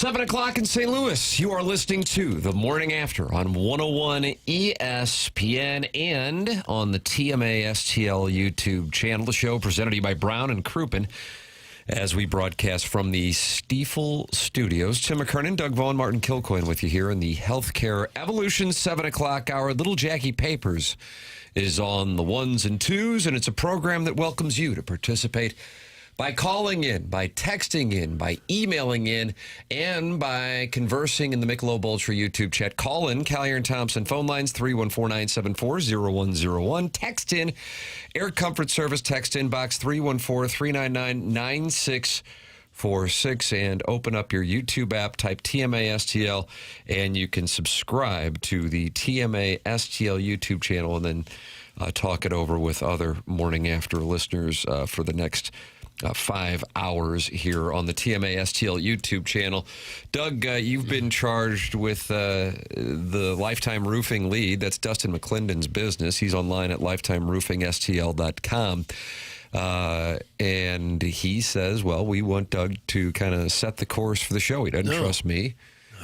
7 o'clock in St. Louis. You are listening to The Morning After on 101 ESPN and on the TMA STL YouTube channel. The show presented to you by Brown and Crouppen as we broadcast from the Stiefel Studios. Tim McKernan, Doug Vaughn, Martin Kilcoyne with you here in the Healthcare Evolution 7 o'clock hour. Little Jackie Papers is on the ones and twos, and it's a program that welcomes you to participate by calling in, by texting in, by emailing in, and by conversing in the Michelob Ultra YouTube chat. Call in, Callier and Thompson phone lines, 314-974-0101. Text in, Air Comfort Service text inbox, 314-399-9646. And open up your YouTube app, type TMA STL, and you can subscribe to the TMA STL YouTube channel and then talk it over with other Morning After listeners for the next 5 hours here on the TMA STL YouTube channel. Doug, you've been charged with the Lifetime Roofing lead. That's Dustin McClendon's business. He's online at lifetimeroofingstl.com. And he says, well, we want Doug to kind of set the course for the show. He doesn't trust me.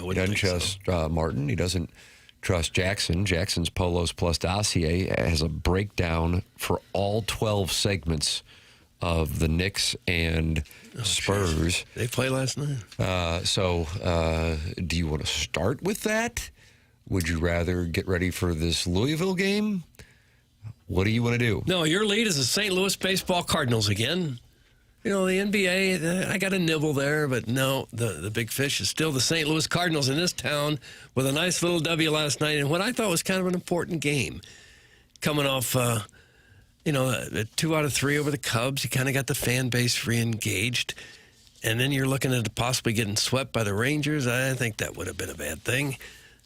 He doesn't trust Martin. He doesn't trust Jackson. Jackson's Polos Plus dossier has a breakdown for all 12 segments of the Knicks and Spurs. Geez. They played last night. So do you want to start with that? Would you rather get ready for this Louisville game? What do you want to do? No, your lead is the St. Louis Baseball Cardinals again. You know, the NBA, I got a nibble there, but no, the big fish is still the St. Louis Cardinals in this town with a nice little W last night and what I thought was kind of an important game. Coming off... 2 out of 3 over the Cubs. You kind of got the fan base re-engaged. And then you're looking at possibly getting swept by the Rangers. I think that would have been a bad thing.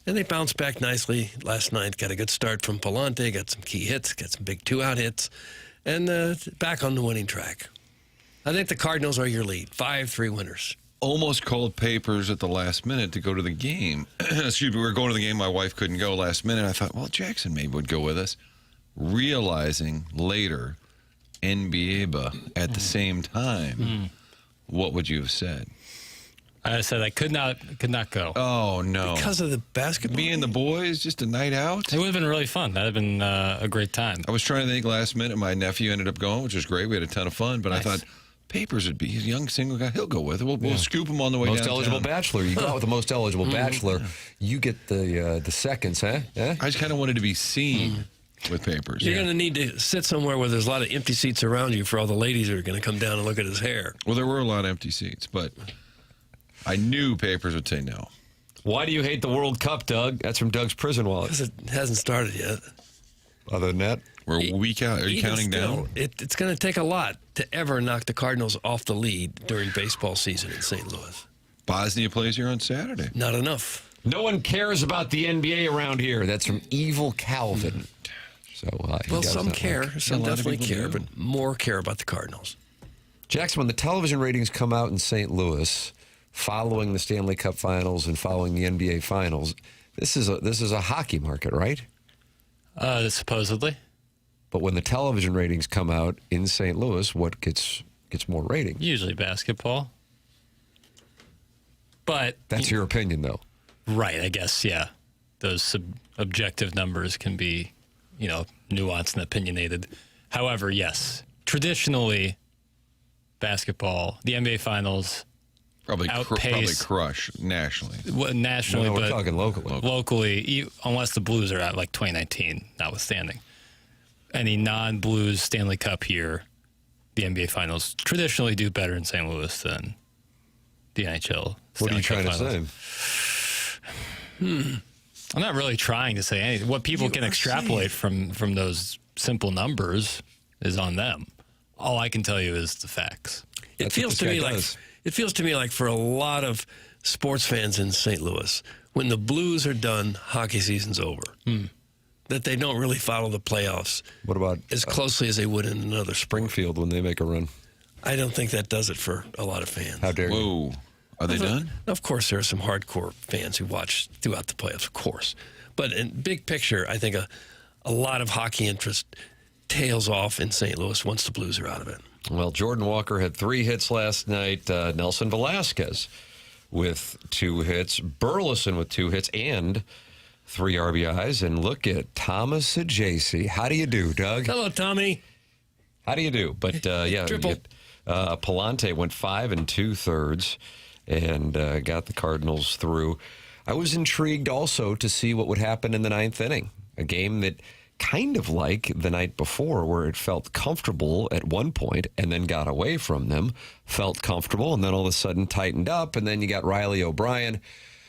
And they bounced back nicely last night. Got a good start from Palante. Got some key hits. Got some big 2-out hits. And back on the winning track. I think the Cardinals are your lead. 5-3 winners. Almost called Papers at the last minute to go to the game. Excuse me, we were going to the game. My wife couldn't go last minute. I thought, well, Jackson maybe would go with us. Realizing later NBA at the same time, what would you have said? I said I could not go. Oh, no. Because of the basketball? Me and the boys, just a night out? It would have been really fun. That would have been a great time. I was trying to think last minute. My nephew ended up going, which was great. We had a ton of fun. But nice. I thought Papers would be, he's a young single guy. He'll go with it. We'll scoop him on the way most downtown. Eligible bachelor. You go out with the most eligible bachelor. You get the seconds, huh? Yeah? I just kind of wanted to be seen. With Papers. You're going to need to sit somewhere where there's a lot of empty seats around you for all the ladies that are going to come down and look at his hair. Well, there were a lot of empty seats, but I knew Papers would say no. Why do you hate the World Cup, Doug? That's from Doug's prison wallet. Because it hasn't started yet. Other than that? We're a week out. Are you counting down? It's going to take a lot to ever knock the Cardinals off the lead during baseball season in St. Louis. Bosnia plays here on Saturday. Not enough. No one cares about the NBA around here. That's from Evil Calvin. So, some care. Some definitely care, but more care about the Cardinals. Jackson, when the television ratings come out in St. Louis, following the Stanley Cup Finals and following the NBA Finals, this is a hockey market, right? Supposedly. But when the television ratings come out in St. Louis, what gets more ratings? Usually basketball. But that's your opinion, though. Right, I guess, yeah. Those objective numbers can be, nuanced and opinionated. However, yes, traditionally, basketball, the NBA Finals probably crush nationally. Nationally, we're but talking locally. Locally, unless the Blues are at like 2019, notwithstanding. Any non-Blues Stanley Cup here, the NBA Finals traditionally do better in St. Louis than the NHL. What are you trying to say? I'm not really trying to say anything. What people can extrapolate from those simple numbers is on them. All I can tell you is the facts. It feels to me like for a lot of sports fans in St. Louis, when the Blues are done, hockey season's over. That they don't really follow the playoffs. What about as closely as they would in another Springfield when they make a run? I don't think that does it for a lot of fans. How dare you? Whoa. Are they done? Of course, there are some hardcore fans who watch throughout the playoffs, of course. But in big picture, I think a lot of hockey interest tails off in St. Louis once the Blues are out of it. Well, Jordan Walker had 3 hits last night. Nelson Velasquez with 2 hits, Burleson with 2 hits and 3 RBIs. And look at Thomas Ajayci. How do you do, Doug? Hello, Tommy. How do you do? But, yeah, Triple. Palante went 5 2/3 and got the Cardinals through. I was intrigued also to see what would happen in the 9th inning, a game that kind of like the night before where it felt comfortable at one point and then got away from them, felt comfortable, and then all of a sudden tightened up, and then you got Riley O'Brien.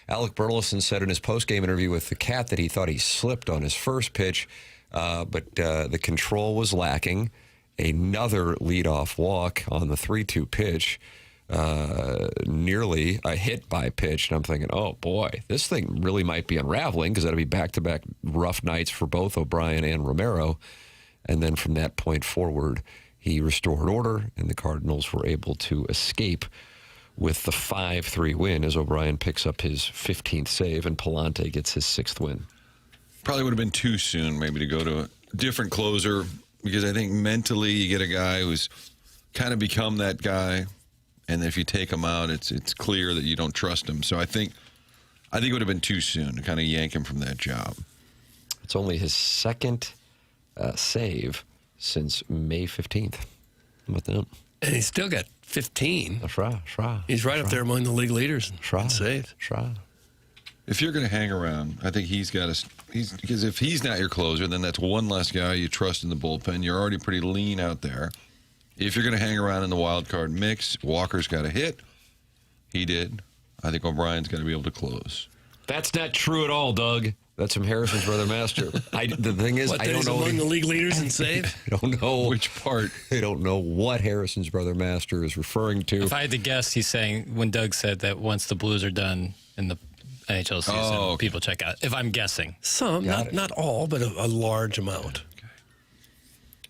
Alec Burleson said in his postgame interview with the Cat that he thought he slipped on his first pitch, but the control was lacking. Another leadoff walk on the 3-2 pitch, nearly a hit by pitch. And I'm thinking, oh, boy, this thing really might be unraveling because that'll be back-to-back rough nights for both O'Brien and Romero. And then from that point forward, he restored order, and the Cardinals were able to escape with the 5-3 win as O'Brien picks up his 15th save and Palante gets his 6th win. Probably would have been too soon maybe to go to a different closer, because I think mentally you get a guy who's kind of become that guy, and if you take him out, it's clear that you don't trust him. So I think it would have been too soon to kind of yank him from that job. It's only his 2nd save since May 15th. How about that? And he's still got 15. That's right. He's right up there among the league leaders in saves. If you're going to hang around, I think he's got to. Because if he's not your closer, then that's one less guy you trust in the bullpen. You're already pretty lean out there. If you're going to hang around in the wild card mix, Walker's got to hit. He did. I think O'Brien's going to be able to close. That's not true at all, Doug. That's from Harrison's brother Master. The thing is, I don't know. Among the league leaders in saves? I don't know which part. I don't know what Harrison's brother Master is referring to. If I had to guess, he's saying when Doug said that once the Blues are done in the NHL season, people check out. If I'm guessing. Some, not all, but a large amount.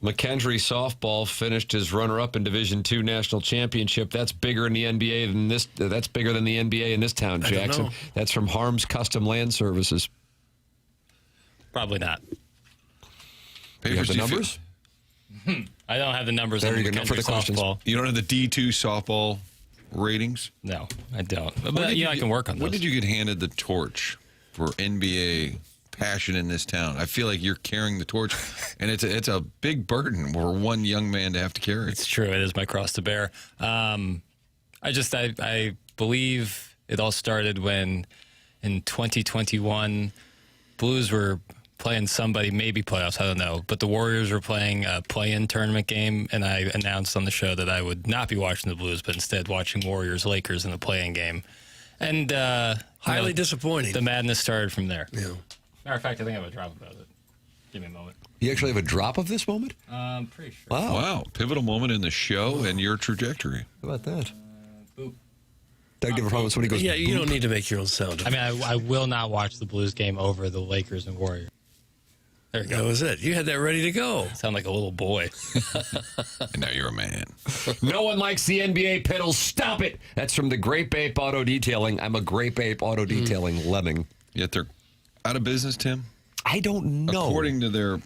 McKendree softball finished as runner-up in Division II National Championship. That's bigger in the NBA than this. That's bigger than the NBA in this town, Jackson. That's from Harms Custom Land Services. Probably not. You have the numbers? I don't have the numbers. There on you go. No further questions. You don't have the D2 softball ratings? No, I don't. But I can work on those. When did you get handed the torch for NBA passion in this town? I feel like you're carrying the torch, and it's a big burden for one young man to have to carry. It's true. It is my cross to bear. I believe it all started when in 2021 Blues were playing somebody, maybe playoffs, I don't know. But the Warriors were playing a play-in tournament game, and I announced on the show that I would not be watching the Blues, but instead watching Warriors-Lakers in the play-in game. And highly disappointing. The madness started from there. Yeah. Matter of fact, I think I have a drop about it. Give me a moment. You actually have a drop of this moment? I'm pretty sure. Wow. Pivotal moment in the show and your trajectory. How about that? Boop. Doug never promised when he goes, Yeah, you boop. don't need to make your own sound. I mean, I will not watch the Blues game over the Lakers and Warriors. There you go. That was it. You had that ready to go. Sound like a little boy. And now you're a man. No one likes the NBA pedals. Stop it. That's from the Grape Ape Auto Detailing. I'm a Grape Ape Auto Detailing lemming. Yet they're out of business, Tim? I don't know. According to their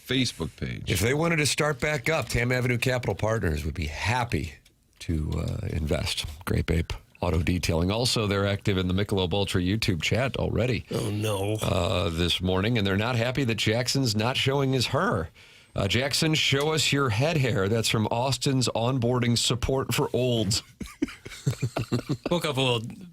Facebook page. If they wanted to start back up, Tam Avenue Capital Partners would be happy to invest. Grape Ape Auto Detailing. Also, they're active in the Michelob Ultra YouTube chat already. Oh, no. This morning, and they're not happy that Jackson's not showing his her. Jackson, show us your head hair. That's from Austin's onboarding support for olds. Woke up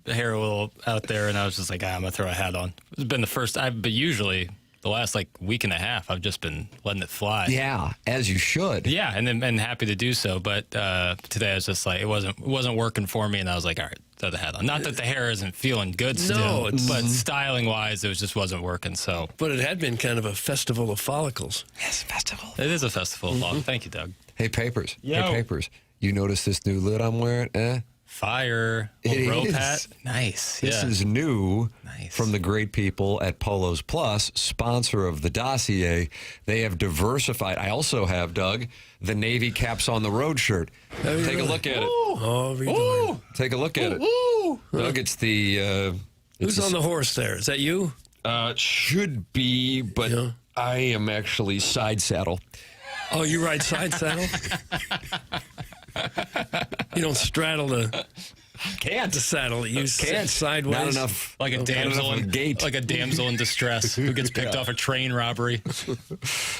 hair a little out there, and I was just like, I'm going to throw a hat on. It's been the first time, but usually the last week and a half, I've just been letting it fly. Yeah, as you should. Yeah, and happy to do so. But today I was just like, it wasn't working for me, and I was like, all right, throw the hat on. Not that the hair isn't feeling good still, but styling wise, it just wasn't working. So, but it had been kind of a festival of follicles. Yes, festival. It is a festival. Thank you, Doug. Hey, Papers. Yo. Hey, Papers. You notice this new lid I'm wearing? Fire. It rope is. hat. Nice. This is new from the great people at Polos Plus, sponsor of the dossier. They have diversified. I also have, Doug, the Navy Caps on the Road shirt. Take a look at it. Oh, Take a look at it. Doug, it's the... who's on the horse there? Is that you? Should be, but I am actually side saddle. Oh, you ride side saddle? You don't straddle the Can't. The saddle. You sit Can't. sideways. Not enough. Like a damsel in gait. like a damsel in distress who gets picked off a train robbery.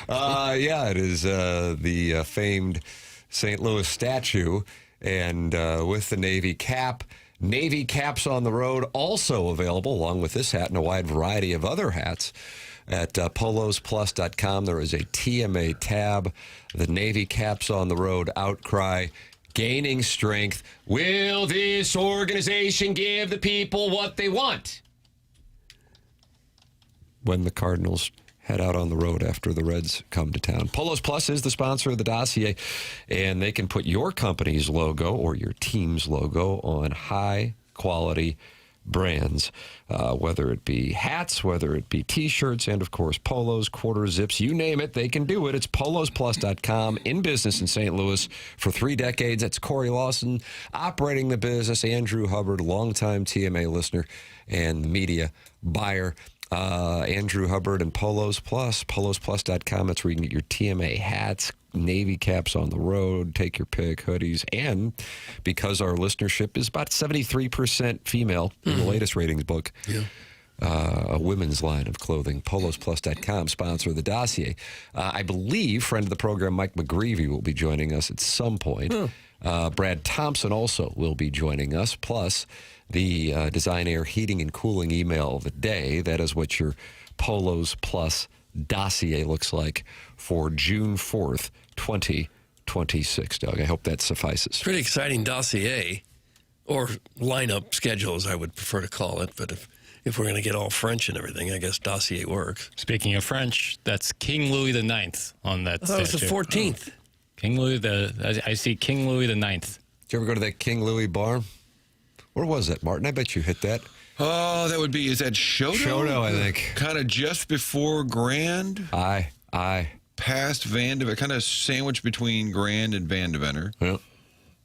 Yeah, it is the famed St. Louis statue, and with the Navy cap. Navy caps on the road also available, along with this hat and a wide variety of other hats. At polosplus.com, there is a TMA tab. The Navy caps on the road outcry, gaining strength. Will this organization give the people what they want? When the Cardinals head out on the road after the Reds come to town. Polos Plus is the sponsor of the dossier, and they can put your company's logo or your team's logo on high-quality brands, whether it be hats, whether it be T-shirts, and, of course, polos, quarter zips, you name it, they can do it. It's polosplus.com, in business in St. Louis for 3 decades. That's Corey Lawson operating the business. Andrew Hubbard, longtime TMA listener and media buyer. Andrew Hubbard and Polos Plus, polosplus.com. That's where you can get your TMA hats, Navy caps on the road, take your pick, hoodies, and because our listenership is about 73% female in the latest ratings book, a women's line of clothing, polosplus.com, sponsor of the dossier. I believe friend of the program Mike McGreevy will be joining us at some point. Brad Thompson also will be joining us, plus the Design Air Heating and Cooling email of the day. That is what your Polos Plus dossier looks like for June 4th, 2026. Doug, I hope that suffices. Pretty exciting dossier, or lineup schedule, as I would prefer to call it. But if we're going to get all French and everything, I guess dossier works. Speaking of French, that's King Louis IX on that That was the statue. 14th. King Louis I see King Louis IX. Did you ever go to that King Louis bar? Where was that, Martin? I bet you hit that. Oh, that would be, is that Shoto? Shoto, I think. Kind of just before Grand, Aye. past Van de Ven, kind of sandwiched between Grand and Van de Venner. Yeah.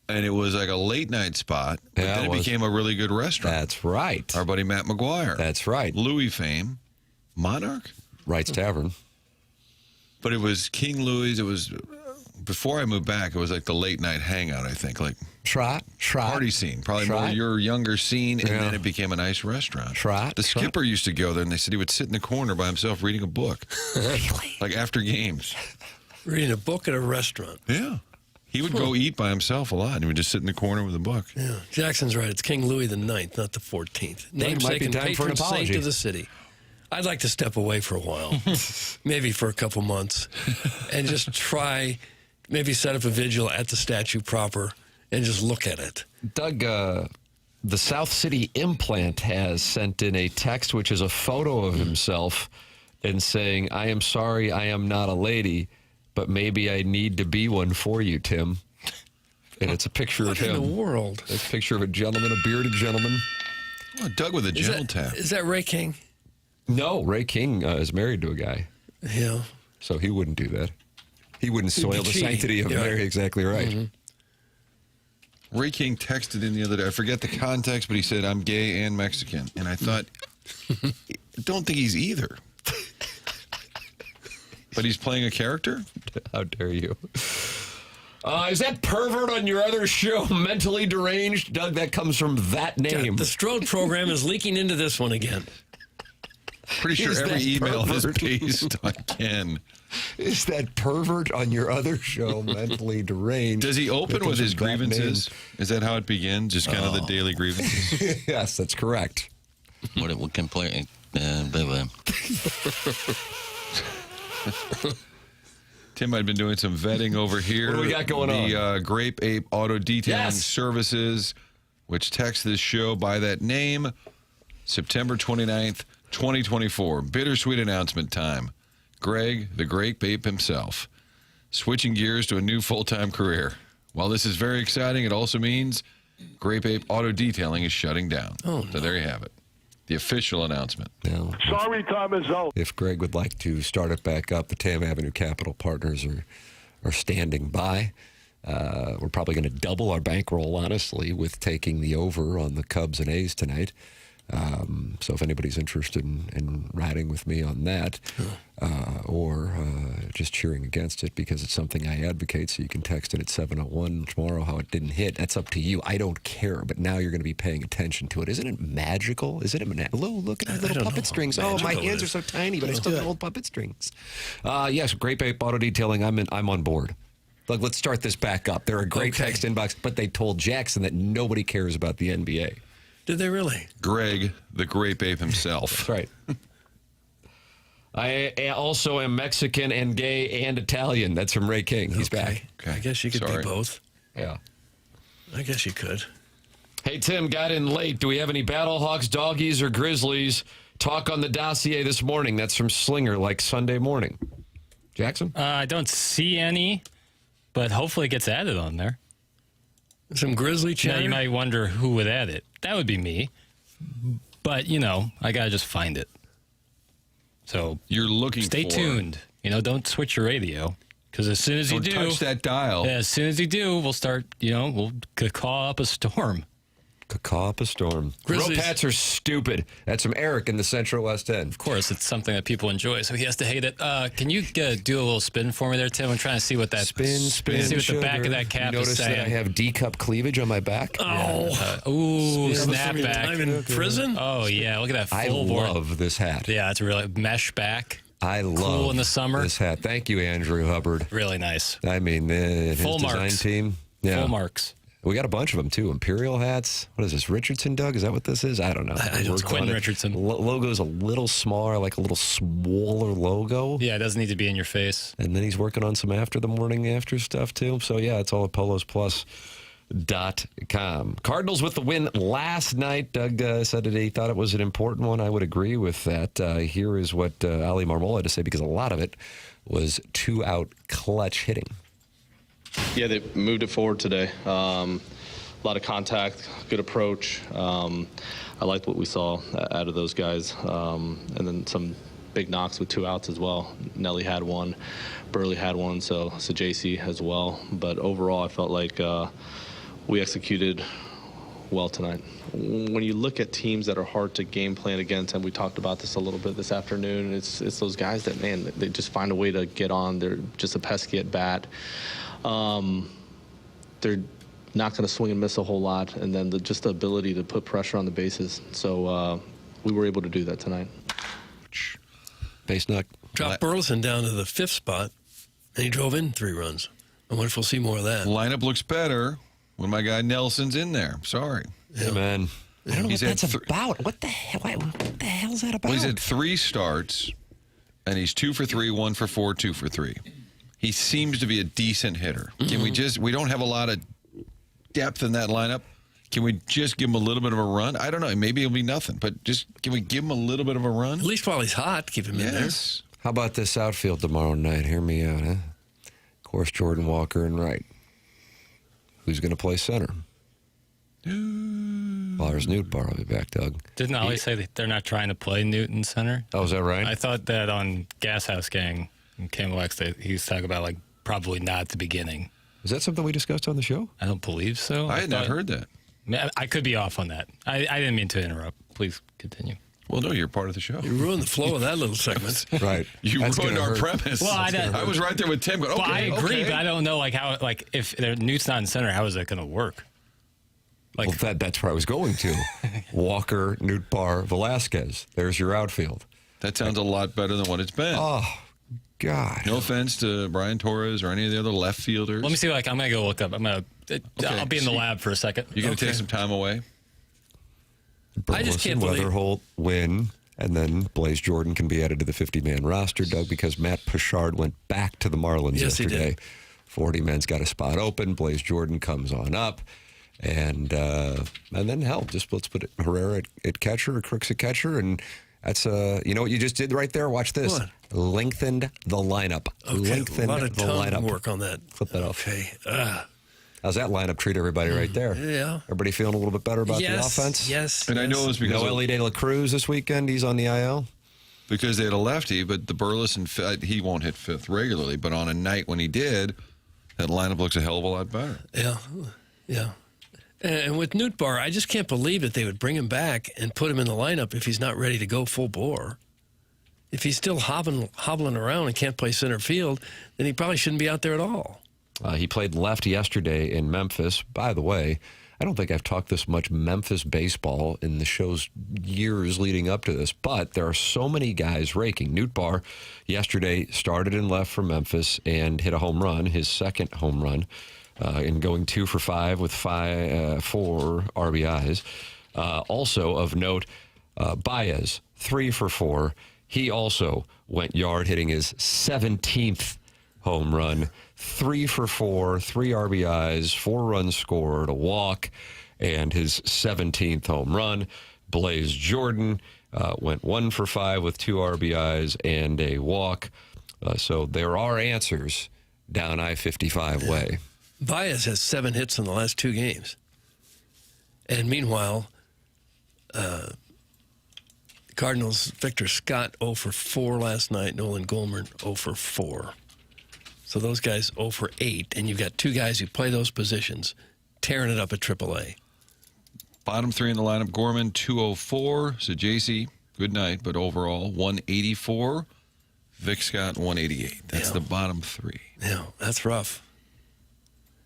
And it was like a late night spot, but Yeah, then it it was. became a really good restaurant. That's right. Our buddy Matt McGuire. That's right. Louis fame. Monarch? Wright's Tavern. But it was King Louis. It was, before I moved back, it was like the late night hangout, I think. Like Trot. party scene. Probably more Trot. your younger scene, and Yeah. then it became a nice restaurant. Trot. The skipper used to go there, and they said he would sit in the corner by himself reading a book. Like after games. Reading a book at a restaurant. Yeah. He would go eat by himself a lot, and he would just sit in the corner with a book. Yeah, Jackson's right. It's King Louis IX, not the 14th. Might be Namesake and time for an patron saint apology. of the city. I'd like to step away for a while, maybe for a couple months, and just try, maybe set up a vigil at the statue proper and just look at it. Doug, the South City Implant has sent in a text, which is a photo of himself, and saying, "I am sorry I am not a lady, but maybe I need to be one for you, Tim." And it's a picture What of in the him. world? It's a picture of a gentleman, a bearded gentleman. Oh, Doug with a gentle tap. Is that Ray King? No, Ray King is married to a guy, Yeah. so he wouldn't do that. He wouldn't be soil the cheating. sanctity of Yeah. marriage. Exactly right. Ray King texted in the other day. I forget the context, but he said, "I'm gay and Mexican." And I thought, I don't think he's either. But he's playing a character? How dare you? Is that pervert on your other show mentally deranged? Doug, that comes from that name. The Strode program is leaking into this one again. Pretty sure Is every that email is pervert? based on Ken. Is that pervert on your other show mentally deranged? Does he That open comes with his from that grievances? Is that how it begins? Just kind of the daily grievances? name. Yes, that's correct. What can play? Tim, I've been doing some vetting over here. What do we got going The Grape Ape Auto Detailing Yes. Services, which text this show by that name, September 29th, 2024. Bittersweet announcement time. Greg, the Grape Ape himself, switching gears to a new full-time career. While this is very exciting, it also means Grape Ape Auto Detailing is shutting down. So there you have it. The official announcement. Now, Sorry, time is out. if Greg would like to start it back up, the Tam Avenue Capital Partners are standing by. We're probably going to double our bankroll, honestly, with taking the over on the Cubs and A's tonight. So if anybody's interested in riding with me on that, or just cheering against it because it's something I advocate. So you can text it at 7:01 tomorrow how it didn't hit. That's up to you. I don't care, but now you're going to be paying attention to it. Isn't it magical? Isn't it? Look at the little puppet strings. Oh, my hands are so tiny, but I still have old puppet strings. Yes, Great Bay Auto Detailing. I'm on board. Look, let's start this back up. They're a great text inbox, but they told Jackson that nobody cares about the NBA. Did they really? Greg, the Grape Ape himself. That's right. I also am Mexican and gay and Italian. That's from Ray King. He's back. Okay. I guess you could be both. Yeah. I guess you could. Hey, Tim, got in late. Do we have any Battlehawks, Doggies, or Grizzlies? Talk on the dossier this morning. That's from Slinger, like Sunday morning. Jackson? I don't see any, but hopefully it gets added on there. Some Grizzly chatter? Now, you might wonder who would add it. That would be me. But, I got to just find it. So You're looking stay for... tuned. Don't switch your radio. Because as soon as you do... Don't touch that dial. Yeah, as soon as you do, we'll start, we'll call up a storm. Call up a storm. Grizzlies. Real Pats are stupid. That's from Eric in the Central West End. Of course, it's something that people enjoy, so he has to hate it. Can you do a little spin for me there, Tim? I'm trying to see what that... Spin, see what the back of that cap Notice is saying. that I have D-cup cleavage on my back? Ooh, snapback. Time in prison? Oh, yeah, look at that I full board. love this hat. Yeah, it's really mesh back. I love cool in the summer. this hat. Thank you, Andrew Hubbard. Really nice. I mean, his Full design marks. team. Yeah. Full marks. We got a bunch of them, too. Imperial hats. What is this, Richardson, Doug? Is that what this is? I don't know. It's Quentin Richardson. Logo's a little smaller, like a little smaller logo. Yeah, it doesn't need to be in your face. And then he's working on some after the morning after stuff, too. So, yeah, it's all at polosplus.com. Cardinals with the win last night. Doug said that he thought it was an important one. I would agree with that. Here is what Ali Marmol had to say, because a lot of it was two-out clutch hitting. Yeah, they moved it forward today. A lot of contact, good approach. I liked what we saw out of those guys. And then some big knocks with 2 outs as well. Nelly had one, Burley had one, so JC as well. But overall, I felt like we executed well tonight. When you look at teams that are hard to game plan against, and we talked about this a little bit this afternoon, it's those guys that, man, they just find a way to get on. They're just a pesky at bat. They're not going to swing and miss a whole lot, and then just the ability to put pressure on the bases. So we were able to do that tonight. Base knock. Dropped Burleson down to the 5th spot, and he drove in 3 runs. I wonder if we'll see more of that. Lineup looks better when my guy Nelson's in there. Sorry. Yeah, man. I don't know He's what that's had about. What the hell is that about? Well, he's had 3 starts, and he's 2 for 3, 1 for 4, 2 for 3. He seems to be a decent hitter. Can we don't have a lot of depth in that lineup. Can we just give him a little bit of a run? I don't know. Maybe it'll be nothing, but can we give him a little bit of a run? At least while he's hot, keep him in there. How about this outfield tomorrow night? Hear me out, huh? Of course, Jordan Walker and right. Who's going to play center? Lars Nootbaar will be back, Doug. Didn't Ollie say that they're not trying to play Newton center? Oh, is that right? I thought that on Gas House Gang in KMOX, he was talking about, probably not at the beginning. Is that something we discussed on the show? I don't believe so. I had not heard that. I could be off on that. I didn't mean to interrupt. Please continue. Well, no, you're part of the show. You ruined the flow of that little segment. Right. You ruined our premise. Well, I was right there with Tim. Going, okay, I agree, okay. but I don't know how if Newt's not in center, how is that going to work? Well, that's where I was going to. Walker, Nootbaar, Velasquez. There's your outfield. That sounds a lot better than what it's been. Oh, God. No offense to Brian Torres or any of the other left fielders. Let me see. I'm going to go look up. I'll be in the lab for a second. You're going to take some time away? I just can't believe- Weatherholt win, and then Blaze Jordan can be added to the 50-man roster, Doug, because Matt Pichard went back to the Marlins yesterday. He did. 40 men's got a spot open. Blaze Jordan comes on up. And then, let's put Herrera at catcher or Crooks at catcher. And that's, you know what you just did right there? Watch this. What? Lengthened the lineup. Okay, Lengthened a lot of the tongue lineup. work on that. Flip that off. Okay. How's that lineup treat everybody right there? Yeah. Everybody feeling a little bit better about the offense? Yes. And I know it's because No Ellie De La Cruz this weekend. He's on the IL. because they had a lefty, but the Burleson, he won't hit 5th regularly, but on a night when he did, that lineup looks a hell of a lot better. Yeah, yeah. And with Nootbaar, I just can't believe that they would bring him back and put him in the lineup if he's not ready to go full bore. if he's still hobbling around and can't play center field, then he probably shouldn't be out there at all. He played left yesterday in Memphis. By the way, I don't think I've talked this much Memphis baseball in the show's years leading up to this, but there are so many guys raking. Nootbaar yesterday started in left for Memphis and hit a home run, his second home run, in going 2 for 5 with 4 RBIs. Also of note, Baez, 3 for 4. He also went yard, hitting his 17th home run. 3 for 4, 3 RBIs, 4 runs scored, a walk, and his 17th home run. Blaze Jordan went 1 for 5 with 2 RBIs and a walk. So there are answers down I-55 way. Baez has 7 hits in the last 2 games. And meanwhile, Cardinals' Victor Scott 0 for 4 last night. Nolan Goldman 0 for 4. So those guys 0 for 8, and you've got 2 guys who play those positions tearing it up at AAA. Bottom 3 in the lineup, Gorman, 204. Sajaci, good night, but overall, 184. Vic Scott, 188. That's the bottom 3. Yeah, that's rough.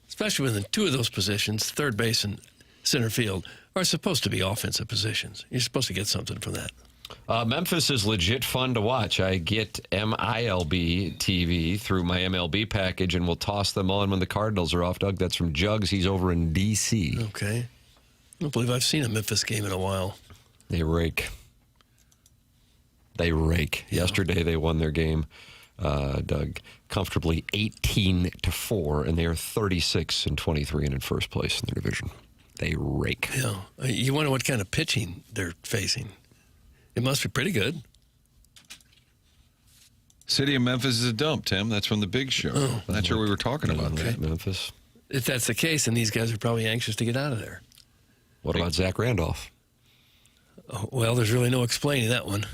Especially when the 2 of those positions, third base and center field, are supposed to be offensive positions. You're supposed to get something from that. Memphis is legit fun to watch. I get MILB TV through my MLB package, and we'll toss them on when the Cardinals are off. Doug, that's from Jugs. He's over in D.C. Okay. I don't believe I've seen a Memphis game in a while. They rake. Yesterday they won their game, Doug, comfortably 18-4, and they are 36-23 and in first place in their division. They rake. Yeah. You wonder what kind of pitching they're facing. It must be pretty good. City of Memphis is a dump, Tim. That's from the Big Show. Oh. Not sure we were talking about that. Memphis. If that's the case, then these guys are probably anxious to get out of there. What about Zach Randolph? Oh, well, there's really no explaining that one.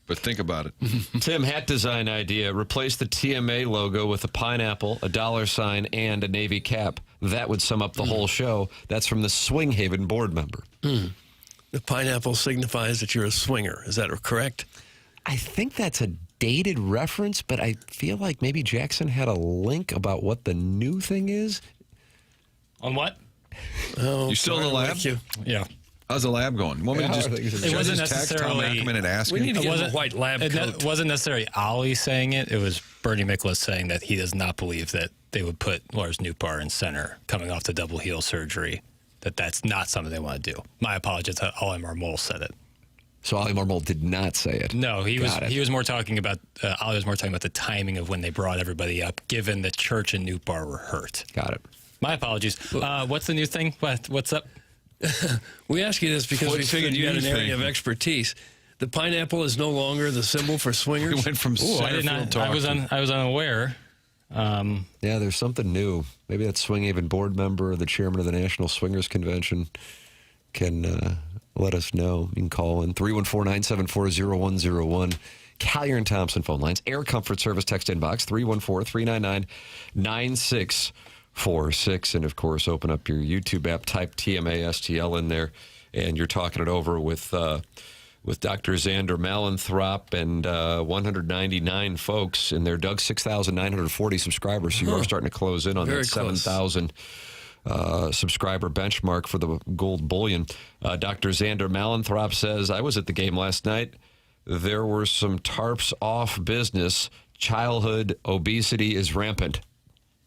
But think about it. Tim, hat design idea. Replace the TMA logo with a pineapple, a $sign, and a Navy cap. That would sum up the whole show. That's from the Swing Haven board member. The pineapple signifies that you're a swinger. Is that correct? I think that's a dated reference, but I feel like maybe Jackson had a link about what the new thing is. On what? Oh, You still in the lab? Yeah. How's the lab going? You want me to just It wasn't text Tom necessarily- Ackerman and ask We him? need to It get him a wasn't- white lab It coat. wasn't necessarily Ollie saying it. It was Bernie Miklasz saying that he does not believe that they would put Lars Nootbaar in center coming off the double heel surgery, that's not something they want to do. My apologies. Ollie Marmol said it. So Ollie Marmol did not say it. No, he Got it. was more talking about Ollie was more talking about the timing of when they brought everybody up, given that Church and Nootbaar were hurt. Got it. My apologies. What's the new thing? What's up? We ask you this because we What's the figured you had an new area thing? of expertise. The pineapple is no longer the symbol for We swingers. went from Ooh, center I did field not. talk I was unaware. Yeah, there's something new. Maybe that Swing Haven board member or the chairman of the National Swingers Convention can let us know. You can call in 314-974-0101. Collier and Thompson phone lines. Air Comfort Service text inbox 314-399-9646. And, of course, open up your YouTube app, type TMASTL in there, and you're talking it over with Dr. Xander Malenthrop and 199 folks in their Doug 6,940 subscribers. So you are starting to close in on Very that close. 7,000 subscriber benchmark for the gold bullion. Dr. Xander Malenthrop says, I was at the game last night. There were some tarps off business. Childhood obesity is rampant.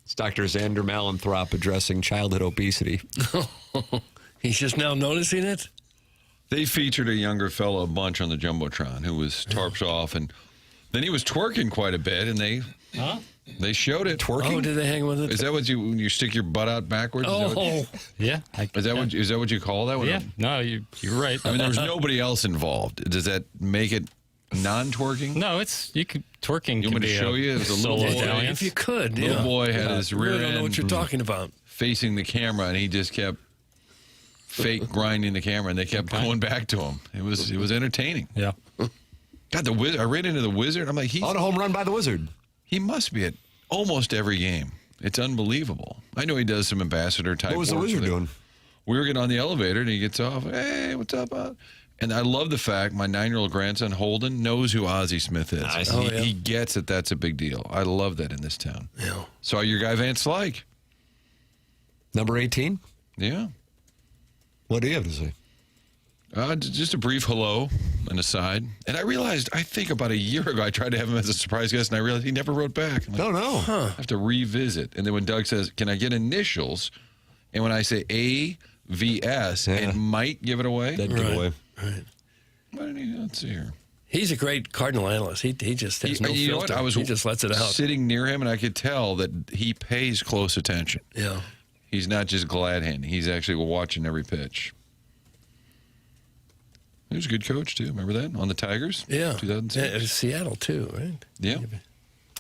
It's Dr. Xander Malenthrop addressing childhood obesity. He's just now noticing it? They featured a younger fellow a bunch on the Jumbotron who was tarps off, and then he was twerking quite a bit, and they showed it. Twerking? Oh, did they hang with it? Is that what when you stick your butt out backwards? Oh, Yeah. Is that what you call that? Yeah. No, you're right. I mean, there was nobody else involved. Does that make it non-twerking? No, twerking. You can want me to be show you? It was a solo little boy. dance. if you could. Little yeah. boy had his I rear really don't know what end you're talking about. facing the camera, and he just kept fake grinding the camera, and they kept going back to him. It was entertaining. Yeah. God, the Wizard. I ran into the Wizard. I'm like, On a home run by the Wizard. he must be at almost every game. It's unbelievable. I know he does some ambassador type. What was the work Wizard with it. doing? We were getting on the elevator, and he gets off. Hey, what's up? And I love the fact my 9-year-old grandson, Holden, knows who Ozzie Smith is. Nice. He gets that that's a big deal. I love that in this town. Yeah. Saw your guy, Vance Slyke. Number 18? Yeah. What do you have to say? Just a brief hello and aside. And I realized, I think about a year ago, I tried to have him as a surprise guest, and I realized he never wrote back. I'm like, No. I have to revisit. And then when Doug says, can I get initials? And when I say AVS, it might give it away. That'd give away. Right. Let's see here. He's a great Cardinal analyst. He just has no You know what? filter. He just lets it out. Sitting near him, and I could tell that he pays close attention. Yeah. He's not just glad-handing. He's actually watching every pitch. He was a good coach, too. Remember that? On the Tigers? Yeah. 2006. Yeah, Seattle, too, right? Yeah.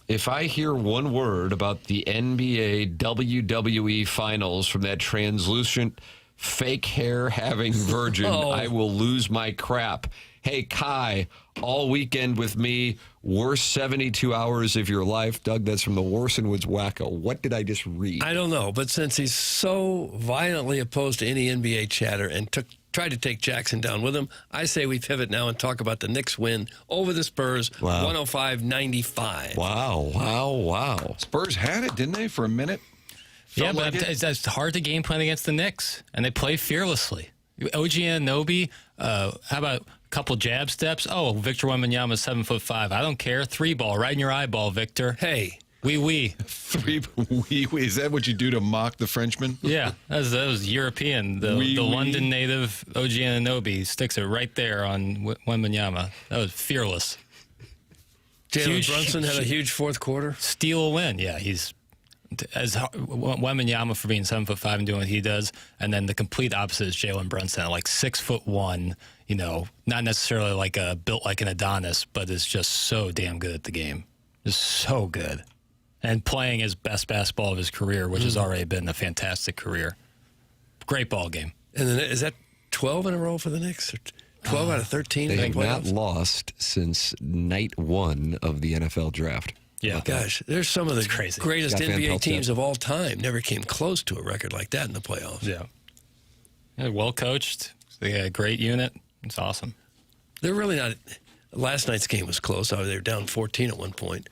If I hear one word about the NBA WWE Finals from that translucent, fake hair having virgin, I will lose my crap. Hey, Kai, all weekend with me, worst 72 hours of your life. Doug, that's from the Warson Woods Wacko. What did I just read? I don't know, but since he's so violently opposed to any NBA chatter and tried to take Jackson down with him, I say we pivot now and talk about the Knicks win over the Spurs, 105-95. Wow. Spurs had it, didn't they, for a minute? Yeah, but it's hard to game plan against the Knicks, and they play fearlessly. OG Anunoby, how about a couple jab steps? Oh, Victor Wembanyama, 7'5". I don't care. 3-ball right in your eyeball, Victor. Hey. Oui. Is that what you do to mock the Frenchman? Yeah, that was European. The London native OG Anunoby sticks it right there on Wembanyama. That was fearless. Jalen Brunson had a huge fourth quarter. Steal a win. Yeah, he's as Wembanyama for being 7'5" and doing what he does, and then the complete opposite is Jalen Brunson, like 6'1". You know, not necessarily like built like an Adonis, but is just so damn good at the game. Just so good, and playing his best basketball of his career, which has already been a fantastic career. Great ball game. And then is that 12 in a row for the Knicks? Or 12 out of 13? They have not playoffs? lost since night 1 of the NFL draft. Yeah. Gosh, there's some of the crazy. greatest Got Van NBA Pelt teams said. of all time. Never came close to a record like that in the playoffs. Yeah, well coached. They got a great unit. It's awesome. They're really not. Last night's game was close. They were down 14 at one point.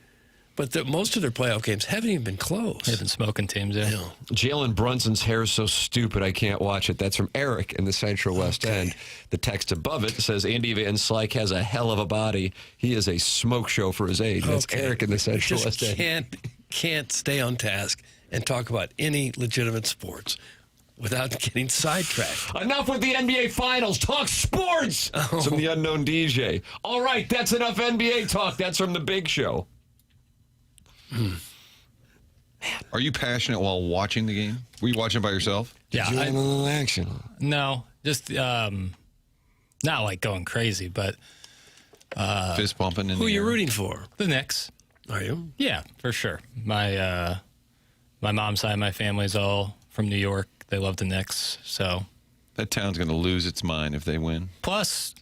But most of their playoff games haven't even been close. They've been smoking teams, yeah. Jalen Brunson's hair is so stupid I can't watch it. That's from Eric in the Central West End. The text above it says, Andy Van Slyke has a hell of a body. He is a smoke show for his age. That's Eric in the Central West End. Can't stay on task and talk about any legitimate sports without getting sidetracked. Enough with the NBA Finals. Talk sports! It's from the unknown DJ. All right, that's enough NBA talk. That's from the Big Show. Are you passionate while watching the game? Were you watching by yourself? Yeah. Did you have a little action? No, just not like going crazy, but Fist pumping in Who are the you air? rooting for? the Knicks. Are you? Yeah, for sure. My mom's side of my family's all from New York. They love the Knicks, so. That town's going to lose its mind if they win. Plus,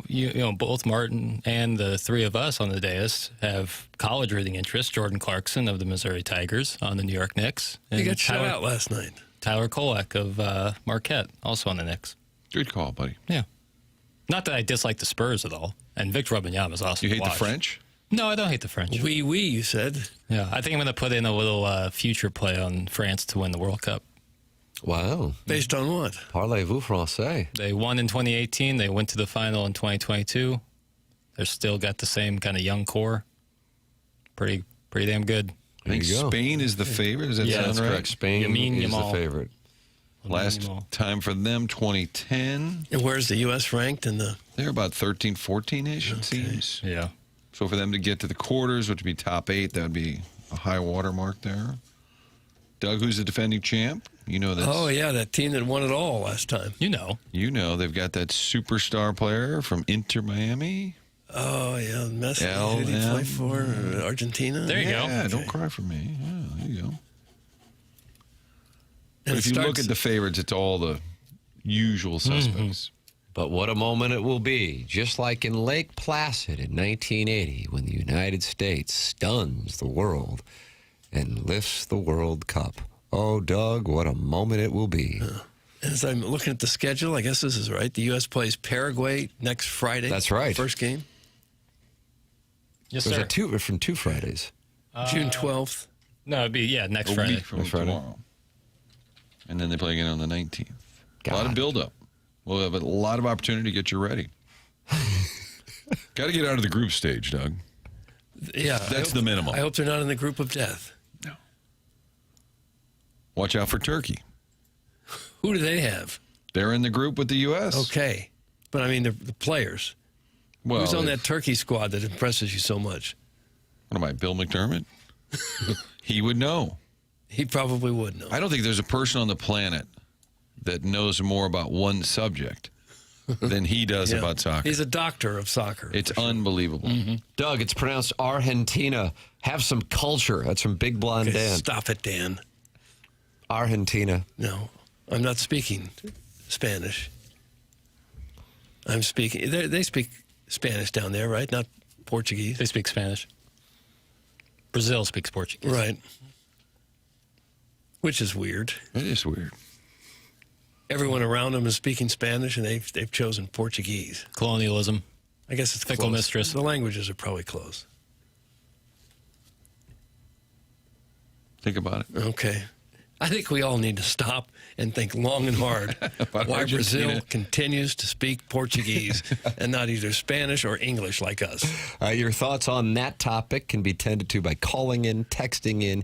you know, both Martin and the three of us on the dais have college rooting interests. Jordan Clarkson of the Missouri Tigers on the New York Knicks. He And got shut out last night. Tyler Kolek of Marquette, also on the Knicks. Good call, buddy. Yeah. Not that I dislike the Spurs at all. And Victor Wembanyama is awesome. You to hate the watch. French? No, I don't hate the French. We, you said. Yeah, I think I'm going to put in a little future play on France to win the World Cup. Wow. Based on what? Parlez-vous français? They won in 2018. They went to the final in 2022. They're still got the same kind of young core. Pretty damn good. I think you go. Spain is the favorite. Does that Yeah, sound that's right? correct. Spain Yamin is the Yamal. favorite. Last time for them, 2010. And where's the U.S. ranked in the... They're about 13, 14-ish, it seems. Yeah. So for them to get to the quarters, which would be top 8, that would be a high water mark there. Doug, who's the defending champ? You know this. Oh, yeah, that team that won it all last time. You know. You know they've got that superstar player from Inter Miami. Oh, yeah, Messi. Who did he play for? Argentina? There you go. Yeah, don't cry for me. Yeah, there you go. And But if you look at the favorites, it's all the usual suspects. But what a moment it will be, just like in Lake Placid in 1980 when the United States stuns the world and lifts the World Cup. Oh, Doug, what a moment it will be. As I'm looking at the schedule, I guess this is right. The U.S. plays Paraguay next Friday. That's right. First game. Yes, Those sir. are from 2 Fridays. June 12th. No, it'd be next A Friday. week from Next Friday. tomorrow. And then they play again on the 19th. A lot God. of buildup. We'll have a lot of opportunity to get you ready. Got to get out of the group stage, Doug. Yeah. That's the minimum. I hope they're not in the group of death. No. Watch out for Turkey. Who do they have? They're in the group with the U.S. Okay. But I mean, the players. Well, Who's on if- that Turkey squad that impresses you so much? What am I, Bill McDermott? He would know. He probably would know. I don't think there's a person on the planet that knows more about one subject than he does Yeah. about soccer. He's a doctor of soccer. It's unbelievable. Doug, it's pronounced Argentina. Have some culture. That's from Big Blonde Okay, Dan. stop it, Dan. Argentina. No, I'm not speaking Spanish. I'm speaking. They speak Spanish down there, right? Not Portuguese. They speak Spanish. Brazil speaks Portuguese. Right. Which is weird. It is weird. Everyone around them is speaking Spanish, and they've chosen Portuguese. Colonialism. I guess it's Fickle close. mistress. The languages are probably close. Think about it. Okay. I think we all need to stop and think long and hard About why Brazil Argentina. continues to speak Portuguese and not either Spanish or English like us. Your thoughts on that topic can be tended to by calling in, texting in,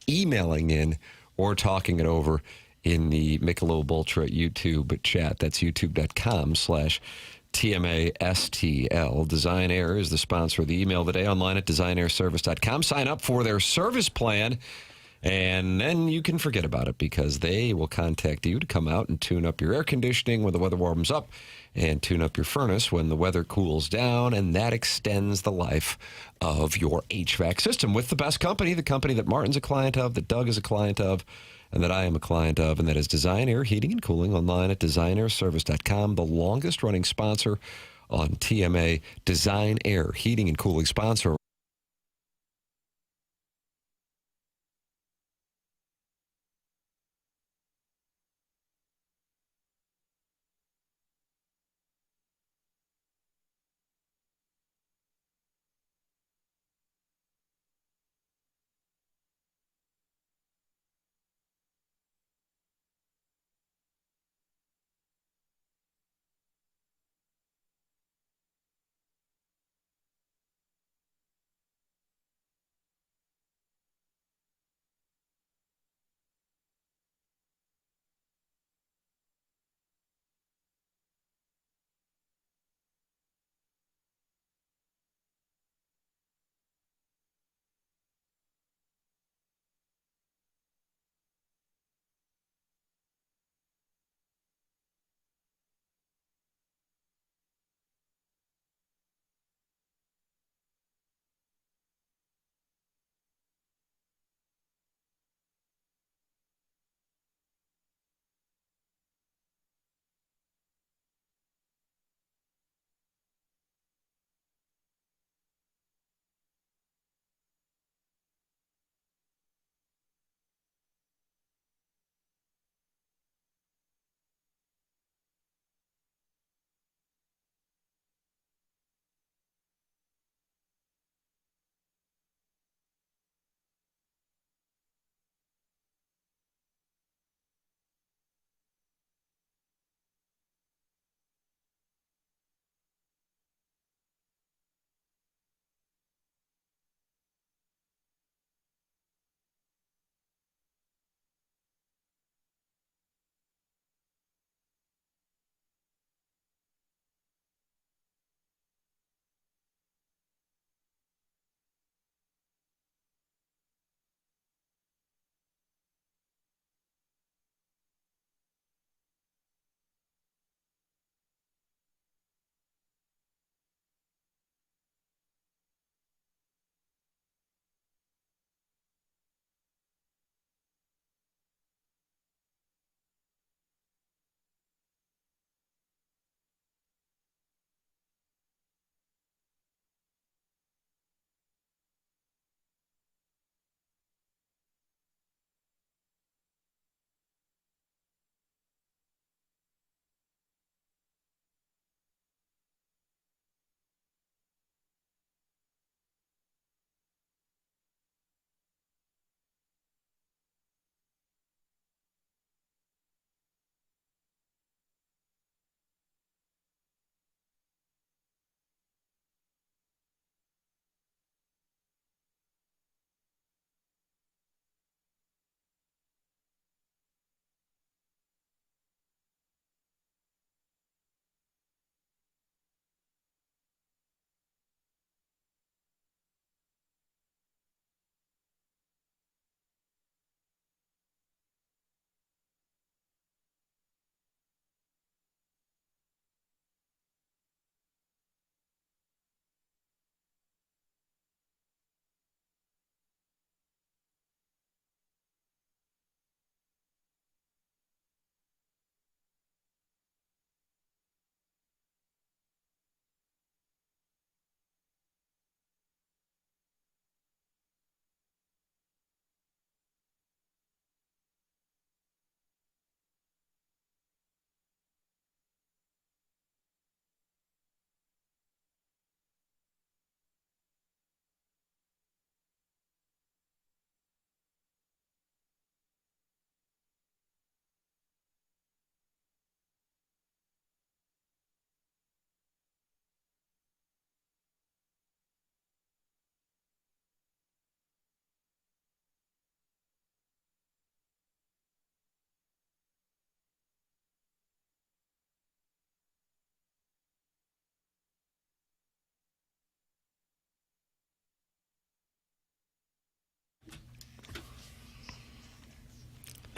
emailing in, or talking it over in the Michelob Ultra YouTube chat. That's youtube.com/TMASTL. Design Air is the sponsor of the email today, online at designairservice.com. Sign up for their service plan, and then you can forget about it because they will contact you to come out and tune up your air conditioning when the weather warms up and tune up your furnace when the weather cools down, and that extends the life of your HVAC system with the best company, the company that Martin's a client of, that Doug is a client of, and that I am a client of, and that is Design Air Heating and Cooling, online at designairservice.com, the longest running sponsor on TMA. Design Air Heating and Cooling sponsor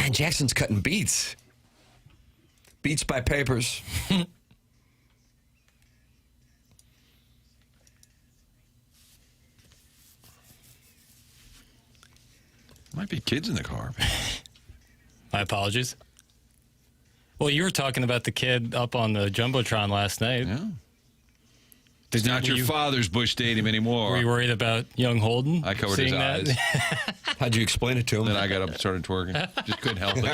Man, Jackson's cutting beats. Beats by papers. Might be kids in the car. My apologies. Well, you were talking about the kid up on the Jumbotron last night. Yeah. He's not your father's Busch Stadium anymore. Were you worried about young Holden? I covered his seeing eyes. How'd you explain it to him? Then I got up and started twerking. Just couldn't help it.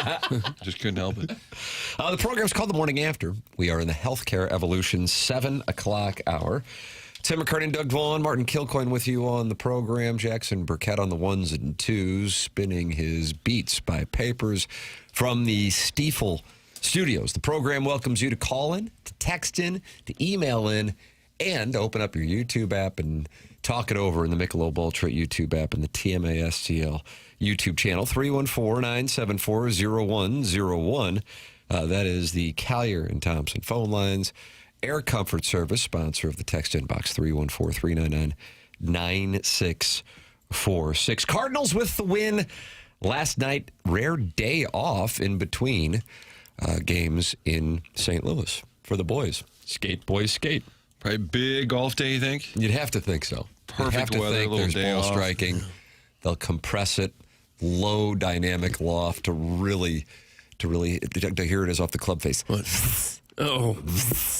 Just couldn't help it. The program's called The Morning After. We are in the Healthcare Evolution 7 o'clock hour. Tim McKernan, Doug Vaughn, Martin Kilcoyne with you on the program. Jackson Burkett on the ones and twos, spinning his beats by papers from the Stiefel studios. The program welcomes you to call in, to text in, to email in, and open up your YouTube app and talk it over in the Michelob Ultra YouTube app and the TMA STL YouTube channel, 314-974-0101. That is the Collier and Thompson phone lines. Air Comfort Service, sponsor of the text inbox, 314-399-9646. Cardinals with the win last night. Rare day off in between games in St. Louis for the boys. Skate, boys, skate. Probably big golf day, you think? You'd have to think so. Perfect You'd have to weather, think little there's day ball off. striking. They'll compress it, low dynamic loft to here it is off the club face. What? Oh,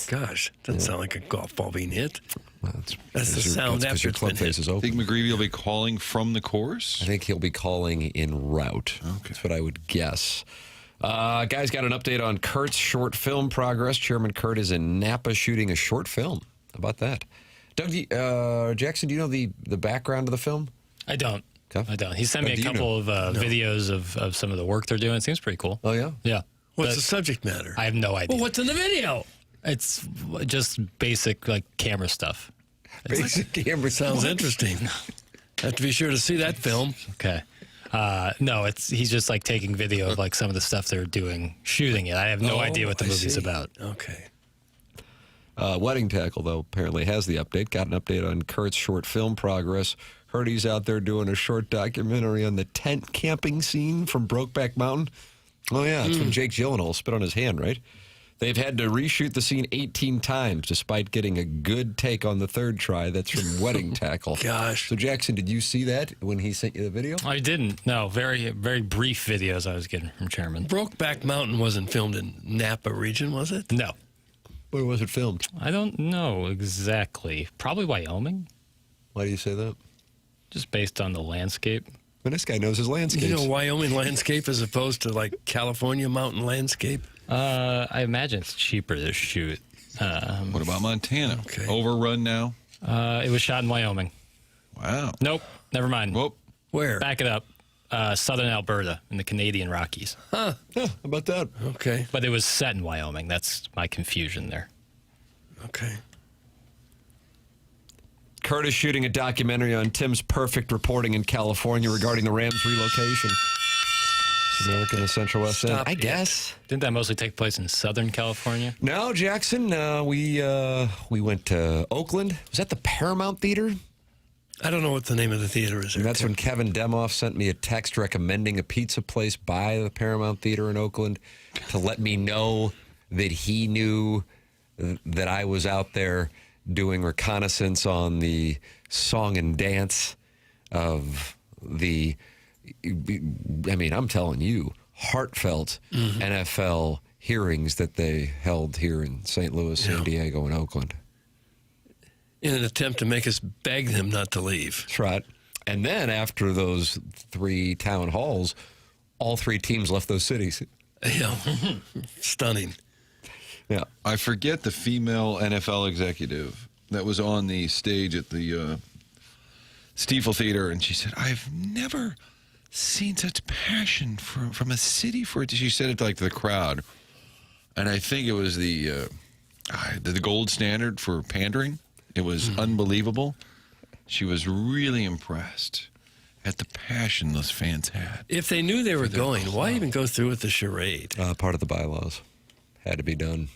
gosh. Doesn't sound like a golf ball being hit. Well, That's the sound because after your it's club been face hit. is I open. think McGreevy will be calling from the course. I think he'll be calling en route. Okay. That's what I would guess. Guys, got an update on Kurt's short film progress. Chairman Kurt is in Napa shooting a short film. How about that? Doug, Jackson, do you know the background of the film? I don't. Okay. I don't. He sent me Do a you couple of videos of some of the work they're doing. It seems pretty cool. Oh, yeah? Yeah. What's But the subject matter? I have no idea. Well, what's in the video? It's just basic like camera stuff. Basic camera Sounds What? interesting. Have to be sure to see that film. Okay. No, he's just like taking video of like some of the stuff they're doing, shooting it. I have no idea what the I movie's see. about. Okay. Wedding Tackle, though, apparently has the update. Got an update on Kurt's short film progress. Heard he's out there doing a short documentary on the tent camping scene from Brokeback Mountain. Oh, yeah, it's from Jake Gyllenhaal. Spit on his hand, right? They've had to reshoot the scene 18 times despite getting a good take on the third try. That's from Wedding Tackle. Gosh. So, Jackson, did you see that when he sent you the video? I didn't. No, very, very brief videos I was getting from Chairman. Brokeback Mountain wasn't filmed in Napa region, was it? No. Where was it filmed? I don't know exactly. Probably Wyoming, Why do you say that? just based on the landscape. Well, this guy knows his landscapes. You know, Wyoming landscape as opposed to like California mountain landscape. I imagine it's cheaper to shoot. What about Montana? Okay. Overrun now? It was shot in Wyoming. Wow. Nope, never mind. Whoop. Where? Back it up. Southern Alberta in the Canadian Rockies. Yeah, how about that? Okay. But it was set in Wyoming. That's my confusion there. Okay. Kurt is shooting a documentary on Tim's perfect reporting in California regarding the Rams' relocation. America in the Central West End. Stop I it. guess. Didn't that mostly take place in Southern California? No, Jackson. We went to Oakland. Was that the Paramount Theater? I don't know what the name of the theater is. And that's when Kevin Demoff sent me a text recommending a pizza place by the Paramount Theater in Oakland to let me know that he knew that I was out there doing reconnaissance on the song and dance of the, I mean, I'm telling you, heartfelt NFL hearings that they held here in St. Louis, San Diego, and Oakland. in an attempt to make us beg them not to leave. That's right. And then after those 3 town halls, all 3 teams left those cities. Yeah. Stunning. Yeah. I forget the female NFL executive that was on the stage at the Stiefel Theater, and she said, "I've never seen such passion from a city for it." She said it like to the crowd, and I think it was the gold standard for pandering. It was unbelievable. She was really impressed at the passion those fans had. If they knew they were going, why even go through with the charade? Part of the bylaws. Had to be done.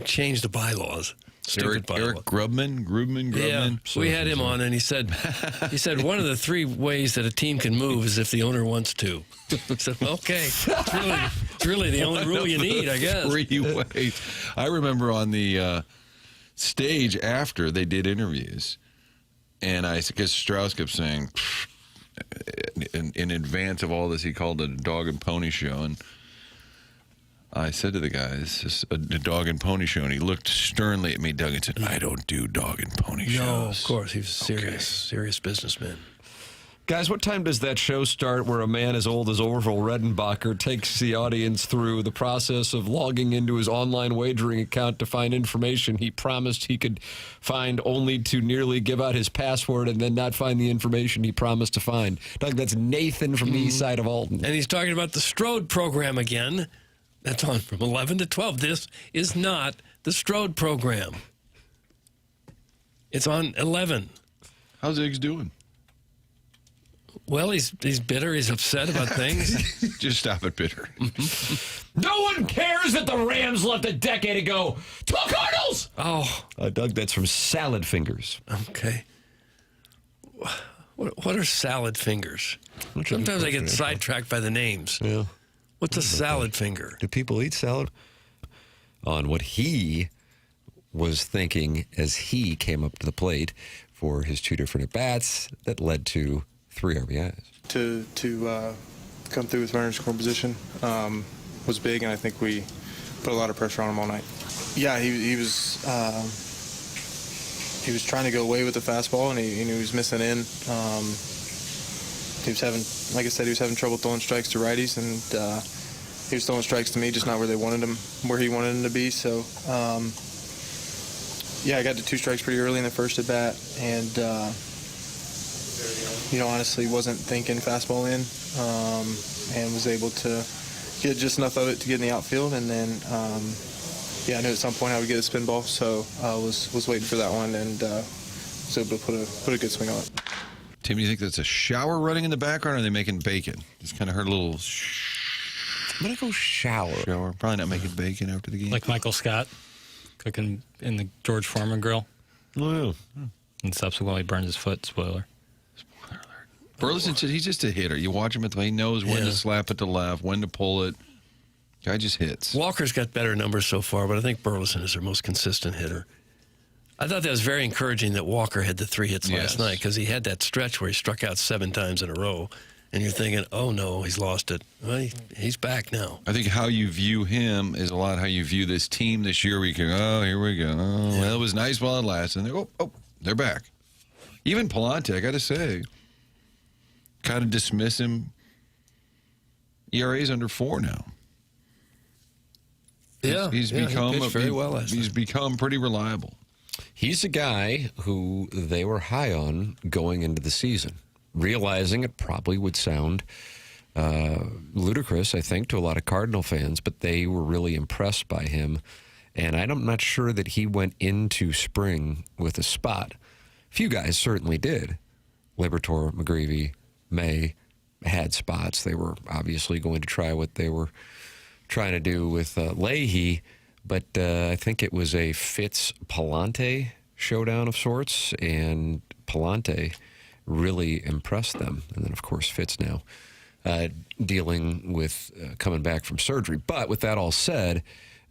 Change the bylaws. Stupid body. Eric Grubman. Yeah, we had him on, and he said one of the three ways that a team can move is if the owner wants to. I said, okay, it's really the only rule you need, I guess. 3 ways. I remember on the stage after they did interviews, and I guess Strauss kept saying, in advance of all this, he called it a dog and pony show, and I said to the guys, "It's a dog and pony show," and he looked sternly at me, Doug, and said, "I don't do dog and pony shows." No, of course, he was a serious businessman. Guys, what time does that show start where a man as old as Orville Redenbacher takes the audience through the process of logging into his online wagering account to find information he promised he could find, only to nearly give out his password and then not find the information he promised to find? Doug, that's Nathan from the east side of Alton. And he's talking about the Strode program again. That's on from 11 to 12. This is not the Strode program. It's on 11. How's Iggs doing? Well, he's bitter. He's upset about things. Just stop it, bitter. No one cares that the Rams left a decade ago to the Cardinals! Oh. Doug, that's from Salad Fingers. Okay. What are salad fingers? Sometimes I get sidetracked by the names. Yeah. What's a salad finger? Do people eat salad? On what he was thinking as he came up to the plate for his 2 different at-bats that led to 3 RBIs. To come through with runner in scoring position was big, and I think we put a lot of pressure on him all night. Yeah, he was trying to go away with the fastball, and he was missing in. He was having, like I said, he was having trouble throwing strikes to righties, and he was throwing strikes to me, just not where they wanted him, where he wanted him to be. So, yeah, I got to 2 strikes pretty early in the first at bat, and honestly, wasn't thinking fastball in, and was able to get just enough of it to get in the outfield, and then, I knew at some point I would get a spin ball, so I was waiting for that one, and was able to put a good swing on it. Tim, you think that's a shower running in the background, or are they making bacon? Just kind of heard a little I'm going to go shower. Probably not making bacon after the game. Like Michael Scott cooking in the George Foreman grill. Oh, And subsequently burns his foot. Spoiler. Burleson said he's just a hitter. You watch him at the way he knows when to slap it to left, when to pull it. Guy just hits. Walker's got better numbers so far, but I think Burleson is their most consistent hitter. I thought that was very encouraging that Walker had the 3 hits last night, because he had that stretch where he struck out 7 times in a row, and you're thinking, oh no, he's lost it. Well, he's back now. I think how you view him is a lot how you view this team this year. We can, here we go. Oh, well, it was nice while it lasted. And they're back. Even Palante, I got to say, kind of dismiss him. ERA's under 4 now. Yeah, he's become he pitched very well last night. He's become pretty reliable. he's a guy who they were high on going into the season, realizing it probably would sound ludicrous, I think, to a lot of Cardinal fans, but they were really impressed by him. And I'm not sure that he went into spring with a spot. A few guys certainly did. Liberatore, McGreevy, May had spots. They were obviously going to try what they were trying to do with Leahy, but I think it was a Fitz-Palante showdown of sorts, and Palante really impressed them. And then, of course, Fitz now dealing with coming back from surgery. But with that all said,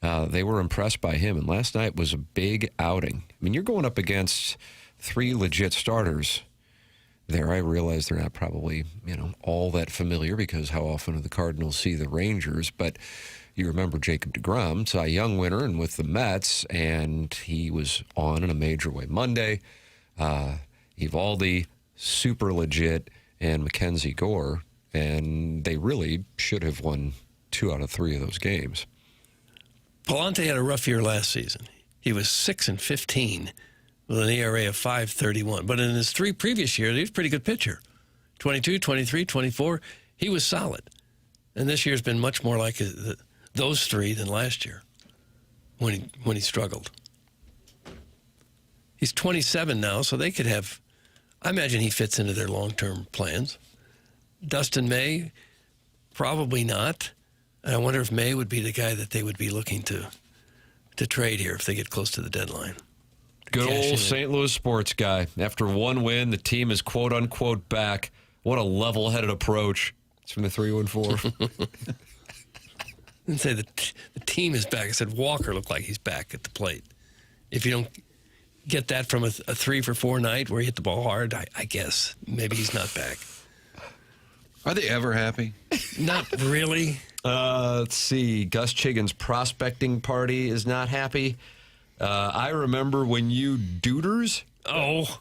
they were impressed by him, and last night was a big outing. I mean, you're going up against three legit starters there. I realize they're not probably, all that familiar because how often do the Cardinals see the Rangers, but you remember Jacob deGrom, Cy Young winner, and with the Mets, and he was on in a major way Monday. Evaldi, super legit, and Mackenzie Gore, and they really should have won 2 out of 3 of those games. Palante had a rough year last season. He was 6-15 with an ERA of 5.31. But in his 3 previous years, he was a pretty good pitcher. 22, 23, 24, he was solid. And this year's been much more like those 3 than last year when he struggled. He's 27 now, so they could have, I imagine he fits into their long-term plans. Dustin May, probably not. And I wonder if May would be the guy that they would be looking to trade here if they get close to the deadline. Good Cash in old it. St. Louis sports guy. After one win, the team is quote-unquote back. What a level-headed approach. It's from the 314. I didn't say the team is back. I said Walker looked like he's back at the plate. If you don't get that from a 3-for-4 night where he hit the ball hard, I guess maybe he's not back. Are they ever happy? Not really. Let's see. Gus Chiggin's prospecting party is not happy. I remember when you duders. Oh,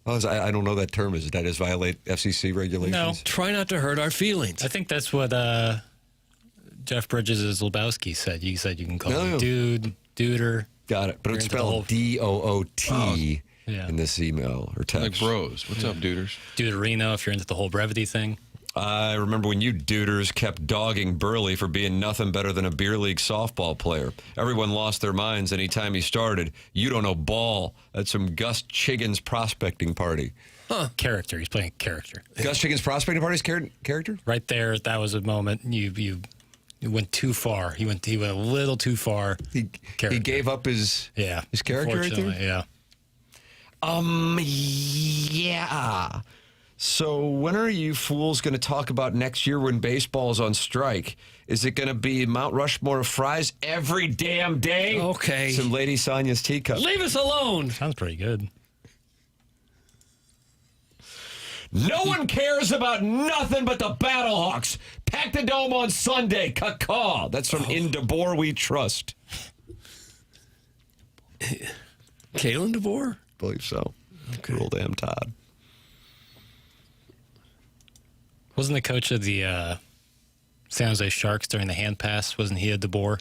I don't know that term. Is that violate FCC regulations? No. try not to hurt our feelings. I think that's what Jeff Bridges' Lebowski said. You said you can call him No. dude, duder. Got it. But You're it's into the whole- spelled DOOT Yeah. in this email or text. Like bros. What's up, duders? Duderino, if you're into the whole brevity thing. I remember when you duders kept dogging Burley for being nothing better than a beer league softball player. Everyone lost their minds anytime he started. You don't know ball. That's from Gus Chiggin's prospecting party. Character. He's playing a character. Gus Chiggin's prospecting party's character? Right there, that was a moment you went too far. He went a little too far. He gave up his character right there? Unfortunately, yeah. Yeah. So when are you fools going to talk about next year when baseball's on strike? Is it going to be Mount Rushmore of fries every damn day? Okay. Some Lady Sonia's teacup. Leave us alone. Sounds pretty good. No one cares about nothing but the Battlehawks. Pack the dome on Sunday. Caw. That's from In DeBoer We Trust. Kalen DeBoer? Believe so. Good old damn Todd. Wasn't the coach of the San Jose Sharks during the hand pass? Wasn't he a DeBoer?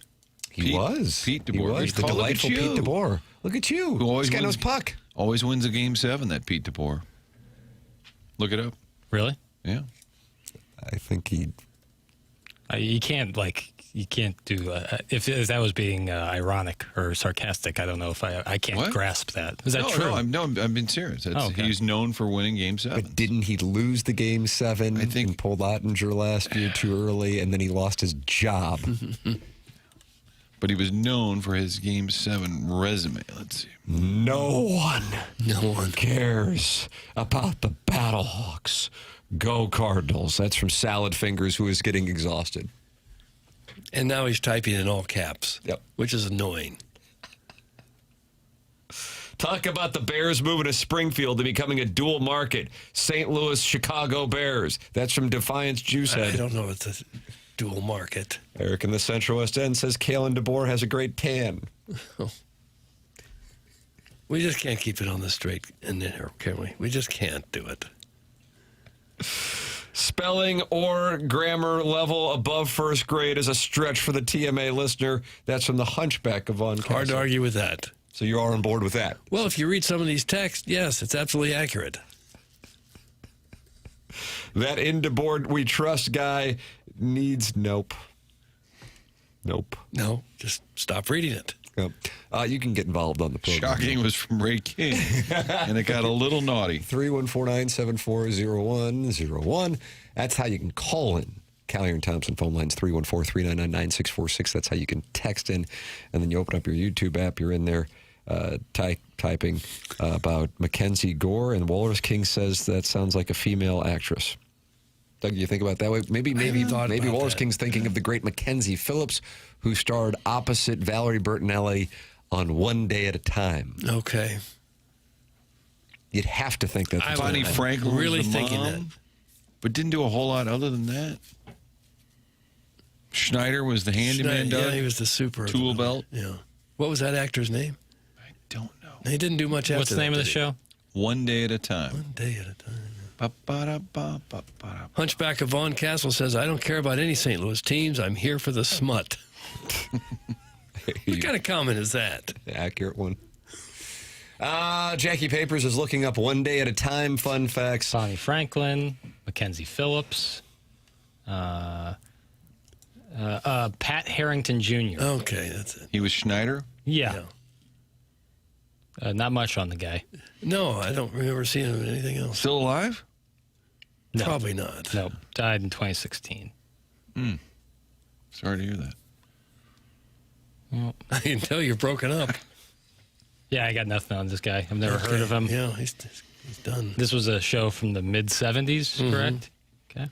He was. Pete DeBoer. He was the Oh, look at delightful you. Pete DeBoer. Look at you. Who always This guy knows wins- puck. Always wins a Game 7, that Pete DeBoer. Look it up. Really? Yeah. I think he... You can't do if that was being ironic or sarcastic. I don't know if I can't What? grasp that. Is that no, true? No, I'm being serious. That's, Oh, okay. He's known for winning Game 7. But didn't he lose the Game 7 I think- and pulled Ottinger last year too early, and then he lost his job? But he was known for his Game 7 resume. Let's see. No one No one. cares about the Battlehawks. Go Cardinals. That's from Salad Fingers, who is getting exhausted. And now he's typing in all caps. Yep. Which is annoying. Talk about the Bears moving to Springfield and becoming a dual market. St. Louis, Chicago Bears. That's from Defiance I Juicehead. don't know if it's a dual market. Eric in the Central West End says Kalen DeBoer has a great tan. We just can't keep it on the straight and narrow, can we? We just can't do it. Spelling or grammar level above first grade is a stretch for the TMA listener. That's from the Hunchback of Vaughn Hard Castle. to argue with that. So you are on board with that. Well, if you read some of these texts, yes, it's absolutely accurate. That In DeBoer We Trust guy needs nope. Nope. No, just stop reading it. Nope. You can get involved on the program. Shocking was from Ray King, and it got a little naughty. 314-974-0101. That's how you can call in. Callier and Thompson phone lines 314-399-9646. That's how you can text in. And then you open up your YouTube app. You're in there typing about Mackenzie Gore. And Walrus King says that sounds like a female actress. Doug, you think about it that way? Maybe thought about Walrus that. King's thinking of the great Mackenzie Phillips, who starred opposite Valerie Bertinelli on One Day at a Time. Okay. You'd have to think that's Bonnie I'm Franklin was really the thinking mom, that. but didn't do a whole lot other than that. Schneider was the handyman. Yeah, Doug? he was the super. Tool belt. Yeah. What was that actor's name? I don't know. He didn't do much after What's the name that, of the did he? show? One day at a time. One day at a time. Ba-ba-da-ba-ba-ba-da. Hunchback of Vaughn Castle says, I don't care about any St. Louis teams. I'm here for the smut. What kind of comment is that? accurate one. Jackie Papers is looking up One Day at a Time fun facts. Bonnie Franklin, Mackenzie Phillips, Pat Harrington Jr. Okay, that's it. He was Schneider. Yeah. Not much on the guy. No, I don't remember seeing him in anything else. Still alive? No. Probably not. No, died in 2016. Sorry to hear that. I can tell you're broken up. Yeah, I got nothing on this guy. I've never heard of him. Yeah, he's done. This was a show from the mid-'70s, correct? Okay.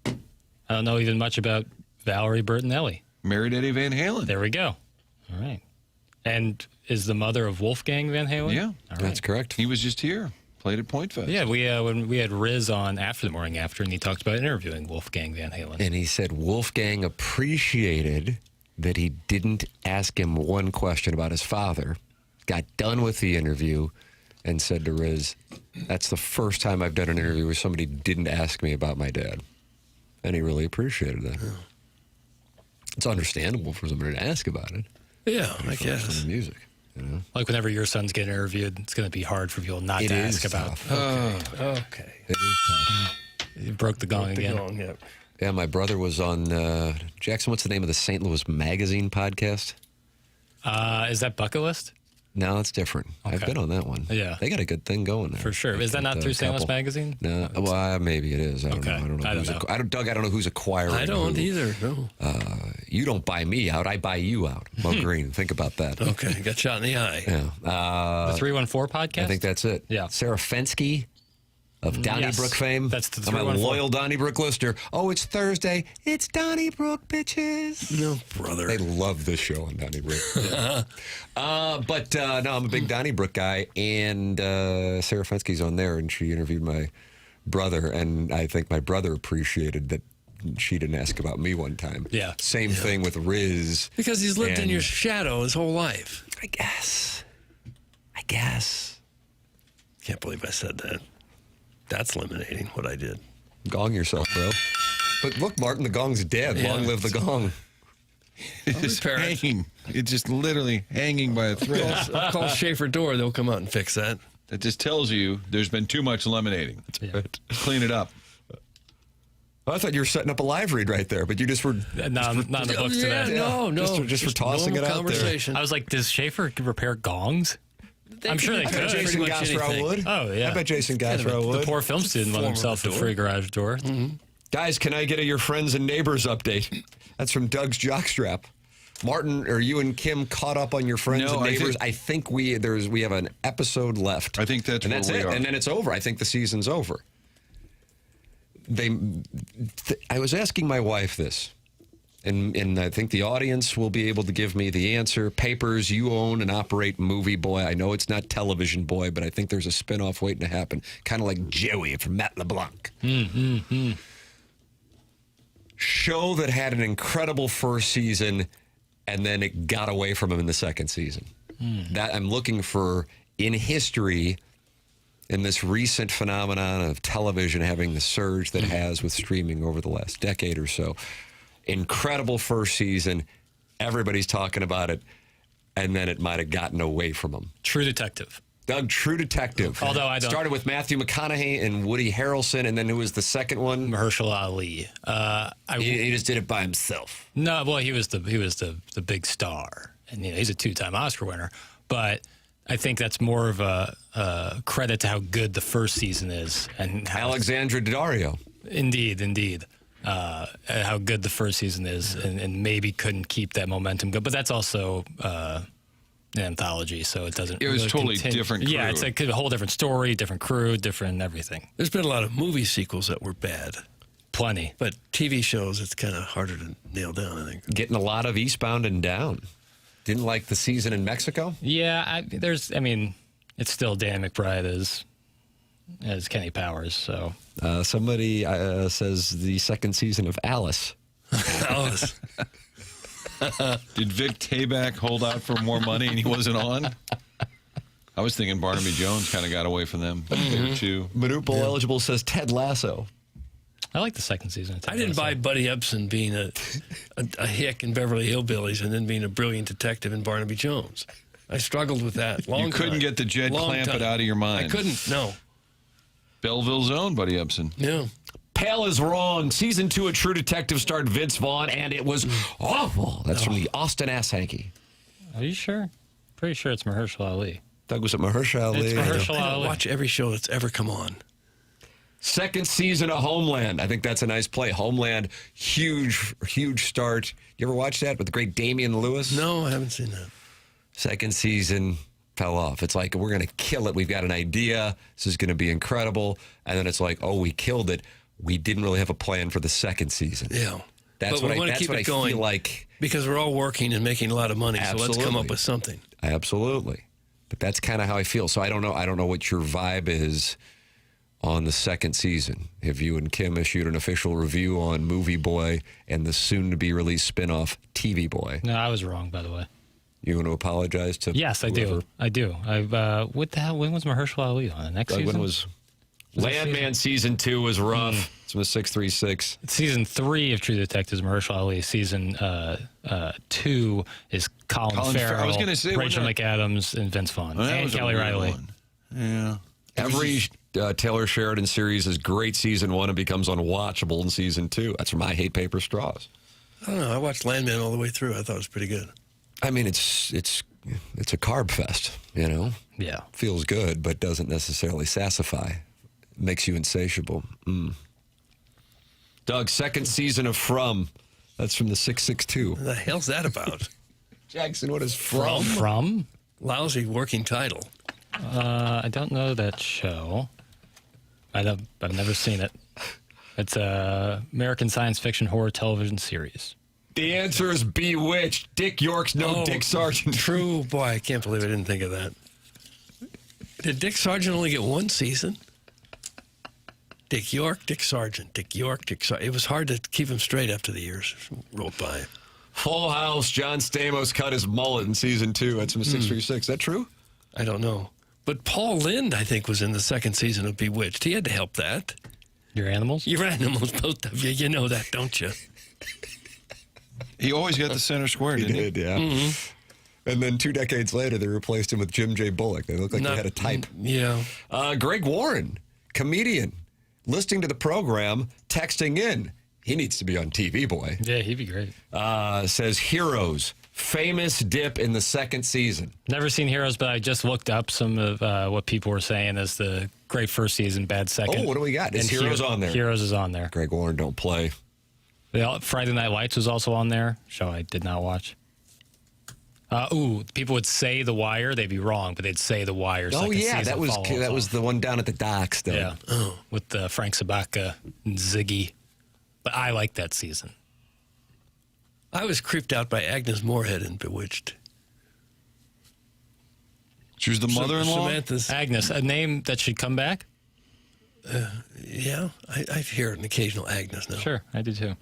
I don't know even much about Valerie Bertinelli. Married Eddie Van Halen. There we go. All right. And is the mother of Wolfgang Van Halen? Yeah. All right. That's correct. He was just here. Played at Point Fest. Yeah, when we had Riz on after the morning after, and he talked about interviewing Wolfgang Van Halen. And he said Wolfgang appreciated that he didn't ask him one question about his father, got done with the interview, and said to Riz, "That's the first time I've done an interview where somebody didn't ask me about my dad." And he really appreciated that. Yeah. It's understandable for somebody to ask about it. Yeah, I For guess. the music. You know? Like whenever your sons get interviewed, it's going to be hard for people not to ask about. Tough. Okay. It is tough. You broke the gong again. Yep. Yeah, my brother was on, Jackson, what's the name of the St. Louis Magazine podcast? Is that Bucket List? No, it's different. I've Okay. been on that one. Yeah. They got a good thing going there. For sure. They've Is that got not through a St. Louis couple. Magazine? No, well, maybe it is. I don't Okay. know. I don't know. I don't who's know. Doug, I don't know who's acquiring. I don't who. either. No. You don't buy me out. I buy you out. McGreevy. Think about that. Okay, got shot in the eye. Yeah. The 314 podcast? I think that's it. Yeah. Sarah Fensky of Donnybrook fame. That's the I'm a 314. loyal Donnybrook listener. Oh, it's Thursday. It's Donnybrook, bitches. No, brother. They love this show on Donnybrook. But no, I'm a big Donnybrook guy, and Sarah Fensky's on there, and she interviewed my brother, and I think my brother appreciated that she didn't ask about me one time. Yeah. Same thing with Riz. Because he's lived in And- your shadow his whole life. I guess. Can't believe I said that. That's eliminating what I did. Gong yourself, bro. But look, Martin, the gong's dead. Yeah. Long live the gong. It's just repair it. hanging. It's just literally hanging by a thread. I'll call Schaefer Door. They'll come out and fix that. That just tells you there's been too much lemonading. Clean it up. Well, I thought you were setting up a live read right there, but you just were Not in the books today. No. Just for tossing normal it out there. conversation. I was like, does Schaefer repair gongs? I'm sure they I bet could. Jason Pretty much Gosrow anything. would. Oh, yeah. I bet Jason Gosrow The would. poor film student let form of himself the a door. free garage door. Guys, can I get a your friends and neighbors update? That's from Doug's Jockstrap. Martin, are you and Kim caught up on your friends No, and I neighbors? think- I think we have an episode left. I think that's and where that's we it. are. And then it's over. I think the season's over. I was asking my wife this, and I think the audience will be able to give me the answer. Papers, you own and operate Movie Boy. I know it's not Television Boy, but I think there's a spinoff waiting to happen, kind of like Joey from Matt LeBlanc. Show that had an incredible first season, and then it got away from him in the second season. That I'm looking for in history. In this recent phenomenon of television having the surge that it has with streaming over the last decade or so. Incredible first season. Everybody's talking about it. And then it might have gotten away from them. True Detective. Doug, True Detective. Although I don't- Started with Matthew McConaughey and Woody Harrelson. And then who was the second one? Mahershala Ali. He just did it by himself. No, well, he was the big star, and he's a 2-time Oscar winner. But I think that's more of a credit to how good the first season is, and how Alexandra Daddario. Indeed. How good the first season is, and maybe couldn't keep that momentum going. But that's also an anthology, so it doesn't. It was really totally continue. different Yeah, crew. it's like a whole different story, different crew, different everything. There's been a lot of movie sequels that were bad. Plenty. But TV shows, it's kind of harder to nail down, I think. Getting a lot of Eastbound and Down. Didn't like the season in Mexico? Yeah, it's still Dan McBride as Kenny Powers, so. Somebody says the second season of Alice. Alice. Did Vic Tayback hold out for more money and he wasn't on? I was thinking Barnaby Jones kind of got away from them there too. Manuple eligible says Ted Lasso. I like the second season. Of Ted I didn't Lasso. buy Buddy Ebsen being a hick in Beverly Hillbillies and then being a brilliant detective in Barnaby Jones. I struggled with that. You couldn't get the Jed Clampett out of your mind. I couldn't, no. Belleville's own Buddy Ebsen. Yeah. Pale is wrong. Season 2 of True Detective starred Vince Vaughn, and it was awful. That's from the Austin Ass Hanky. Are you sure? Pretty sure it's Mahershala Ali. Doug was at Mahershala Ali. It's Mahershala I Ali. watch every show that's ever come on. Second season of Homeland. I think that's a nice play. Homeland, huge start. You ever watch that with the great Damian Lewis? No, I haven't seen that. Second season fell off. It's like, we're going to kill it. We've got an idea. This is going to be incredible. And then it's like, oh, we killed it. We didn't really have a plan for the second season. Yeah. That's but what we want I to keep it feel going like. because we're all working and making a lot of money. Absolutely. So let's come up with something. Absolutely. But that's kind of how I feel. So I don't know. I don't know what your vibe is on the second season. Have you and Kim issued an official review on Movie Boy and the soon-to-be-released spinoff TV Boy? No, I was wrong, by the way. You want to apologize to Yes, I whoever? do. I do. What the hell? When was Mahershala Ali on? Next season? When was Landman season 2 was rough. It's from 636. Season 3 of True Detectives, Mahershala Ali. Season 2 is Colin Farrell, I was gonna say, Rachel wasn't McAdams, and Vince Vaughn, That and was a Kelly weird Riley. one. Yeah. Every Taylor Sheridan series is great season 1 and becomes unwatchable in season 2. That's from I Hate Paper Straws. I don't know. I watched Landman all the way through. I thought it was pretty good. I mean, it's a carb fest, you know? Yeah. Feels good, but doesn't necessarily satisfy. Makes you insatiable. Doug, second season of From. That's from the 662. What the hell's that about? Jackson, what is From? From? Lousy working title. I don't know that show. I've never seen it. It's a American science fiction horror television series. The answer is Bewitched. Dick York's Dick Sargent. True. Boy, I can't believe I didn't think of that. Did Dick Sargent only get one season? Dick York, Dick Sargent, Dick York, Dick Sargent. It was hard to keep him straight after the years rolled by. Full House. John Stamos cut his mullet in season 2. That's from 636. Is that true? I don't know. But Paul Lynde, I think, was in the second season of Bewitched. He had to help that. Your animals? Your animals, both of you. You know that, don't you? He always got the center square, didn't he? Yeah. And then 2 decades later, they replaced him with Jim J. Bullock. They look like they had a type. Yeah. Greg Warren, comedian, listening to the program, texting in. He needs to be on TV, boy. Yeah, he'd be great. Says Heroes, famous dip in the second season. Never seen Heroes, but I just looked up some of what people were saying as the great first season, bad second. Oh, what do we got? Is And Heroes on there? Heroes is on there. Greg Warren don't play. Friday Night Lights was also on there, show I did not watch. People would say The Wire. They'd be wrong, but they'd say The Wire. Oh, yeah, that was the one down at the docks, though. Yeah, with Frank Sabaka and Ziggy. But I like that season. I was creeped out by Agnes Moorehead in Bewitched. She was the mother-in-law? Samantha's. Agnes, a name that should come back? Yeah, I hear an occasional Agnes now. Sure, I do too.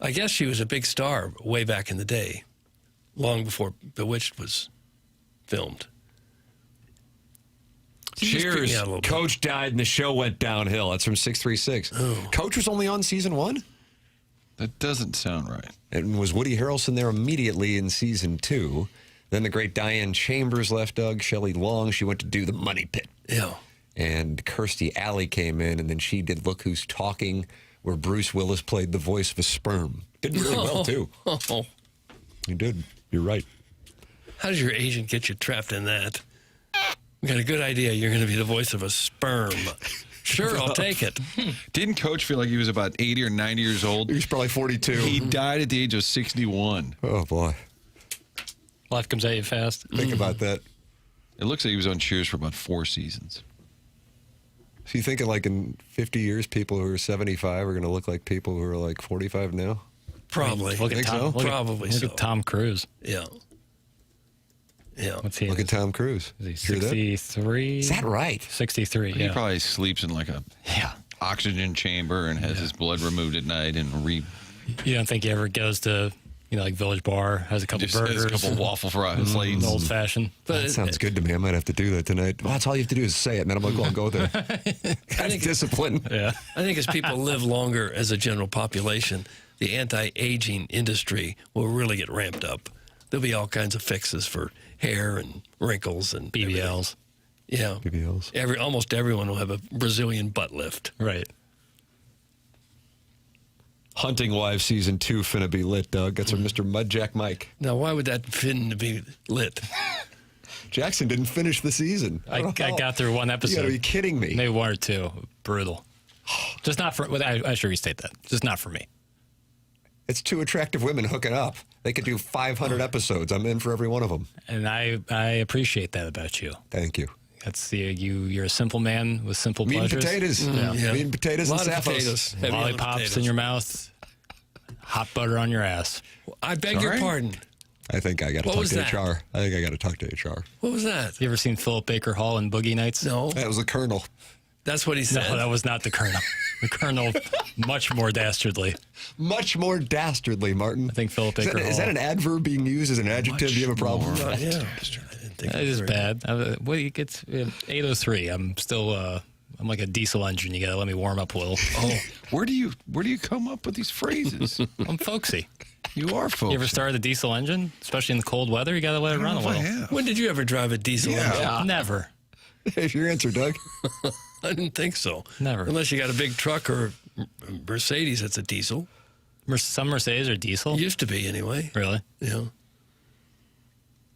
I guess she was a big star way back in the day, long before Bewitched was filmed. She just creeped me Cheers. out a little bit. Coach died and the show went downhill. That's from 636. Oh. Coach was only on season 1? That doesn't sound right. And was Woody Harrelson there immediately in season 2? Then the great Diane Chambers left Doug. Shelley Long, she went to do The Money Pit. Yeah. And Kirstie Alley came in, and then she did Look Who's Talking, where Bruce Willis played the voice of a sperm. Did really well, too. Oh. He did. You're right. How does your agent get you trapped in that? We got a good idea. You're going to be the voice of a sperm. Sure, I'll take it. Didn't Coach feel like he was about 80 or 90 years old? He was probably 42. He died at the age of 61. Oh, boy. Life comes at you fast. Think about that. It looks like he was on Cheers for about 4 seasons. So you thinking like in 50 years, people who are 75 are going to look like people who are like 45 now? Probably. Look at Think Tom. so? Look at- Probably Look so. at Tom Cruise. Yeah. Yeah. What's he? Look at Tom Cruise. Is he Hear that? 63? Is that right? 63, He yeah. probably sleeps in like a Yeah. oxygen chamber and has his blood removed at night and You don't think he ever goes to, like Village Bar, has a couple just has burgers, a couple waffle fries. an old fashioned. That sounds good to me. I might have to do that tonight. Well, that's all you have to do is say it, and then I'm like, well, I'll go there. That's discipline. Yeah. I think as people live longer as a general population, the anti-aging industry will really get ramped up. There'll be all kinds of fixes for hair and wrinkles and BBLs. everything. Yeah. BBLs. Almost everyone will have a Brazilian butt lift. Right. Hunting Wives season 2 finna be lit, Doug. That's from Mr. Mudjack Mike. Now, why would that fin be lit? Jackson didn't finish the season. I got through one episode. You gotta be kidding me. Maybe 1 or 2. Brutal. Just not for, I should restate that. Just not for me. It's two attractive women hooking up. They could do 500 episodes. I'm in for every one of them. And I appreciate that about you. Thank you. That's you're a simple man with simple Meat and pleasures. potatoes. Yeah. Meat and potatoes A and lot of Sappos. potatoes. Heavy on the Lollipops in potatoes. your mouth. Hot butter on your ass. I beg your Sorry? pardon. I think I got to What talk was to that? HR. I think I got to talk to HR. What was that? You ever seen Philip Baker Hall in Boogie Nights? No, That was the Colonel. that's what he said. No, that was not the Colonel. The Colonel, much more dastardly. Much more dastardly, Martin. I think Philip Is Baker that, Hall. is that an adverb being used as an adjective? Do you have a problem? Yeah. I didn't think That it was is very bad. What it gets 8:03. I'm still. I'm like a diesel engine. You gotta let me warm up a little. Oh, where do you come up with these phrases? I'm folksy. You are folks. You ever started a diesel engine, especially in the cold weather? You gotta let it run a little. Yeah. When did you ever drive a diesel engine? Never. Here's your answer, Doug. I didn't think so. Never. Unless you got a big truck or a Mercedes that's a diesel. Some Mercedes are diesel. Used to be anyway. Really? Yeah.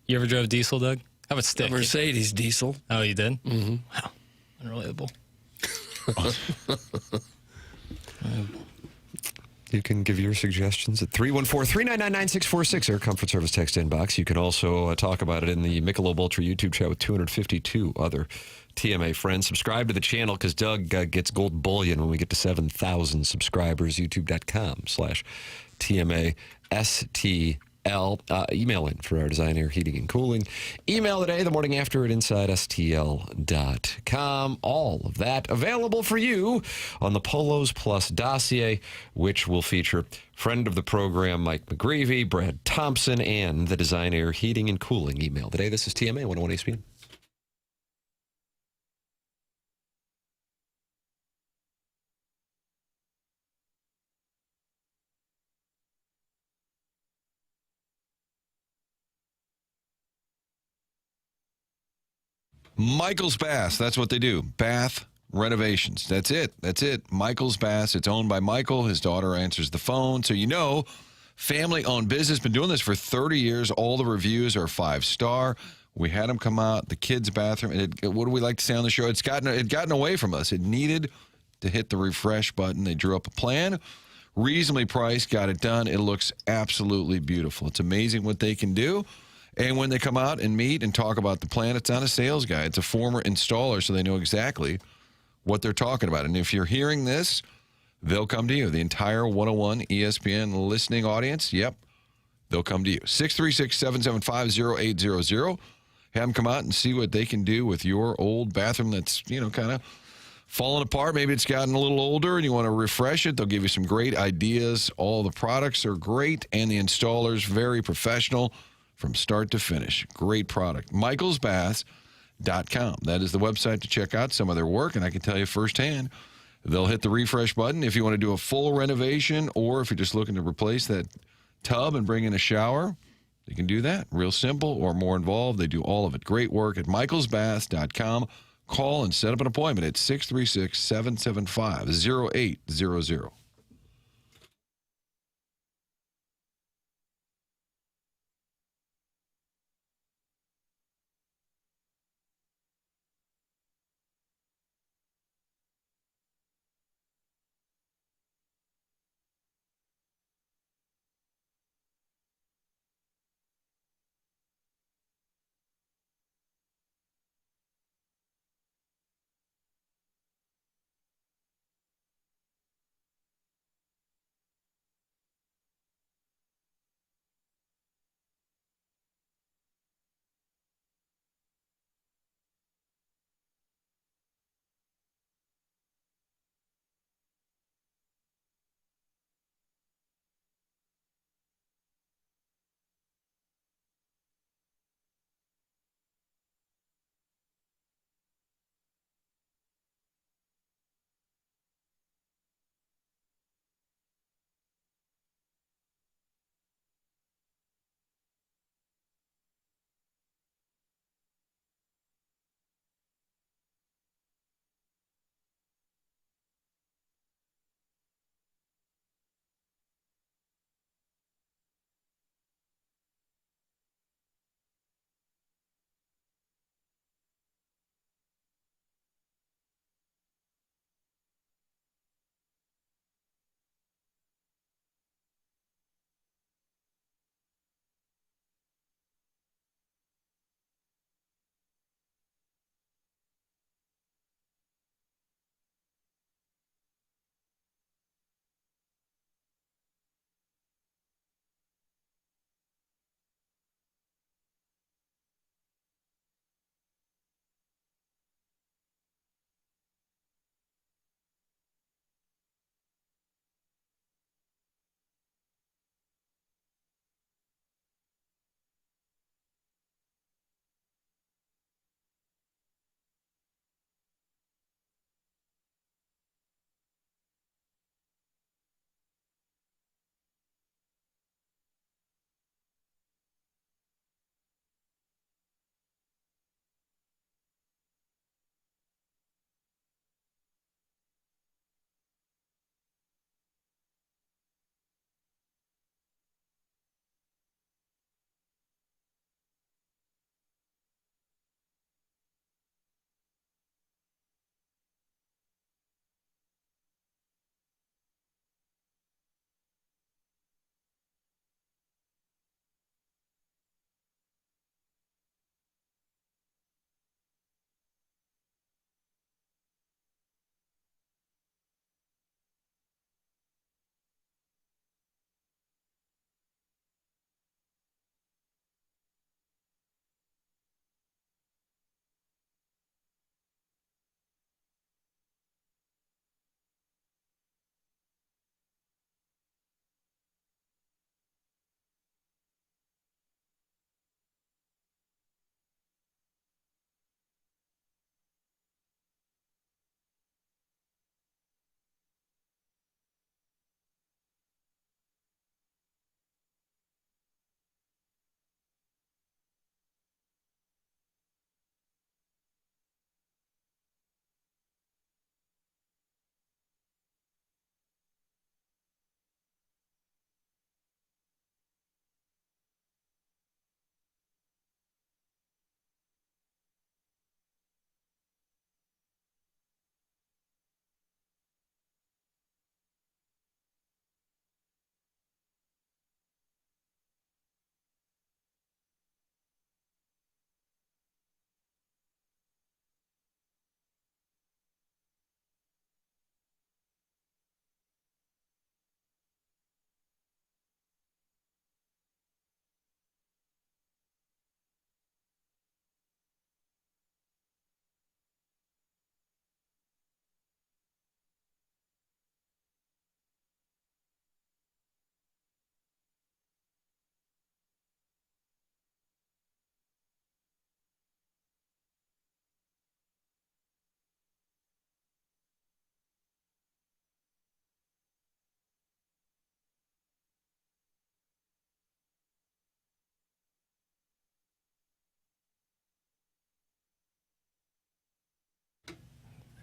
You ever drove diesel, Doug? How about A stick? Mercedes diesel. Oh, you did? Mm-hmm. Wow. Unrelatable. You can give your suggestions at 314-399-9646, our comfort service text inbox. You can also talk about it in the Michelob Ultra YouTube chat with 252 other TMA friends. Subscribe to the channel because Doug gets gold bullion when we get to 7,000 subscribers. YouTube.com/TMASTL. Email in for our design, air, heating, and cooling. Email today, the morning after at InsideSTL.com. All of that available for you on the Polos Plus dossier, which will feature friend of the program Mike McGreevy, Brad Thompson, and the design, air, heating, and cooling email today. This is TMA 101 ESPN. Michael's Bass. That's what they do. Bath renovations. That's it. That's it. Michael's Bass. It's owned by Michael. His daughter answers the phone. So you know, family-owned business. Been doing this for 30 years. All the reviews are 5-star. We had them come out. The kids' bathroom. What do we like to say on the show? It gotten away from us. It needed to hit the refresh button. They drew up a plan. Reasonably priced. Got it done. It looks absolutely beautiful. It's amazing what they can do. And when they come out and meet and talk about the plan, it's not a sales guy. It's a former installer, so they know exactly what they're talking about. And if you're hearing this, they'll come to you. The entire 101 ESPN listening audience, yep, they'll come to you. 636-775-0800. Have them come out and see what they can do with your old bathroom that's, kind of falling apart. Maybe it's gotten a little older and you want to refresh it. They'll give you some great ideas. All the products are great, and the installers very professional from start to finish. Great product. michaelsbaths.com. That is the website to check out some of their work, and I can tell you firsthand, they'll hit the refresh button if you want to do a full renovation, or if you're just looking to replace that tub and bring in a shower, they can do that. Real simple, or more involved. They do all of it. Great work at michaelsbaths.com. Call and set up an appointment at 636-775-0800.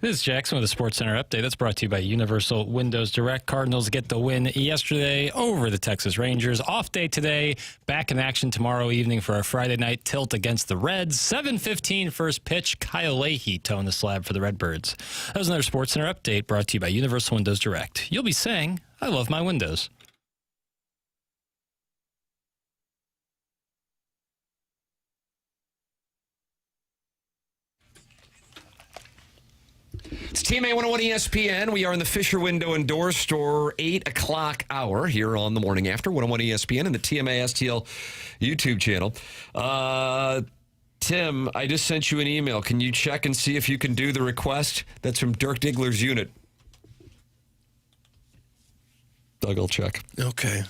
This is Jackson with a Sports Center update. That's brought to you by Universal Windows Direct. Cardinals get the win yesterday over the Texas Rangers. Off day today. Back in action tomorrow evening for our Friday night tilt against the Reds. 7:15 first pitch. Kyle Leahy towing the slab for the Redbirds. That was another Sports Center update brought to you by Universal Windows Direct. You'll be saying, I love my windows. It's TMA 101 ESPN. We are in the Fisher Window and Door Store 8 o'clock hour here on the morning after 101 ESPN and the TMA STL YouTube channel. Tim, I just sent you an email. Can you check and see if you can do the request? That's from Dirk Diggler's unit. Doug, I'll check. Okay.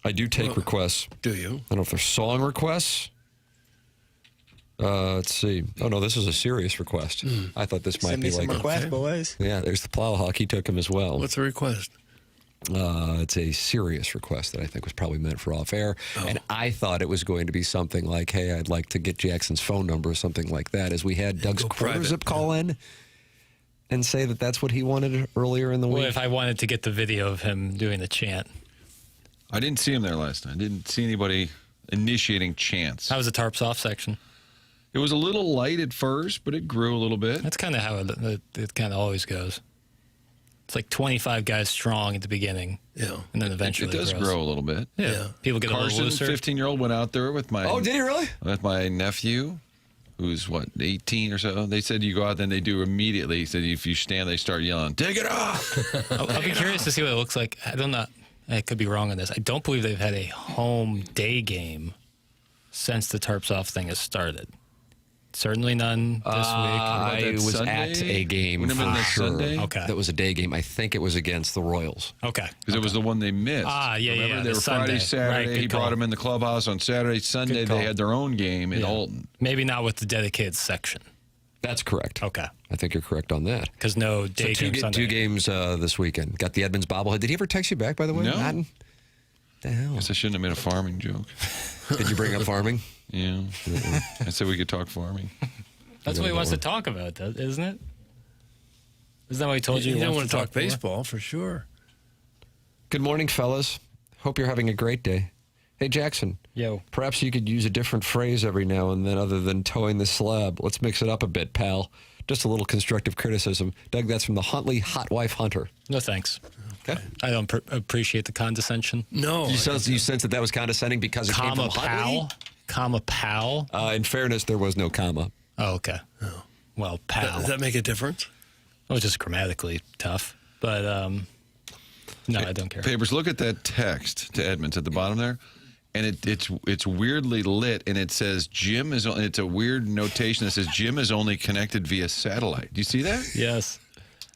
I do take requests. Do you? I don't know if they're song requests. Let's see. Oh, no, this is a serious request. I thought this might Send be me some like requests, boys. Yeah, there's the Plowhawk. He took him as well. What's the request? It's a serious request that I think was probably meant for off air. And I thought it was going to be something like, hey, I'd like to get Jackson's phone number or something like that, as we had Doug's quarter private. zip call in and say that that's what he wanted earlier in the Well, week. if I wanted to get the video of him doing the chant. I didn't see him there last night. I didn't see anybody initiating chants. How was the tarps off section? It was a little light at first, but it grew a little bit. That's kind of how it kind of always goes. It's like 25 guys strong at the beginning. Yeah. And then eventually It does grows. grow a little bit. Yeah. People get a Carson, little looser. 15-year-old, went out there with my Oh, did he really? with my nephew, who's 18 or so. They said you go out, then they do immediately. He said if you stand, they start yelling, "Take it off!" I'll be curious to see what it looks like. I don't know. I could be wrong on this. I don't believe they've had a home day game since the tarps off thing has started. Certainly none this week. I that was Sunday? at a game Wouldn't it for have been the sure. Sunday? Okay. That was a day game. I think it was against the Royals. Okay. Because it was the one they missed. Ah, yeah, Remember, yeah, they the were Friday, Sunday. Saturday. Right, He good brought call. them in the clubhouse on Saturday. Sunday, Good call. they had their own game in Yeah. Alton. Maybe not with the dedicated section. That's correct. Okay. I think you're correct on that. Because no So day game Sunday. two games this weekend. Got the Edmonds bobblehead. Did he ever text you back, by the way? No. Not? The hell? Guess I shouldn't have made a farming joke. Did you bring up farming? Yeah. I said we could talk farming. That's what he wants to talk about, isn't it? Isn't that what he told you? You he don't want wants to talk for? baseball for sure. Good morning, fellas. Hope you're having a great day. Hey, Jackson. Yo. Perhaps you could use a different phrase every now and then other than towing the slab. Let's mix it up a bit, pal. Just a little constructive criticism. Doug, that's from the Huntley Hot Wife Hunter. No thanks. Okay. I don't appreciate the condescension. No. You sense that was condescending because it came Comma from Huntley? pal. Comma pal. In fairness, there was no comma. Oh, okay. Well, pal. Does that make a difference? It was just grammatically tough. But, no, I don't care. Papers, look at that text to Edmonds at the bottom there. And it's weirdly lit, and it says Jim is. It's a weird notation that says Jim is only connected via satellite. Do you see that? Yes.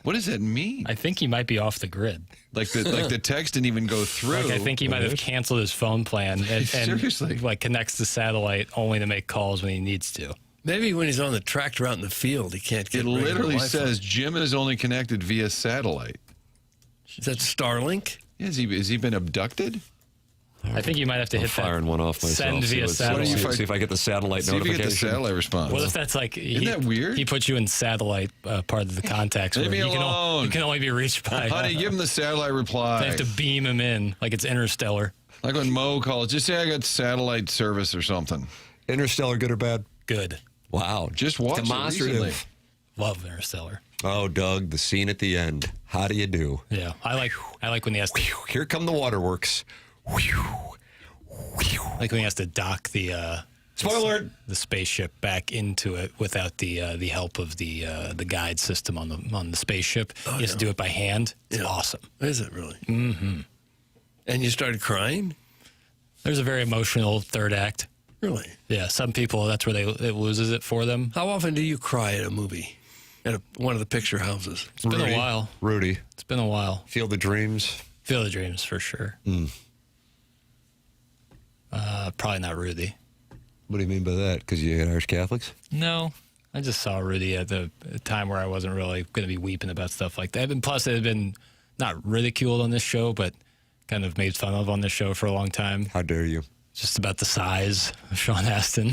What does that mean? I think he might be off the grid. Like the text didn't even go through. Like I think he might have canceled his phone plan and Seriously? like connects to satellite only to make calls when he needs to. Maybe when he's on the tractor out in the field, he can't get It regular literally Wi-Fi. says Jim is only connected via satellite. Is that Starlink? Has he been abducted? I think you might have to I'm hit firing one off myself. Send via satellite. See if I get the satellite See if you notification. get the satellite response. What if that's like Isn't that weird? He put you in satellite part of the contacts. Leave where me you alone. You can only be reached by. Honey, give him the satellite reply. They have to beam him in like it's interstellar. Like when Mo calls, just say I got satellite service or something. Interstellar, good or bad? Good. Wow. Just watch it recently. Demonstrative. Love Interstellar. Oh, Doug, the scene at the end. How do you do? Yeah, I like when he has to, Here come the waterworks. like when he has to dock the Spoiler. the spaceship back into it without the help of the guide system on the spaceship. He has to do it by hand. It's awesome. Is it really? Mm-hmm. And you started crying? There's a very emotional third act. Really? Yeah, some people that's where it loses it for them. How often do you cry at a movie? At one of the picture houses? It's been a while. Rudy. It's been a while. Field of Dreams. Field of Dreams for sure. Probably not Rudy. What do you mean by that? Because you had Irish Catholics? No, I just saw Rudy at the time where I wasn't really going to be weeping about stuff like that. And plus, it had been not ridiculed on this show, but kind of made fun of on this show for a long time. How dare you? Just about the size of Sean Astin.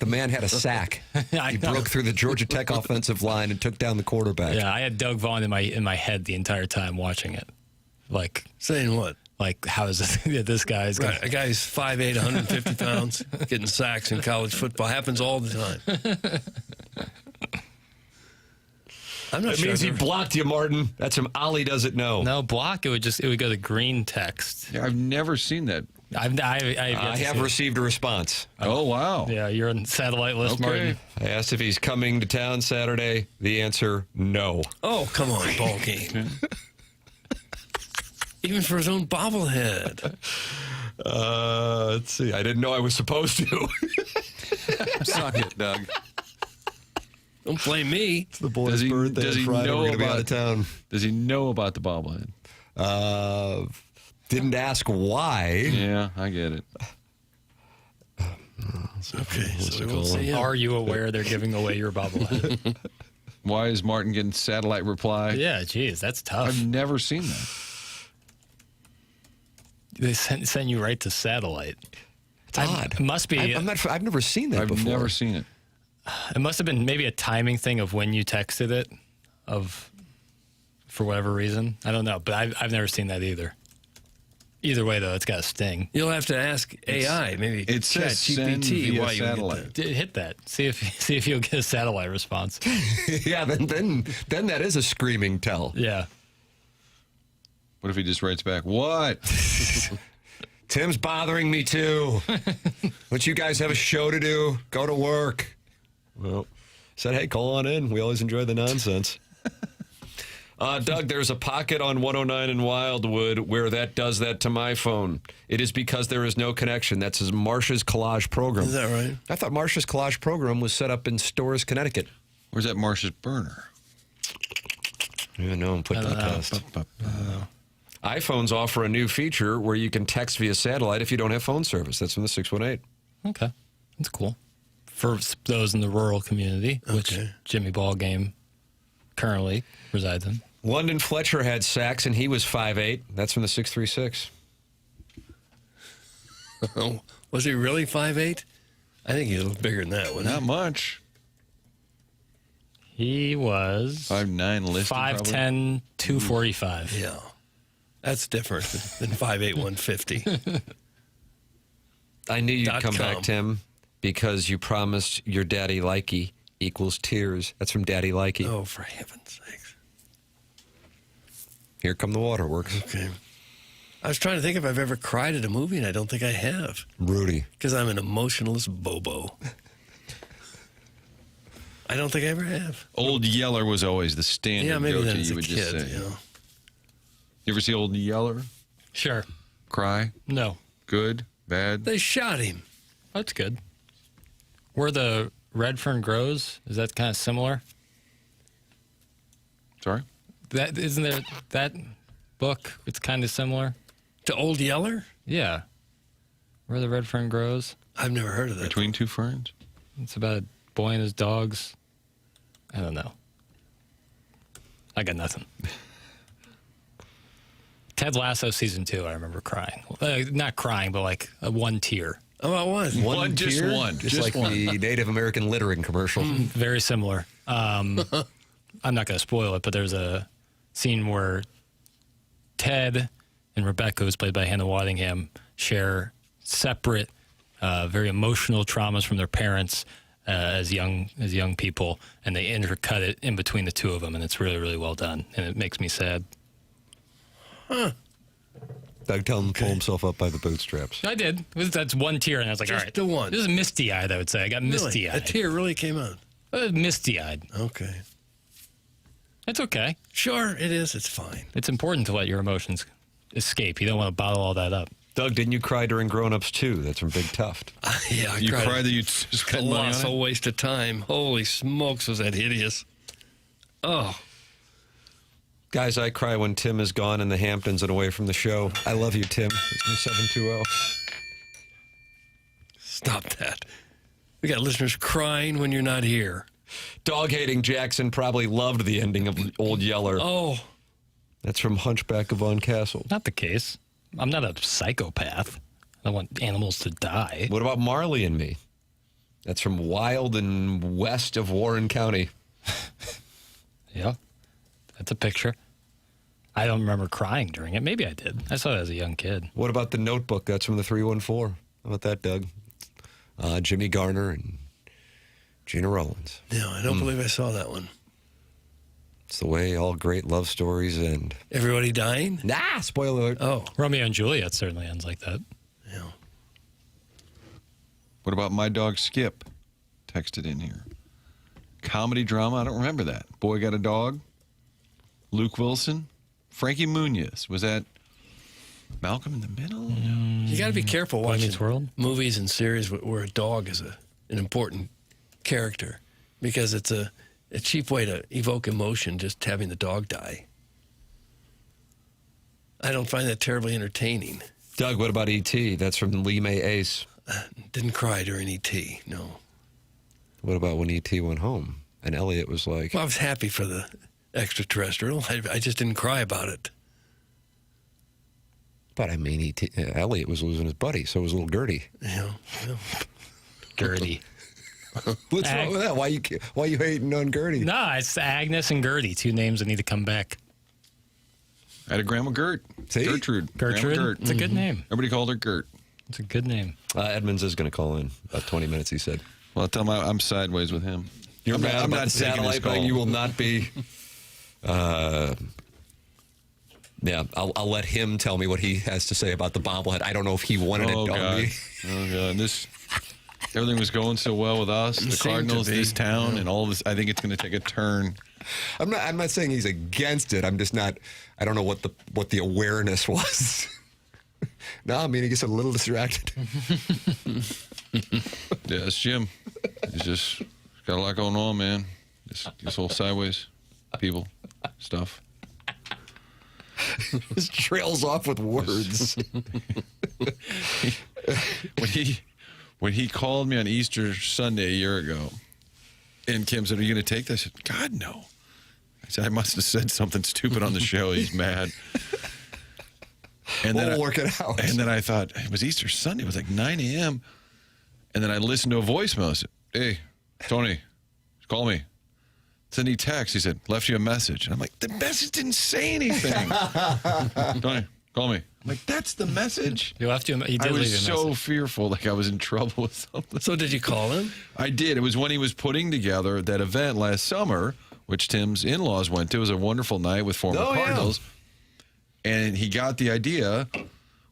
The man had a sack. I He know. broke through the Georgia Tech offensive line and took down the quarterback. Yeah, I had Doug Vaughn in my head the entire time watching it. Like, Saying what? how is it that this guy's going Right, a guy's 5'8", 150 pounds, getting sacks in college football. Happens all the time. I'm not It sure. means I've he ever- blocked you, Martin. That's from Ollie doesn't know. No, block, it would go to green text. Yeah, I've never seen that. I have yet I to have see it. received a response. Oh, wow. Yeah, you're on satellite list, Okay. Martin. I asked if he's coming to town Saturday. The answer, no. Oh, come on, ball game. Even for his own bobblehead. Let's see. I didn't know I was supposed to. Suck it, Doug. Don't blame me. The boy's Does he- birthday does on he Friday. know We're going to be about- out of town. Does he know about the bobblehead? Didn't ask why. Yeah, I get it. Okay, so we won't see him. Are you aware they're giving away your bobblehead? Why is Martin getting satellite reply? Yeah, geez, that's tough. I've never seen that. They send you right to satellite. It's odd. It must be. I've never seen that I've before. never seen it. It must have been maybe a timing thing of when you texted it, for whatever reason. I don't know, but I've never seen that either. Either way, though, it's got a sting. You'll have to ask AI, maybe It says send ChatGPT via why you would get satellite. Hit that. See if you'll get a satellite response. Yeah, then that is a screaming tell. Yeah. What if he just writes back, what? Tim's bothering me too. Don't you guys have a show to do? Go to work. Well, said, hey, call on in. We always enjoy the nonsense. Doug, there's a pocket on 109 in Wildwood where that does that to my phone. It is because there is no connection. That's his Marsh's Collage program. Is that right? I thought Marsh's Collage program was set up in Storrs, Connecticut. Where's that Marsh's burner? I don't even know. I'm putting to the test. iPhones offer a new feature where you can text via satellite if you don't have phone service. That's from the 618. Okay, that's cool. For those in the rural community, which Okay. Jimmy Ballgame currently resides in. London Fletcher had sacks, and he was 5'8". That's from the 636. Oh, was he really 5'8"? I think he was bigger than that. Wasn't Not much. He was 5'9" listed, 5'10", 245. he? Yeah. That's different than 5'8", 150. I knew you'd come .com. back, Tim, because you promised your daddy likey equals tears. That's from Daddy Likey. Oh, for heaven's sakes. Here come the waterworks. Okay. I was trying to think if I've ever cried at a movie, and I don't think I have. Rudy. Because I'm an emotionless bobo. I don't think I ever have. Old Yeller was always the standard Yeah, maybe go-to, then as you a would kid. just say. You know. You ever see Old Yeller? Sure. Cry? No, Good? Bad? They shot him. that's good. Where the red fern grows, is that kind of similar? Sorry? That isn't there that book? It's kind of similar. To Old Yeller? Yeah. Where the red fern grows. I've never heard of that. Between Two Ferns? It's about a boy and his dogs. I don't know. I got nothing. Ted Lasso season 2, I remember crying. Not crying, but like a one tear. Oh, I was. One, just tear? one. Just Just like one. the Native American littering commercial. Very similar. I'm not going to spoil it, but there's a scene where Ted and Rebecca, who's played by Hannah Waddingham, share separate, very emotional traumas from their parents as young people, and they intercut it in between the two of them, and it's really, really well done, and it makes me sad. Doug tell him to pull himself up by the bootstraps. I did. That's one tear, and I was like, Just all right. the one. This is misty-eyed, I would say. I got Really? A misty-eyed. tear really came out. Misty-eyed. Okay. It's okay. Sure, it is. It's fine. It's important to let your emotions escape. You don't want to bottle all that up. Doug, didn't you cry during Grown Ups too? That's from Big Tuft. Yeah, I You cried. cried that you just spent money on it? Colossal waste of time. Holy smokes, was that hideous. Oh, Guys, I cry when Tim is gone in the Hamptons and away from the show. I love you, Tim. 720. stop that. We got listeners crying when you're not here. Dog-hating Jackson probably loved the ending of Old Yeller. Oh, That's from Hunchback of Von Castle. Not the case. I'm not a psychopath. I don't want animals to die. What about Marley and Me? That's from wild and west of Warren County. Yeah, that's a picture. I don't remember crying during it. Maybe I did. I saw it as a young kid. What about the Notebook? That's from the 314. How about that, Doug? Jimmy Garner and Gina Rollins. No, I don't believe I saw that one. It's the way all great love stories end. Everybody dying? Nah, spoiler alert. Oh, Romeo and Juliet certainly ends like that. yeah. What about My Dog Skip? Texted in here. Comedy drama? I don't remember that. Boy Got a Dog? Luke Wilson? Frankie Muniz? Was that Malcolm in the Middle? You got to be careful Boy watching Meets World? movies and series where a dog is an important character, because it's a cheap way to evoke emotion, just having the dog die. I don't find that terribly entertaining. Doug, what about E.T.? That's from Lee May Ace. Didn't cry during E.T., no. What about when E.T. went home and Elliot was like, Well, I was happy for the extraterrestrial. I just didn't cry about it. but I mean, E.T. Elliot was losing his buddy, so was little Gertie. Yeah. Gertie. What's wrong with that? Why you hating on Gertie? No, it's Agnes and Gertie, two names that need to come back. I had a Grandma Gert. See? Gertrude. Gertrude? Grandma Gert. It's a good name. Everybody called her Gert. It's a good name. Edmonds is going to call in about 20 minutes, he said. Well, tell him I'm sideways with him. You're I'm mad not, I'm about not the taking his satellite call. thing. You will not be. Yeah, I'll let him tell me what he has to say about the bobblehead. I don't know if he wanted it on God. me. Oh, God. Everything was going so well with us, the Seemed to Cardinals, be. this town, and all of this. I think it's going to take a turn. I'm not saying he's against it. I'm just not. I don't know what the awareness was. No, I mean, he gets a little distracted. Yeah, it's Jim. He's just got a lot going on, man. This whole sideways people stuff. Just trails off with words. When he called me on Easter Sunday a year ago, and Kim said, "Are you going to take this?" I said, "God, no." I said, "I must have said something stupid on the show." He's mad. And We'll work it out. And then I thought, it was Easter Sunday. It was like 9 a.m. And then I listened to a voicemail. I said, "Hey, Tony, call me." Send he text. He said, "Left you a message." And I'm like, the message didn't say anything. Tony, call me. I'm like, that's the message? You left you. He did I leave was you a so message. fearful, like I was in trouble with something. So did you call him? I did. It was when he was putting together that event last summer, which Tim's in-laws went to. It was a wonderful night with former Cardinals. And he got the idea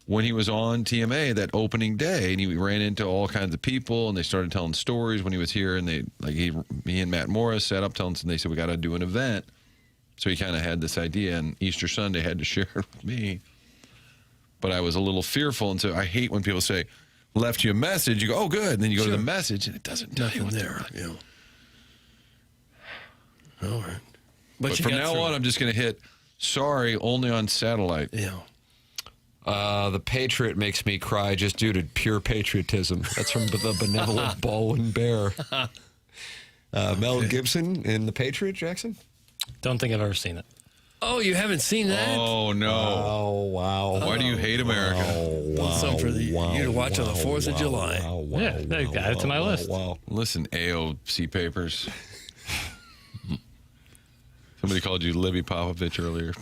when he was on TMA that opening day, and he ran into all kinds of people, and they started telling stories when he was here, and me and Matt Morris sat up telling, and they said, we got to do an event. So he kind of had this idea, and Easter Sunday had to share it with me. But I was a little fearful, and so I hate when people say, left you a message. You go, oh, good. And then you go to the message, and it doesn't tell you Nothing what there. there. Yeah. All right. But you from got now through on, it. I'm just going to hit, sorry, only on satellite. Yeah. The Patriot makes me cry just due to pure patriotism. That's from the benevolent Bowen Bear. Mel Gibson in The Patriot, Jackson? Don't think I've ever seen it. Oh, you haven't seen that? Oh, no. Oh, wow. Why do you hate America? Something for you to watch on the 4th of July. Yeah, I got it to my list. Listen, AOC papers. Somebody called you Libby Popovich earlier.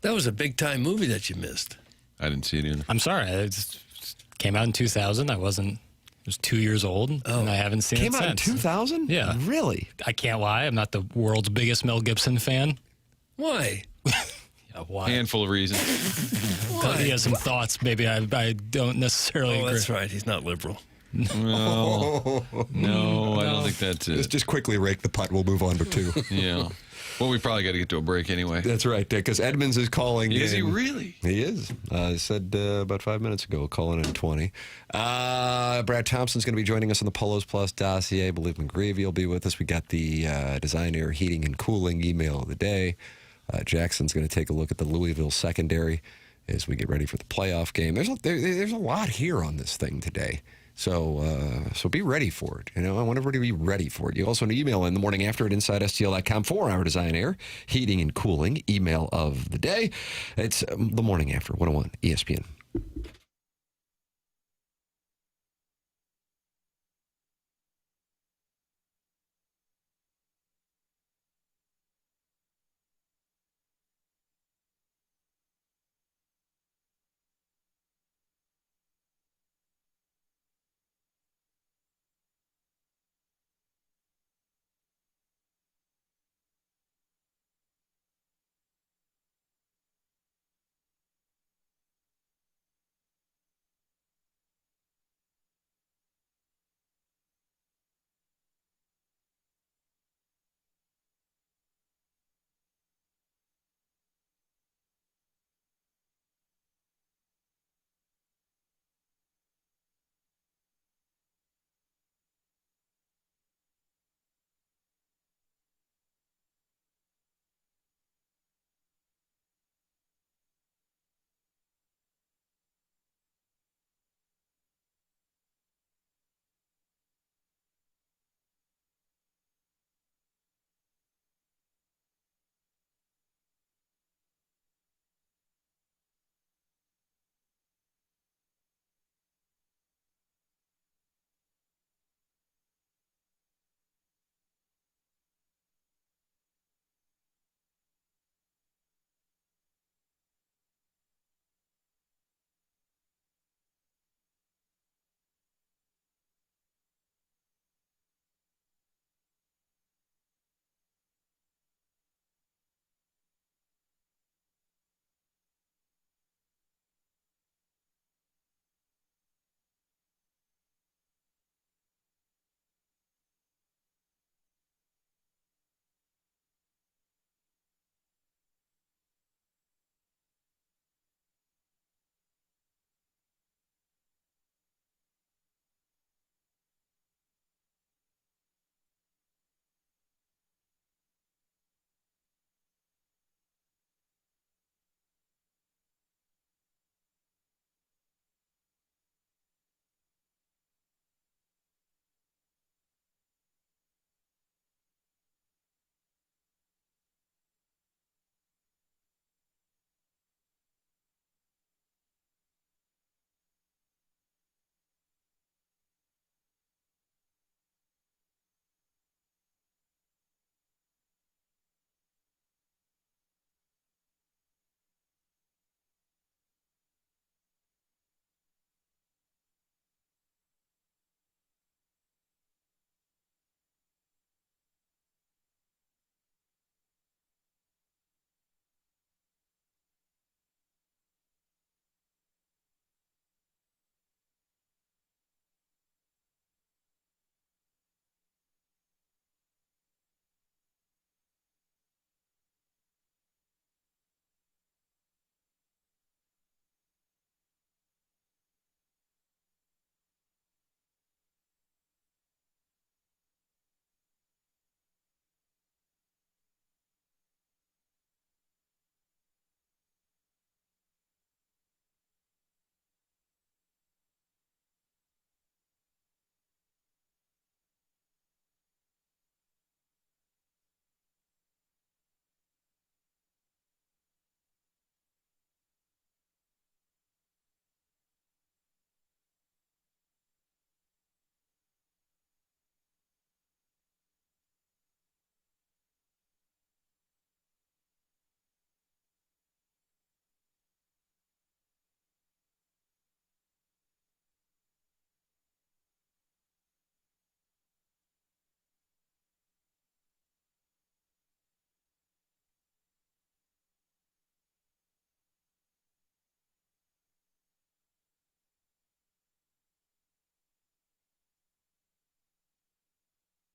That was a big-time movie that you missed. I didn't see it either. I'm sorry. It just came out in 2000. I was 2 years old, and I haven't seen Came it out in since. 2000? Yeah. Really? I can't lie. I'm not the world's biggest Mel Gibson fan. Why? Why? Handful of reasons. He has some thoughts. Maybe I don't necessarily Oh, agree. that's right. He's not liberal. No, I don't think that's Let's it. just quickly rake the putt. We'll move on to two. Yeah. Well, we probably got to get to a break anyway. That's right, Dick, because Edmonds is calling Is he in. really? He is. He said about 5 minutes ago, calling in 20. Brad Thompson's going to be joining us on the Polos Plus dossier. I believe McGreevy will be with us. We got the Design Air Heating and Cooling email of the day. Jackson's going to take a look at the Louisville secondary as we get ready for the playoff game. There's a lot here on this thing today. So be ready for it. I want everybody to be ready for it. You also want to email in the morning after at InsideSTL.com for our Design Air Heating and Cooling email of the day. It's the morning after 101 ESPN.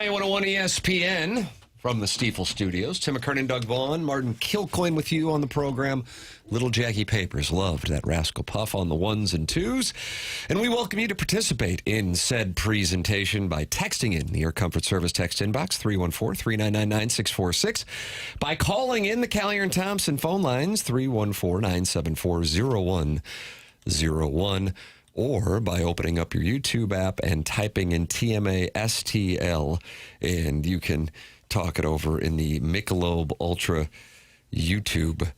101 ESPN from the Stiefel Studios. Tim McKernan, Doug Vaughn, Martin Kilcoyne with you on the program. Little Jackie Papers loved that Rascal Puff on the ones and twos. And we welcome you to participate in said presentation by texting in the Air Comfort Service text inbox, 314-399-9646. By calling in the Callier and Thompson phone lines, 314-974-0101. Or by opening up your YouTube app and typing in TMASTL, and you can talk it over in the Michelob Ultra YouTube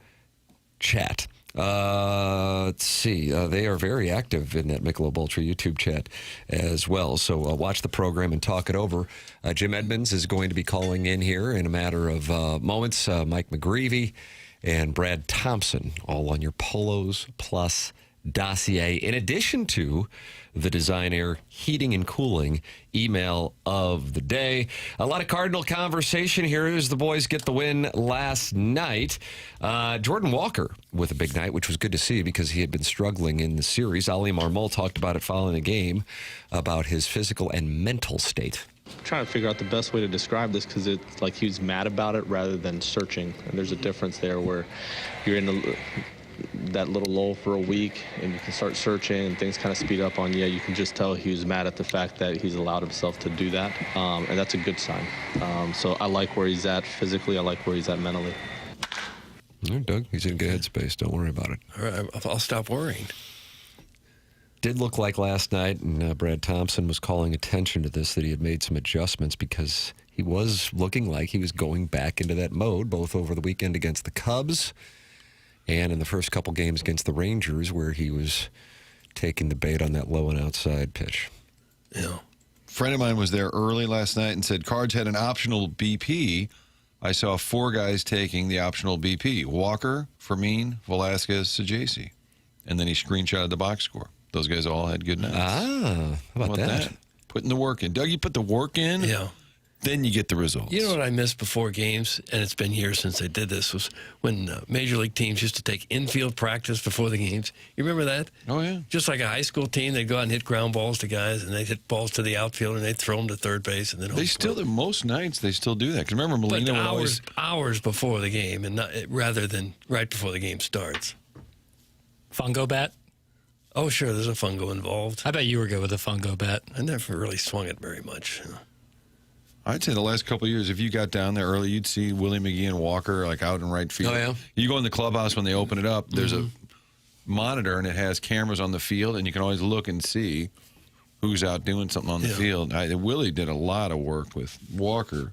chat. Let's see. They are very active in that Michelob Ultra YouTube chat as well. So watch the program and talk it over. Jim Edmonds is going to be calling in here in a matter of moments. Mike McGreevy and Brad Thompson, all on your Polos Plus dossier, in addition to the Design Air Heating and Cooling email of the day. A lot of Cardinal conversation here as the boys get the win last night. Jordan Walker with a big night, which was good to see because he had been struggling in the series. Ali Marmol talked about it following the game, about his physical and mental state. I'm trying to figure out the best way to describe this because it's like he was mad about it rather than searching. And there's a difference there where you're in that little lull for a week and you can start searching and things kind of speed up on you. You can just tell he was mad at the fact that he's allowed himself to do that, and that's a good sign. So I like where he's at physically. I like where he's at mentally. All right, Doug, he's in good headspace. Don't worry about it. All right, I'll stop worrying. Did look like last night, and Brad Thompson was calling attention to this, that he had made some adjustments because he was looking like he was going back into that mode, both over the weekend against the Cubs and in the first couple games against the Rangers, where he was taking the bait on that low and outside pitch. Yeah. Friend of mine was there early last night and said Cards had an optional BP. I saw 4 guys taking the optional BP: Walker, Fermin, Velasquez, Sajaci. And then he screenshotted the box score. Those guys all had good nights. How about that? Putting the work in. Doug, you put the work in, Yeah. then you get the results. You know what I missed before games, and it's been years since they did this, was when Major League teams used to take infield practice before the games. You remember that? Oh, yeah. Just like a high school team, they'd go out and hit ground balls to guys, and they'd hit balls to the outfield, and they'd throw them to third base. And then They still do. Most nights, they still do that. Because remember, but Molina would always... hours before the game, and not, rather than right before the game starts. Fungo bat? Oh, sure, there's a fungo involved. I bet you were good with a fungo bat. I never really swung it very much. I'd say the last couple of years, if you got down there early, you'd see Willie McGee and Walker like out in right field. Oh, yeah? You go in the clubhouse when they open it up, there's a monitor and it has cameras on the field, and you can always look and see who's out doing something on the field. Willie did a lot of work with Walker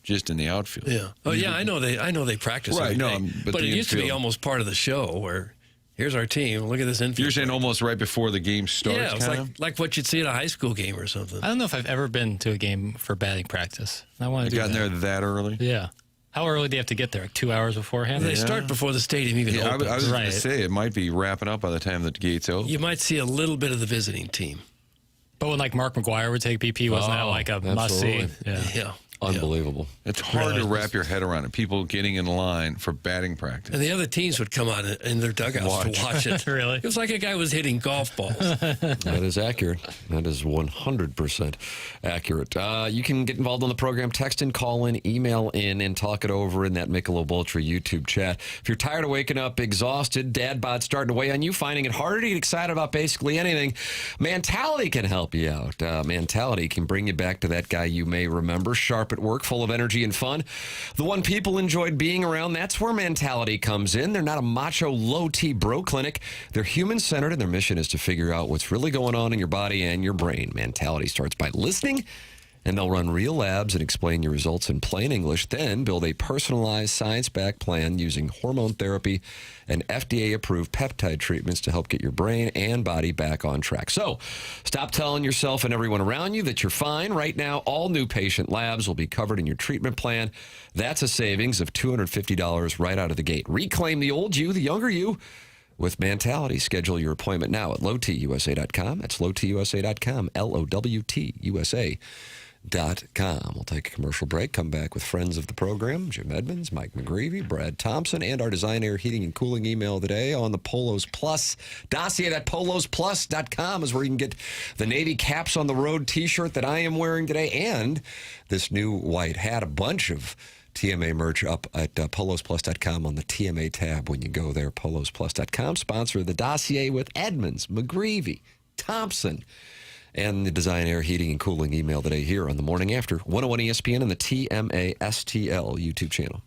just in the outfield. Yeah. Oh, yeah, I know they practice Right, every day. no, but But the it used to be infield- almost part of the show where here's our team. Look at this infield. You're saying almost right before the game starts, yeah, it's kind of? like what you'd see at a high school game or something. I don't know if I've ever been to a game for batting practice. I want to do Gotten that. there that early? Yeah. How early do you have to get there? Like 2 hours beforehand? They start before the stadium even Yeah, I opens. was going Right. to say, it might be wrapping up by the time the gates open. You might see a little bit of the visiting team. But when like Mark McGuire would take BP, wasn't that like a must-see? absolutely. Yeah. Yeah. Unbelievable. It's hard to Really? wrap your head around it. People getting in line for batting practice. And the other teams would come out in their dugouts to watch it. Really? It was like a guy was hitting golf balls. That is accurate. That is 100% accurate. You can get involved on the program. Text in, call in, email in, and talk it over in that Michelob Ultra YouTube chat. If you're tired of waking up exhausted, dad bod starting to weigh on you, finding it harder to get excited about basically anything, Mentality can help you out. Mentality can bring you back to that guy you may remember, sharp at work, full of energy and fun. The one people enjoyed being around, that's where Mentality comes in. They're not a macho, low-T bro clinic. They're human-centered, and their mission is to figure out what's really going on in your body and your brain. Mentality starts by listening, and they'll run real labs and explain your results in plain English, then build a personalized, science-backed plan using hormone therapy and FDA-approved peptide treatments to help get your brain and body back on track. So, stop telling yourself and everyone around you that you're fine. Right now, all new patient labs will be covered in your treatment plan. That's a savings of $250 right out of the gate. Reclaim the old you, the younger you, with Mentality. Schedule your appointment now at lowtusa.com. That's lowtusa.com, LOWTUSA.com. We'll take a commercial break, come back with friends of the program, Jim Edmonds, Mike McGreevy, Brad Thompson, and our Design Air Heating and Cooling email today on the Polos Plus dossier. That polosplus.com is where you can get the Navy Caps on the Road t-shirt that I am wearing today and this new white hat, a bunch of TMA merch up at polosplus.com on the TMA tab when you go there. Polosplus.com, sponsor of the dossier with Edmonds, McGreevy, Thompson, and the Design Air Heating and Cooling email today here on the Morning After 101 ESPN and the TMA STL YouTube channel.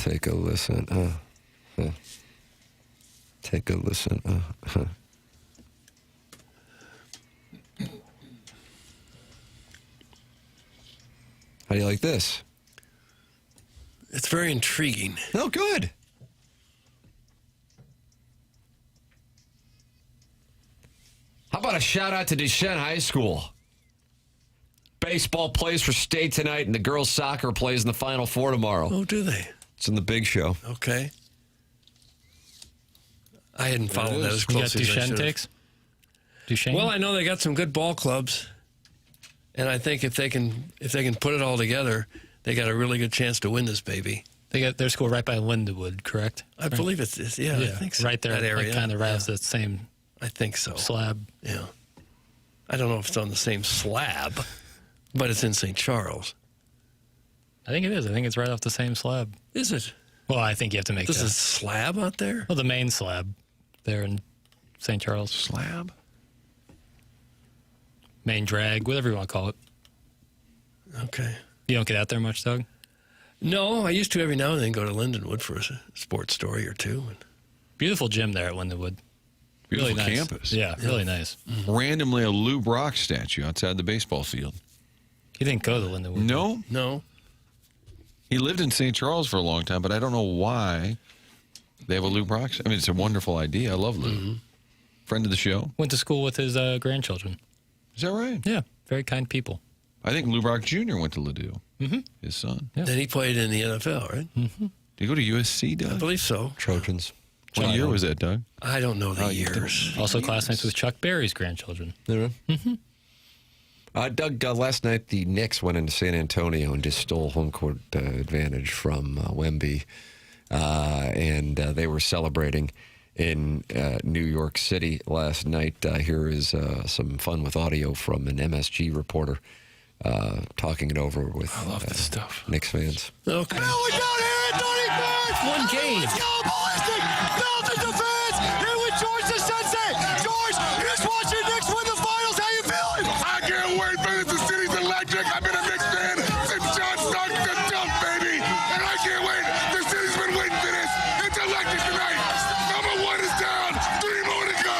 Take a listen. Take a listen. How do you like this? It's very intriguing. Oh, good. How about a shout out to Deschutes High School? Baseball plays for state tonight, and the girls' soccer plays in the Final Four tomorrow. Oh, do they? It's in the big show. Okay. I hadn't followed that as You got closely as I Duchesne should have. takes? Duchesne? Well, I know they got some good ball clubs, and I think if they can put it all together, they got a really good chance to win this baby. They got their school right by Lindenwood, correct? I believe it's I think so. Right there, that area. like kind of right off the same I think so. slab. Yeah. I don't know if it's on the same slab, but it's in St. Charles. I think it is. I think it's right off the same slab. Is it? Well, I think you have to make There's a slab out there? well, the main slab there in St. Charles. Slab? Main drag, whatever you want to call it. Okay. You don't get out there much, Doug? No, I used to every now and then go to Lindenwood for a sports story or two. Beautiful gym there at Lindenwood. Beautiful Really nice. campus. Yeah, really nice. Randomly, a Lou Brock statue outside the baseball field. You didn't go to Lindenwood? No, No. he lived in St. Charles for a long time, but I don't know why they have a Lou Brock. I mean, it's a wonderful idea. I love Lou. Friend of the show. Went to school with his grandchildren. Is that right? Yeah, very kind people. I think Lou Brock Jr. went to Ladue. His son. Yeah. Then he played in the NFL, right? Did he go to USC, I Doug? believe so. Trojans. What year was that, Doug? I don't know the you years. Also classmates with Chuck Berry's grandchildren. Doug, last night the Knicks went into San Antonio and just stole home court advantage from Wemby. And they were celebrating in New York City last night. Here is some fun with audio from an MSG reporter talking it over with this stuff. Knicks fans. Okay. We down here at 31st. One game. Let's go ballistic. Dolphins fans here with George the Sensei. George, you just watched your Knicks win the finals. How you feeling? I can't wait, man. The city's electric. I've been a Knicks fan since John started the dump, baby. And I can't wait. The city's been waiting for this. It's electric tonight. Number one is down. 3 more to go.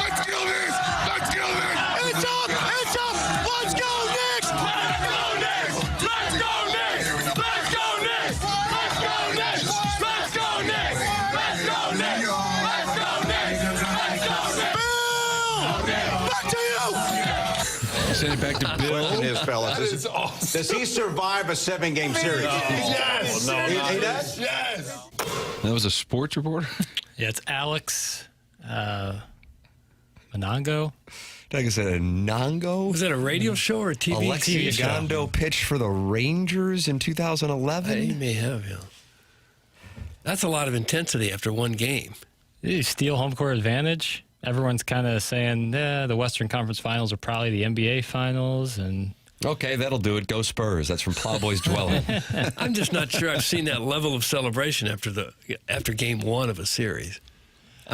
Let's kill this. Let's kill this. It's up. It's up. Let's go, Knicks. Let's go, Knicks. Let's go, Knicks. Let's go, Knicks. Let's go, Knicks. Let's go, Knicks. Let's go, Knicks. Let's go, Knicks. Let's go, Knicks. Bill, back to you. Send it back to Bill. Question is, fellas, does he survive a 7-game series? Yes. He does? Yes. That was a sports reporter? Yeah, it's Alex Monango. Doug, is it a Nongo? Was that a radio show or a TV? Alexi TV show? Gondo pitched for the Rangers in 2011. He may have, yeah. That's a lot of intensity after one game. You steal home court advantage. Everyone's kind of saying, the Western Conference Finals are probably the NBA Finals, and Okay, that'll do it. Go Spurs. That's from Plowboy's Dwelling. I'm just not sure I've seen that level of celebration after game one of a series.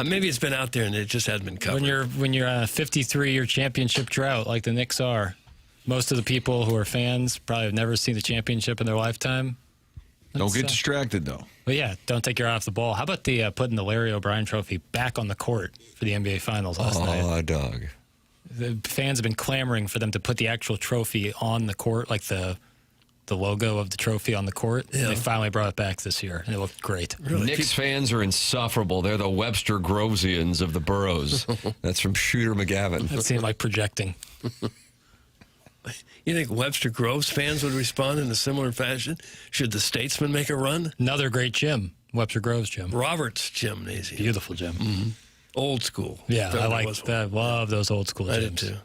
Maybe it's been out there and it just hasn't been covered. when you're on a 53-year championship drought like the Knicks are, most of the people who are fans probably have never seen the championship in their lifetime. Don't get That's, distracted, though. But yeah, don't take your eye off the ball. How about the putting the Larry O'Brien Trophy back on the court for the NBA Finals last night? Oh, Doug. The fans have been clamoring for them to put the actual trophy on the court, like the logo of the trophy on the court. Yeah. They finally brought it back this year, and it looked great. Knicks fans are insufferable. They're the Webster Grovesians of the boroughs. That's from Shooter McGavin. It seemed like projecting. You think Webster Groves fans would respond in a similar fashion? Should the Statesman make a run? Another great gym, Webster Groves Gym. Roberts Gymnasium. Beautiful gym. Mm-hmm. Old school. Yeah, There I like was one. that. Love those old school I gyms. did too.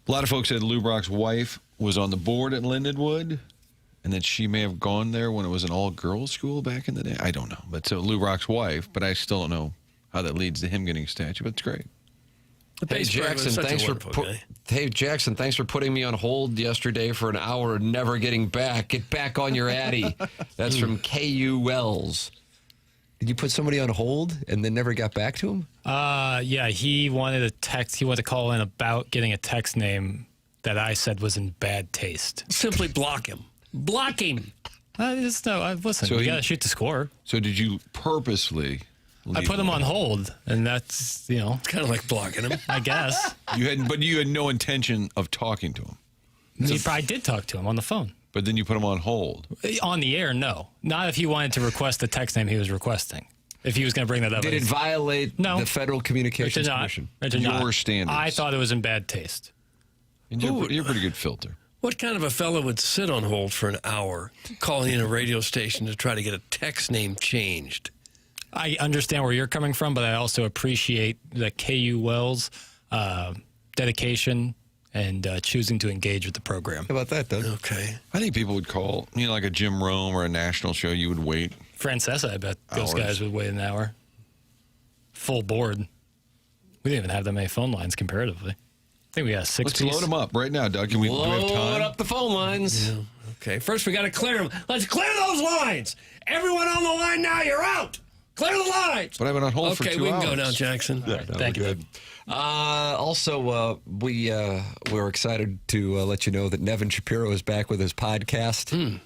A lot of folks said Lou Brock's wife was on the board at Lindenwood and that she may have gone there when it was an all-girls school back in the day. I don't know. But so Lou Brock's wife, but I still don't know how that leads to him getting a statue, but it's great. Hey Jackson, thanks for putting me on hold yesterday for an hour and never getting back. Get back on your Addy. That's from KU Wells. Did you put somebody on hold and then never got back to him? Yeah, he wanted a text. He wanted to call in about getting a text name that I said was in bad taste. Simply block him. Block him. Listen, So you he- got to shoot the score. So did you purposely? I put him on hold, and that's, It's kind of like blocking him. I guess. But you had no intention of talking to him. I did talk to him on the phone. But then you put him on hold. On the air, no. Not if he wanted to request the text name he was requesting. If he was going to bring that up. Did it violate the Federal Communications Commission? It did not. Your standards. I thought it was in bad taste. And you're a pretty good filter. What kind of a fellow would sit on hold for an hour calling in a radio station to try to get a text name changed? I understand where you're coming from, but I also appreciate the KU Wells dedication and choosing to engage with the program. How about that, Doug? Okay. I think people would call, like a Jim Rome or a national show, you would wait. Francesa, I bet those Hours. guys would wait an hour. Full board. We didn't even have that many phone lines comparatively. I think we got a six-piece. Let's load them up right now, Doug. Do we have Load time? up the phone lines. Yeah. Okay. First, we got to clear them. Let's clear those lines. Everyone on the line now, you're out. Clear the lines. But I've been on hold for 2 hours. Okay, we can go now, Jackson. All right, thank you, Doug. Also, we're excited to let you know that Nevin Shapiro is back with his podcast.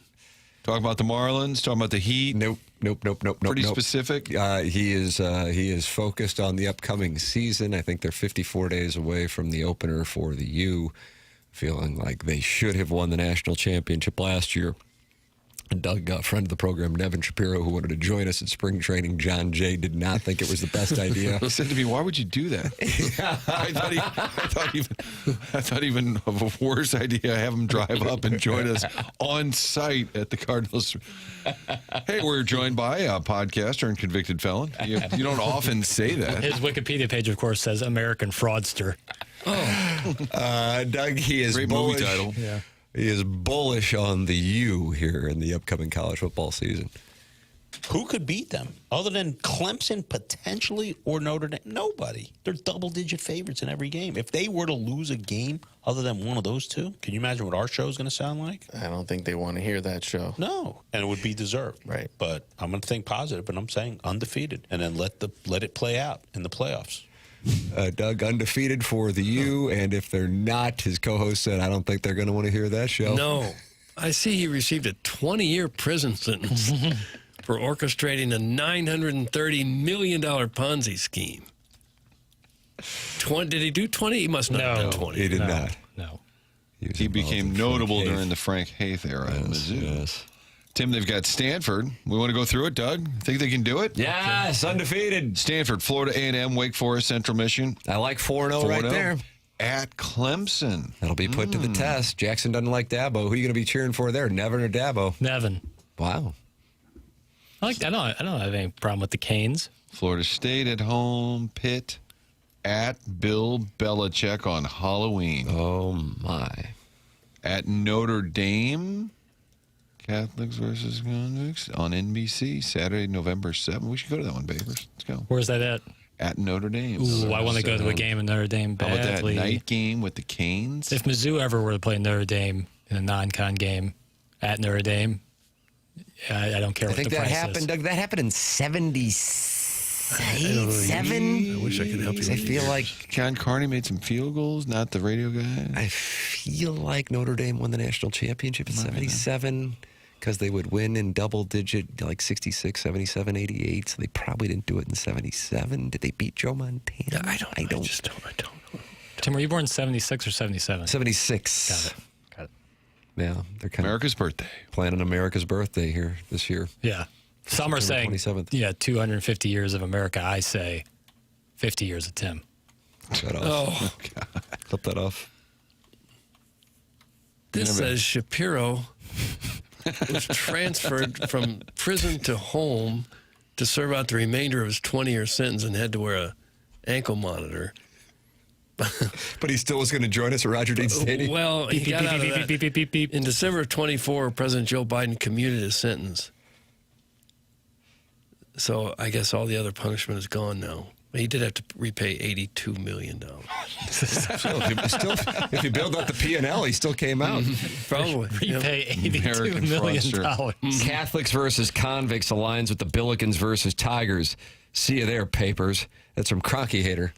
Talking about the Marlins, talking about the Heat. Nope. Pretty specific. He is focused on the upcoming season. I think they're 54 days away from the opener for the U, feeling like they should have won the national championship last year. And Doug, friend of the program, Nevin Shapiro, who wanted to join us at spring training, John Jay, did not think it was the best idea. He said to me, "Why would you do that?" I thought even of a worse idea. Have him drive up and join us on site at the Cardinals. Hey, we're joined by a podcaster and convicted felon. You don't often say that. His Wikipedia page, of course, says American Fraudster. Doug, he is Great bullish. movie title. Yeah. He is bullish on the U here in the upcoming college football season. Who could beat them other than Clemson potentially or Notre Dame? Nobody. They're double-digit favorites in every game. If they were to lose a game other than one of those two, can you imagine what our show is going to sound like? I don't think they want to hear that show. No, and it would be deserved. Right. But I'm going to think positive, and I'm saying undefeated, and then let it play out in the playoffs. Doug, undefeated for the U, and if they're not, his co-host said, I don't think they're going to want to hear that show. No. I see he received a 20-year prison sentence for orchestrating a $930 million Ponzi scheme. Did he do 20? He must not have done 20. He did not. No. He became notable during the Frank Haith era at Mizzou. Yes. Tim, they've got Stanford. We want to go through it, Doug? Think they can do it? Yes, undefeated. Stanford, Florida A&M, Wake Forest, Central Michigan. I like 4-0 right there. At Clemson. That'll be put to the test. Jackson doesn't like Dabo. Who are you going to be cheering for there, Nevin or Dabo? Nevin. Wow. I don't have any problem with the Canes. Florida State at home. Pitt at Bill Belichick on Halloween. Oh, my. At Notre Dame. Catholics versus Convicts on NBC, Saturday, November 7th. We should go to that one, Babers. Let's go. Where's that at? At Notre Dame. Ooh, I want to go to a game in Notre Dame How about that badly. night game with the Canes? If Mizzou ever were to play Notre Dame in a non-con game at Notre Dame, I don't care I what think the that price happened, is. Doug. That happened in 77. I wish I could help you. I feel like John Carney made some field goals, not the radio guy. I feel like Notre Dame won the national championship in 77 because they would win in double digit, like 66, 77, 88. So they probably didn't do it in 77. Did they beat Joe Montana? I don't know. Tim, were you born 76 or 77? 76. Got it. Yeah, they're kind America's birthday. of planning America's birthday here this year. Yeah. Some are saying, 27th. 250 years of America. I say 50 years of Tim. Shut off. Oh, Clip that off. this says Shapiro was transferred from prison to home to serve out the remainder of his 20-year sentence and had to wear a ankle monitor. But he still was going to join us at Roger Dean Stadium. Well, he got out of that. Beep, beep, beep, beep. In December of 24, President Joe Biden commuted his sentence. So I guess all the other punishment is gone now. He did have to repay $82 million. If you build up the P&L, he still came out. Probably. Repay $82 American million. fraudster. Catholics versus convicts aligns with the Billikens versus Tigers. See you there, papers. That's from Cronky Hater.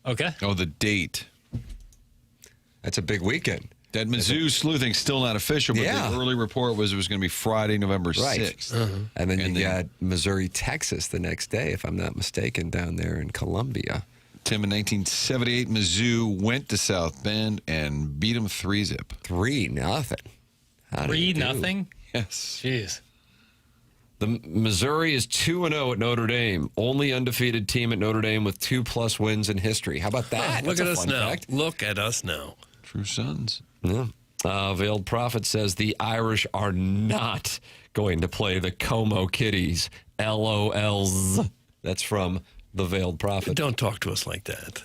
Okay. Oh, the date. That's a big weekend. That Mizzou sleuthing's still not official, but Yeah. the early report was it was going to be Friday, November Right. 6th. And then And you then- got Missouri, Texas the next day, if I'm not mistaken, down there in Columbia. Tim, in 1978, Mizzou went to South Bend and beat them 3-zip. 3-0. How did they do? 3-0? Yes. Jeez. The Missouri is 2-0 at Notre Dame. Only undefeated team at Notre Dame with 2+ wins in history. How about that? Look That's at a us fun now. fact. Look at us now. True Sons. Yeah. Veiled Prophet says the Irish are not going to play the Como Kitties. LOLs. That's from the Veiled Prophet. Don't talk to us like that.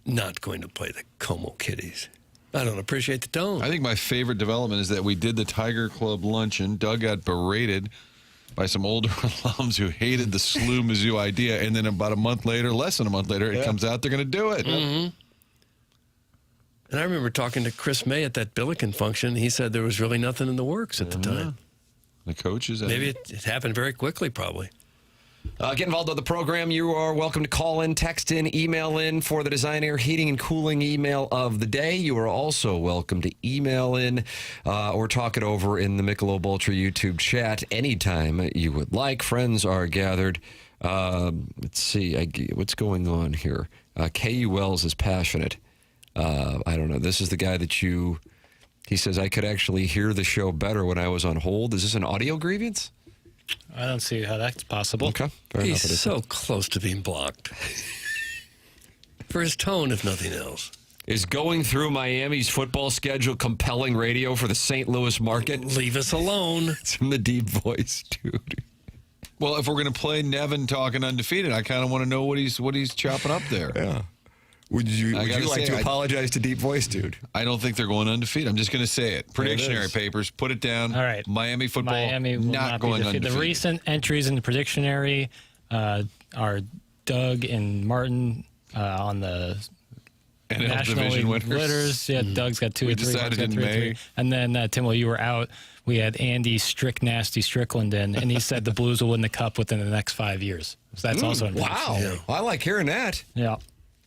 Not going to play the Como Kitties. I don't appreciate the tone. I think my favorite development is that we did the Tiger Club luncheon. Doug got berated by some older alums who hated the SLU Mizzou idea, and then about a month later, less than a month later, it comes out they're going to do it. And I remember talking to Chris May at that Billiken function. He said there was really nothing in the works at the time. The coaches. Maybe it happened very quickly, probably. Get involved with the program. You are welcome to call in, text in, email in for the Design Air Heating and Cooling email of the day. You are also welcome to email in or talk it over in the Michelob Ultra YouTube chat anytime you would like. Friends are gathered. Let's see. What's going on here? KU Wells is passionate. I don't know. This is the guy that he says, I could actually hear the show better when I was on hold. Is this an audio grievance? I don't see how that's possible. Okay. Fair enough. It He's is. so close to being blocked. For his tone, if nothing else. Is going through Miami's football schedule compelling radio for the St. Louis market? Leave us alone. It's in the deep voice, dude. Well, if we're going to play Nevin talking undefeated, I kind of want to know what he's chopping up there. Yeah. Would you gotta like say, to apologize to Deep Voice, dude? I don't think they're going undefeated. I'm just going to say it. Predictionary is. papers, put it down. All right. Miami football, Miami will not going be defeated. undefeated. The recent entries in the predictionary are Doug and Martin on the NL National Division League winners. Yeah, Doug's got 2 We or 3. decided Martin's got in 3 or 3. May. And then, Tim, while you were out, we had Andy Nasty Strickland in, and he said the Blues will win the Cup within the next 5 years. So that's also in Wow. I like hearing that. Yeah.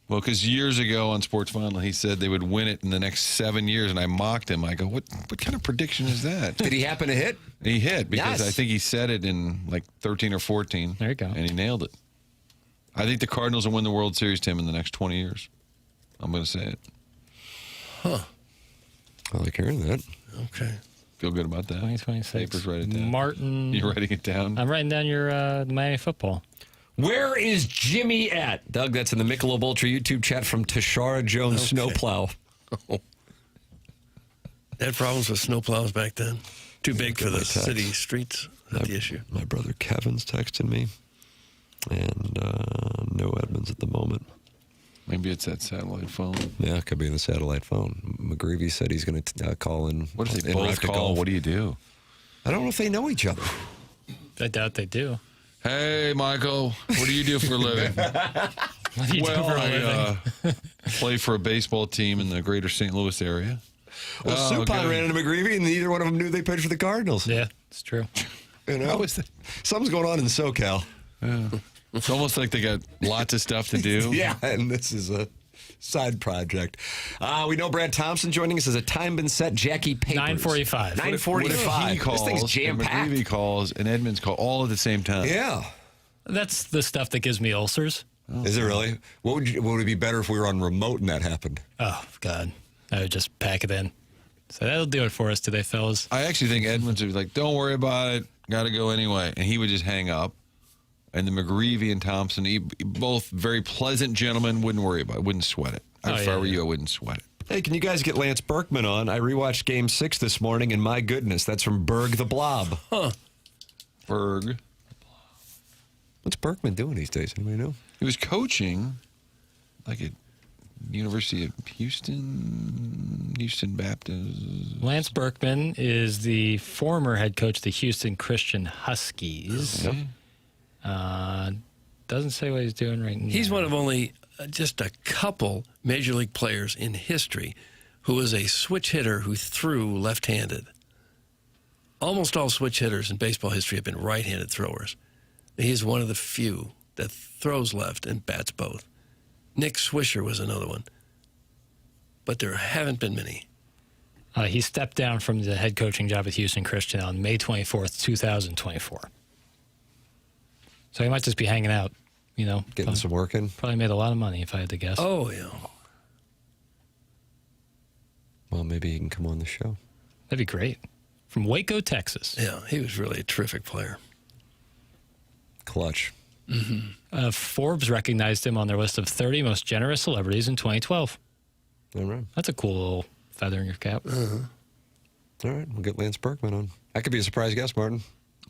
Well, because years ago on Sports Final, he said they would win it in the next 7 years, and I mocked him. I go, what kind of prediction is that? Did he happen to hit? He hit because Yes. I think he said it in like 13 or 14. There you go. And he nailed it. I think the Cardinals will win the World Series, Tim, in the next 20 years. I'm going to say it. I like hearing that. Okay. Feel good about that? 2026. Papers, write it down. Martin. You writing it down? I'm writing down your Miami football. Where is Jimmy at? Doug, that's in the Michelob Ultra YouTube chat from Tashara Jones Snowplow. They had problems with snowplows back then. Too big for the my text. city streets. Not the issue. My brother Kevin's texting me. And no Edmonds at the moment. Maybe it's that satellite phone. Yeah, it could be the satellite phone. McGreevy said he's going to call in. What if they en route both to call? golf. What do you do? I don't know if they know each other. I doubt they do. Hey, Michael, what do you do for a living? What do you do for a living? I play for a baseball team in the greater St. Louis area. Well, Oh, Supine good. ran into McGreevy, and neither one of them knew they pitched for the Cardinals. Yeah, it's true. You know? How is that? Something's going on in SoCal. It's almost like they got lots of stuff to do. Yeah, and this is a side project. We know Brad Thompson joining us. Has a time been set? Jackie Papers. 9:45. 9:45. What if he calls, This thing's and jam-packed. McGreevy calls, and Edmonds call all at the same time? Yeah. That's the stuff that gives me ulcers. Is it really? What would it be better if we were on remote and that happened? Oh, God. I would just pack it in. So that'll do it for us today, fellas. I actually think Edmonds would be like, don't worry about it. Got to go anyway. And he would just hang up. And the McGreevy and Thompson, both very pleasant gentlemen, wouldn't worry about it, wouldn't sweat it. If I were you, I wouldn't sweat it. Hey, can you guys get Lance Berkman on? I rewatched Game 6 this morning, and my goodness, that's from Berg the Blob. Berg. What's Berkman doing these days? Anybody know? He was coaching like at University of Houston Baptist. Lance Berkman is the former head coach of the Houston Christian Huskies. Okay. Doesn't say what he's doing right now. He's one of only just a couple Major League players in history who was a switch hitter who threw left-handed. Almost all switch hitters in baseball history have been right-handed throwers. He's one of the few that throws left and bats both. Nick Swisher was another one. but there haven't been many. He stepped down from the head coaching job at Houston Christian on May 24th, 2024. So he might just be hanging out, Getting probably, some work in. Probably made a lot of money, if I had to guess. Oh, yeah. Well, maybe he can come on the show. That'd be great. From Waco, Texas. Yeah, he was really a terrific player. Clutch. Forbes recognized him on their list of 30 most generous celebrities in 2012. All right. That's a cool little feather in your cap. All right. We'll get Lance Berkman on. That could be a surprise guest, Martin.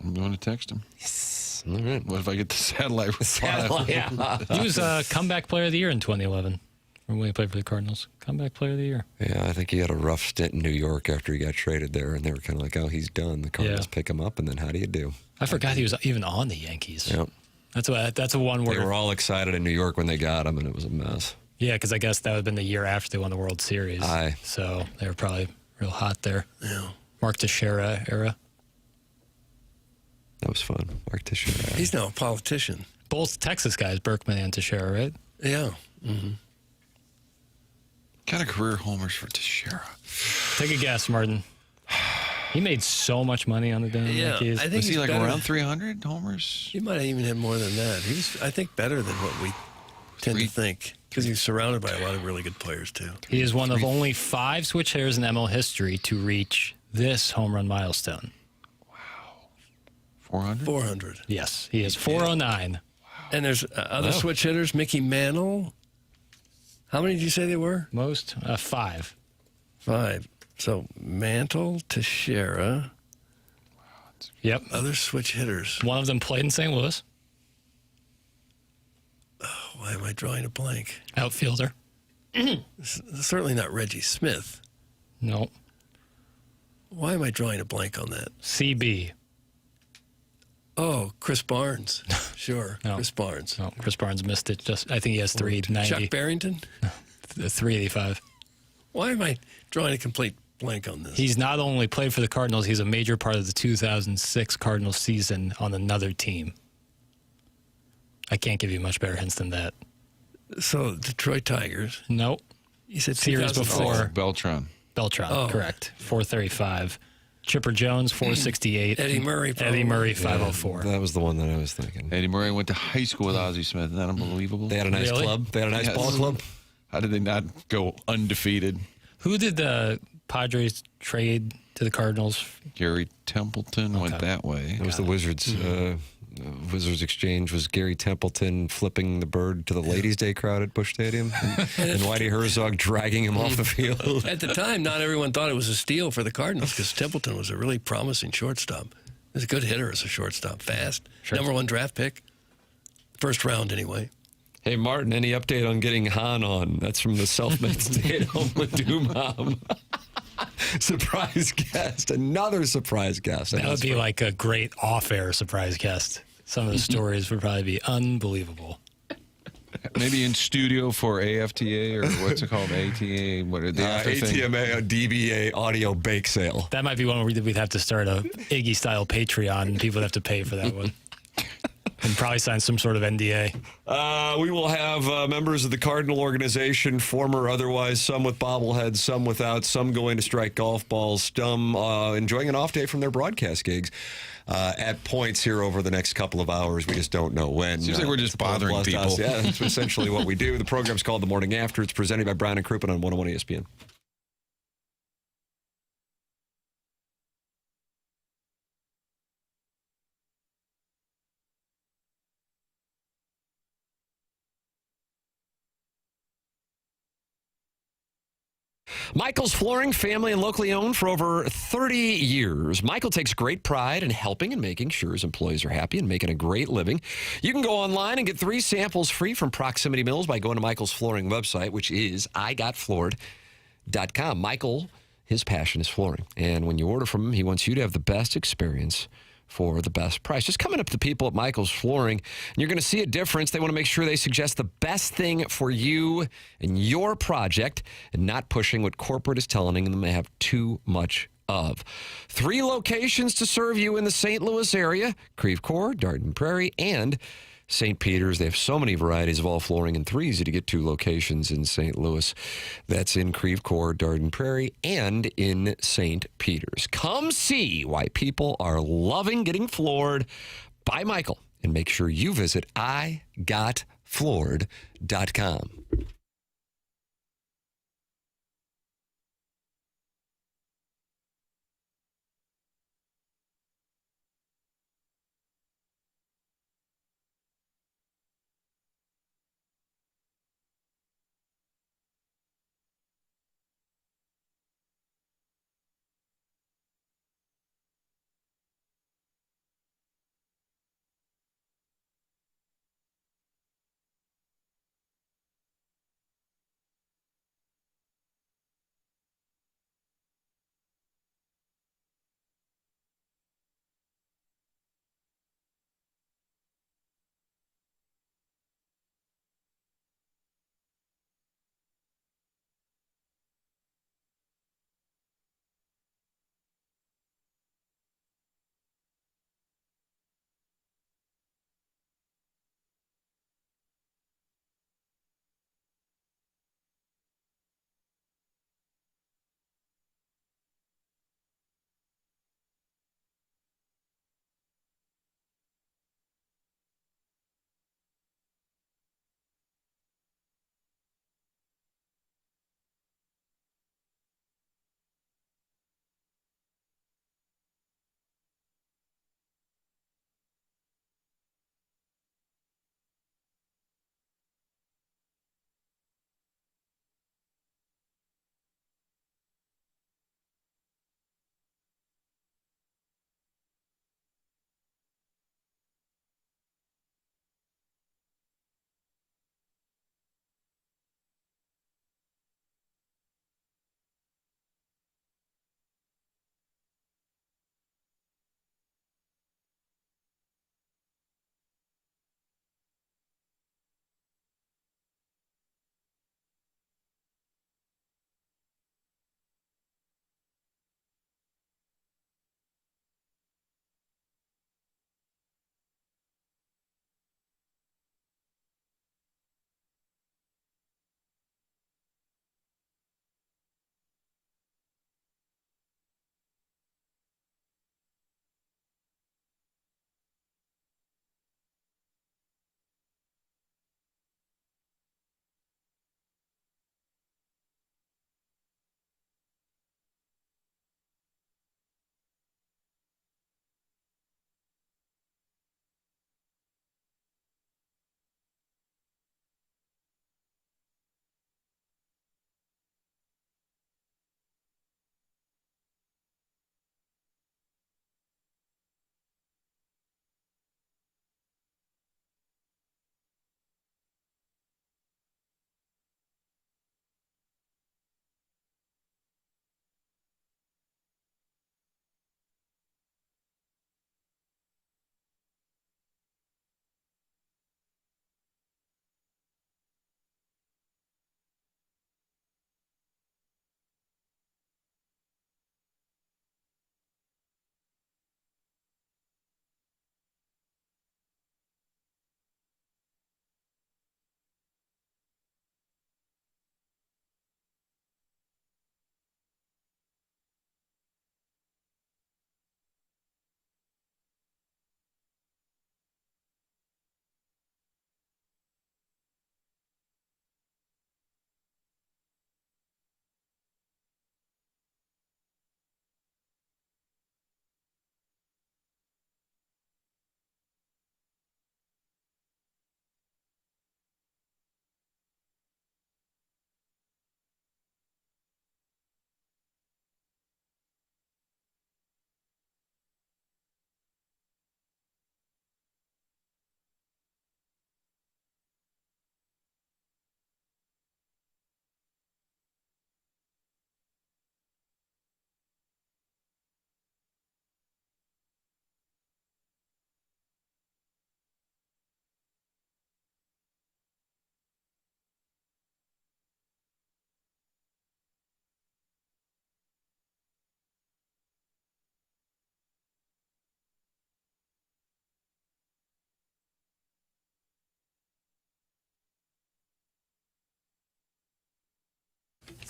I'm going to text him. Yes. All right. What if I get the satellite reply? Yeah. He was a comeback player of the year in 2011 when he played for the Cardinals. Comeback player of the year. Yeah, I think he had a rough stint in New York after he got traded there, and they were kind of like, oh, he's done. The Cardinals pick him up, and then how do you do? I forgot he was even on the Yankees. Yep. That's a one word. They were all excited in New York when they got him, and it was a mess. Yeah, because I guess that would have been the year after they won the World Series. Aye. So they were probably real hot there. Yeah. Mark Teixeira era. That was fun. Mark Teixeira. He's now a politician. Both Texas guys, Berkman and Teixeira, right? Yeah. Kind of career homers for Teixeira. Take a guess, Martin. He made so much money on the damn Yankees. I think Was he he's like better. around 300 homers? He might have even had more than that. He was, I think, better than what we tend to think because he was surrounded by a lot of really good players, too. He is one of only 5 switch hitters in ML history to reach this home run milestone. 400? 400. Yes, he is 409. And there's other switch hitters, Mickey Mantle. How many did you say they were? Most? 5. 5. So Mantle, Teixeira, Yep. other switch hitters. One of them played in St. Louis. Why am I drawing a blank? Outfielder. Certainly not Reggie Smith. No. Why am I drawing a blank on that? CB. Oh, Chris Barnes. Sure, No. Chris Barnes. No, Chris Barnes missed it. I think he has 390. Chuck Barrington? 385. Why am I drawing a complete blank on this? He's not only played for the Cardinals, he's a major part of the 2006 Cardinals season on another team. I can't give you much better hints than that. So, Detroit Tigers. Nope. You said Series 2006. before. Beltran. Beltran, correct. 435. Chipper Jones, 468. Eddie Murray, Eddie Murray, 504. That was the one that I was thinking. Eddie Murray went to high school with Ozzie Smith. Isn't that unbelievable? They had a nice Really? club. They had a nice Yes. ball club. How did they not go undefeated? Who did the Padres trade to the Cardinals? Gary Templeton went that way. It was the Wizards. Wizards exchange was Gary Templeton flipping the bird to the Ladies' Day crowd at Busch Stadium, and Whitey Herzog dragging him off the field. At the time, not everyone thought it was a steal for the Cardinals because Templeton was a really promising shortstop. He was a good hitter as a shortstop, fast. Sure. Number 1 draft pick. First round, anyway. Hey, Martin, any update on getting Han on? That's from the self-made stay-at-home Ladue mom. Surprise guest. Another surprise guest. That would be like a great off-air surprise guest. Some of the stories would probably be unbelievable. Maybe in studio for AFTA or what's it called? ATA? What are the other thing? ATMA, DBA audio bake sale. That might be one where we'd have to start a Iggy-style Patreon, and people would have to pay for that one. And probably sign some sort of NDA. We will have members of the Cardinal organization, former or otherwise, some with bobbleheads, some without, some going to strike golf balls, some enjoying an off day from their broadcast gigs at points here over the next couple of hours. We just don't know when. Seems like we're just bothering people. Yeah, that's essentially what we do. The program's called The Morning After. It's presented by Brown and Crouppen on 101 ESPN. Michael's Flooring, family and locally owned for over 30 years. Michael takes great pride in helping and making sure his employees are happy and making a great living. You can go online and get 3 samples free from Proximity Mills by going to Michael's Flooring website, which is igotfloored.com. Michael, his passion is flooring. And when you order from him, he wants you to have the best experience for the best price. Just coming up to the people at Michael's Flooring, and you're going to see a difference. They want to make sure they suggest the best thing for you and your project and not pushing what corporate is telling them they have too much of. 3 locations to serve you in the St. Louis area: Creve Coeur, Darden Prairie, and St. Peter's. They have so many varieties of all flooring and 3 easy to get to locations in St. Louis. That's in Creve Coeur, Darden Prairie, and in St. Peter's. Come see why people are loving getting floored by Michael, and make sure you visit igotfloored.com.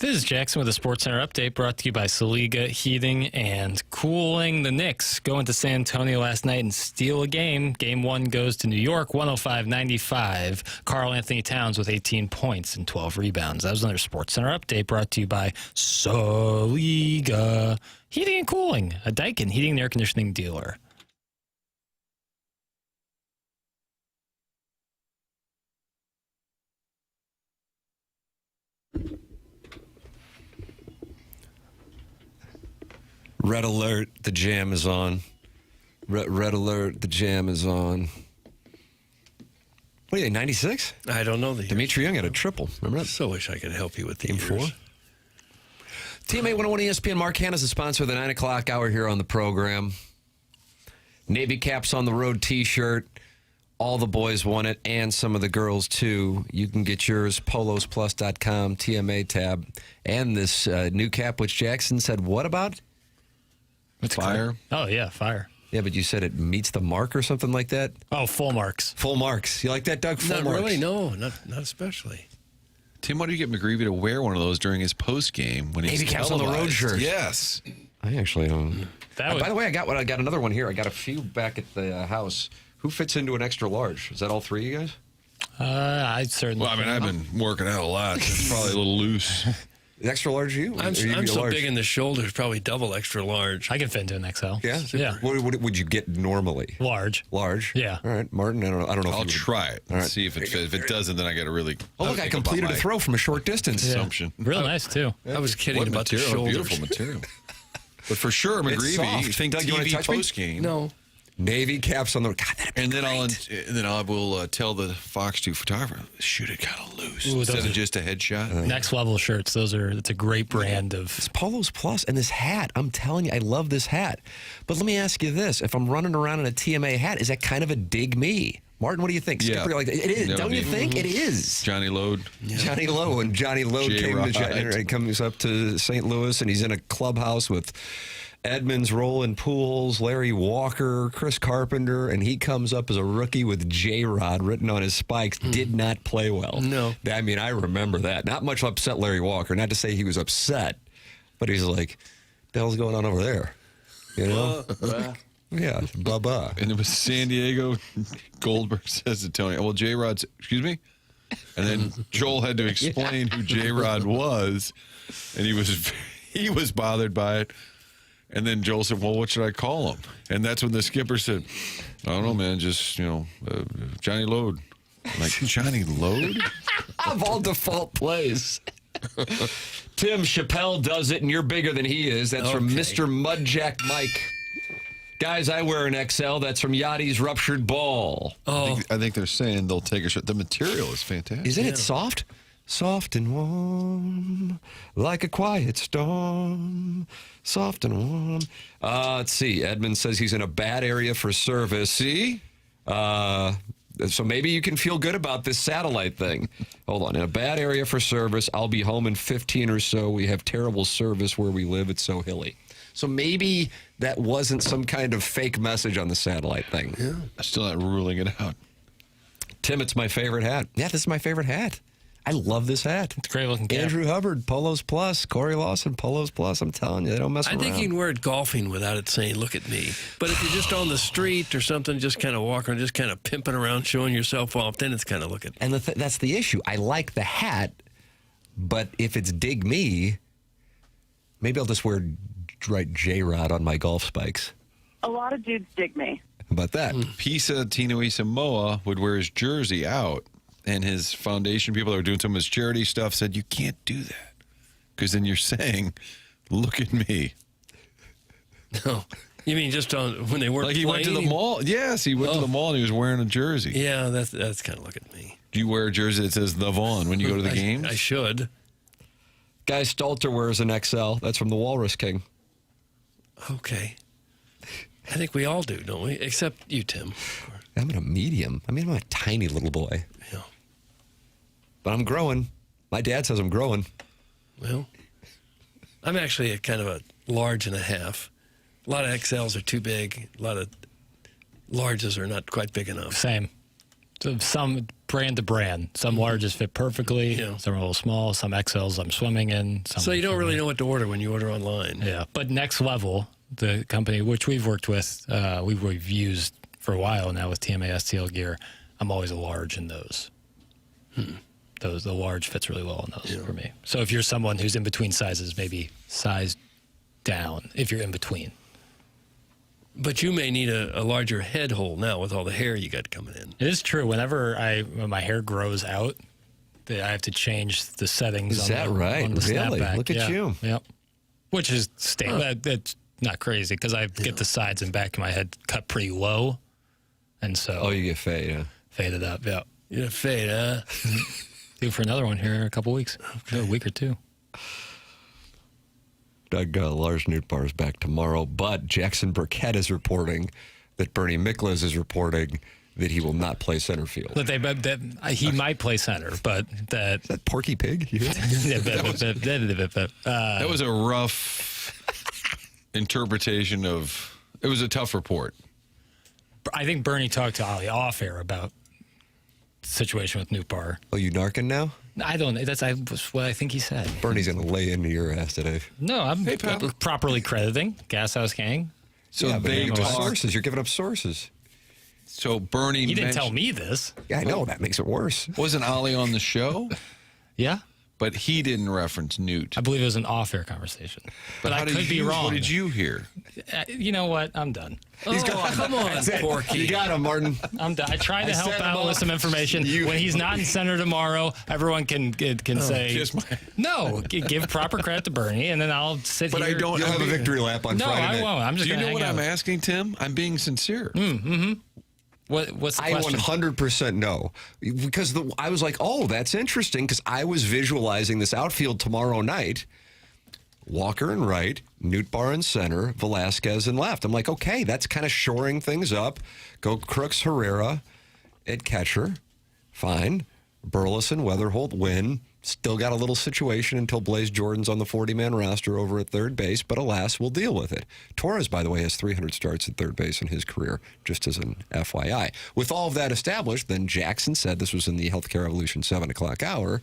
This is Jackson with a SportsCenter update brought to you by Saliga Heating and Cooling. The Knicks go into San Antonio last night and steal a game. Game 1 goes to New York, 105-95. Karl Anthony Towns with 18 points and 12 rebounds. That was another SportsCenter update brought to you by Saliga Heating and Cooling, a Daikin heating and air conditioning dealer. Red alert, the jam is on. Red alert, the jam is on. What are you, 96? I don't know the Dimitri Young had a triple. Remember that? So wish I could help you with the Game years. 4. TMA 101 ESPN. Mark Hanna's the sponsor of the 9 o'clock hour here on the program. Navy Caps on the Road t-shirt. All the boys won it, and some of the girls, too. You can get yours, polosplus.com, TMA tab. And this new cap, which Jackson said, what about? Fire. Oh, yeah, fire. Yeah, but you said it meets the mark or something like that? Oh, full marks. Full marks. You like that, Doug? Full Not marks. really, no, not especially. Tim, why do you get McGreevy to wear one of those during his post game when he's Navy Caps on the road televised? shirt. Yes. I actually don't. That would- By the way, I got another one here. I got a few back at the house. Who fits into an extra large? Is that all three of you guys? I certainly. Well, I mean, I've been working out a lot. So it's probably a little loose. Extra large you? I'm Or you so be large? big in the shoulders, probably double extra large. I can fit into an XL. Yeah? Yeah. What would you get normally? Large. Large? Yeah. All right, Martin, I don't know. If I'll you would- try it. All right. See if it fits. If it doesn't, then I got to really. Oh, look, I think completed about a my throw from a short distance. Assumption. Real nice, too. I was kidding What about the material? shoulders. Beautiful material. But for sure, It's McGreevy. soft. Think Doug, you wanna TV touch me? post game. No. Navy Caps on the... God, that'd be And then great. I will tell the Fox 2 photographer, shoot it kind of loose Ooh, instead those of are- just a headshot. Next level shirts. It's a great brand of. It's Polos Plus and this hat. I'm telling you, I love this hat. But let me ask you this. If I'm running around in a TMA hat, is that kind of a dig me? Martin, what do you think? Yeah. Skipper, you're like, it is. That Don't would you be- think? It is. Johnny Load. Johnny Lowe. And Johnny Lowe J-Rod. comes up to St. Louis, and he's in a clubhouse with Edmonds, Roland Pools, Larry Walker, Chris Carpenter, and he comes up as a rookie with J-Rod written on his spikes. Did not play well. No. I mean, I remember that. Not much upset Larry Walker. Not to say he was upset, but he's like, the hell's going on over there? You know? Yeah, blah-blah. And it was San Diego. Goldberg says to Tony, well, J-Rod's, excuse me? And then Joel had to explain who J-Rod was, and he was bothered by it. And then Joel said, well, what should I call him? And that's when the skipper said, I don't know, man, just, Johnny Load. I'm like, Johnny Load? Of all default plays. Tim Chappelle does it, and you're bigger than he is. That's from Okay. Mr. Mudjack Mike. Guys, I wear an XL. That's from Yachty's Ruptured Ball. Oh, I think they're saying they'll take a shot. The material is fantastic. Isn't it soft? Soft and warm, like a quiet storm. Soft and warm. Let's see. Edmonds says he's in a bad area for service. See? So maybe you can feel good about this satellite thing. Hold on. In a bad area for service. I'll be home in 15 or so. We have terrible service where we live. It's so hilly. So maybe that wasn't some kind of fake message on the satellite thing. yeah. I'm still not ruling it out. Tim, it's my favorite hat. Yeah, this is my favorite hat. I love this hat. It's a great looking cap. Andrew Hubbard, Polos Plus. Corey Lawson, Polos Plus. I'm telling you, they don't mess I around. think you can wear it golfing without it saying, look at me. But if you're just on the street or something, just kind of walking, just kind of pimping around, showing yourself off, then it's kind of look at And that's the issue. I like the hat, but if it's dig me, maybe I'll just wear J-Rod on my golf spikes. A lot of dudes dig me. How about that? Pisa Tinoisa Moa would wear his jersey out, and his foundation people that were doing some of his charity stuff said, you can't do that. Because then you're saying, look at me. No. You mean just on when they weren't Like he went to the playing? mall. Yes, he went to the mall and he was wearing a jersey. Yeah, that's kind of look at me. Do you wear a jersey that says the Vaughn when you go to the games? I should. Guy Stalter wears an XL. That's from the Walrus King. Okay. I think we all do, don't we? Except you, Tim. I'm in a medium. I mean, I'm a tiny little boy. Yeah. But I'm growing. My dad says I'm growing. Well, I'm actually a kind of a large and a half. A lot of XLs are too big. A lot of larges are not quite big enough. Same. So some brand to brand. Some larges fit perfectly. Yeah. Some are a little small. Some XLs I'm swimming in. Some So you don't really know what to order when you order online. Yeah. But Next Level, the company which we've worked with, we've used for a while now with TMA STL gear, I'm always a large in those. The large fits really well in those for me. So if you're someone who's in between sizes, maybe size down if you're in between. But you may need a larger head hole now with all the hair you got coming in. It is true. When my hair grows out, I have to change the settings. Is that on right? the Really? snapback. Look at you. Yep. Which is that's not crazy because I get the sides and back of my head cut pretty low, and so you get faded up. Yeah. You get fade, huh? Due for another one here in a couple weeks. A week or two. Doug, Lars Nootbaar is back tomorrow, but Jackson Burkett is reporting that Bernie Miklas is reporting that he will not play center field. He might play center, but that... Is that Porky Pig? That was a rough interpretation of... It was a tough report. I think Bernie talked to Ali off air about the situation with Nootbaar. Oh, you narking now? I don't know. That's what I think he said. Bernie's going to lay into your ass today. No, I'm properly crediting Gas House Gang. So yeah, they but talk, sources. You're giving up sources. So Bernie He didn't tell me this. Yeah, I know. That makes it worse. Wasn't Ollie on the show? Yeah. But he didn't reference Newt. I believe it was an off-air conversation. But I could be wrong. What did you hear? You know what? I'm done. He's going. Come on, Porky. You got him, Martin. I'm done. I tried to help out with some information. When he's not in center tomorrow, everyone can say, no, give proper credit to Bernie, and then I'll sit But here. I don't You'll have a victory lap on Friday night. No, I won't. I'm just Do you going to know hang what out. I'm asking, Tim? I'm being sincere. What's the I question? 100% know. Because I was like, oh, that's interesting, because I was visualizing this outfield tomorrow night. Walker in right, Nootbaar in center, Velasquez in left. I'm like, okay, that's kind of shoring things up. Go Crooks, Herrera at catcher. Fine. Burleson, Weatherholt, Wynn. Still got a little situation until Blaze Jordan's on the 40-man roster over at third base, but alas, we'll deal with it. Torres, by the way, has 300 starts at third base in his career, just as an FYI. With all of that established, then Jackson said, this was in the Healthcare Revolution 7 o'clock hour,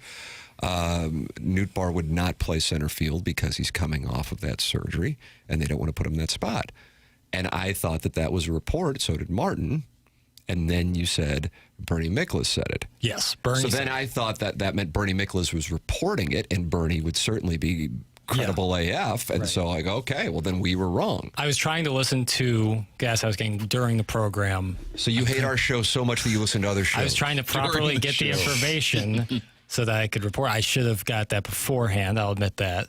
Nootbaar would not play center field because he's coming off of that surgery, and they don't want to put him in that spot. And I thought that was a report, so did Martin. And then you said Bernie Miklas said it. Yes, Bernie. So then I thought that meant Bernie Miklas was reporting it, and Bernie would certainly be credible AF. And so I go, okay, well, then we were wrong. I was trying to listen to Gas House Gang during the program. So you hate our show so much that you listen to other shows. I was trying to properly get the information so that I could report. I should have got that beforehand. I'll admit that.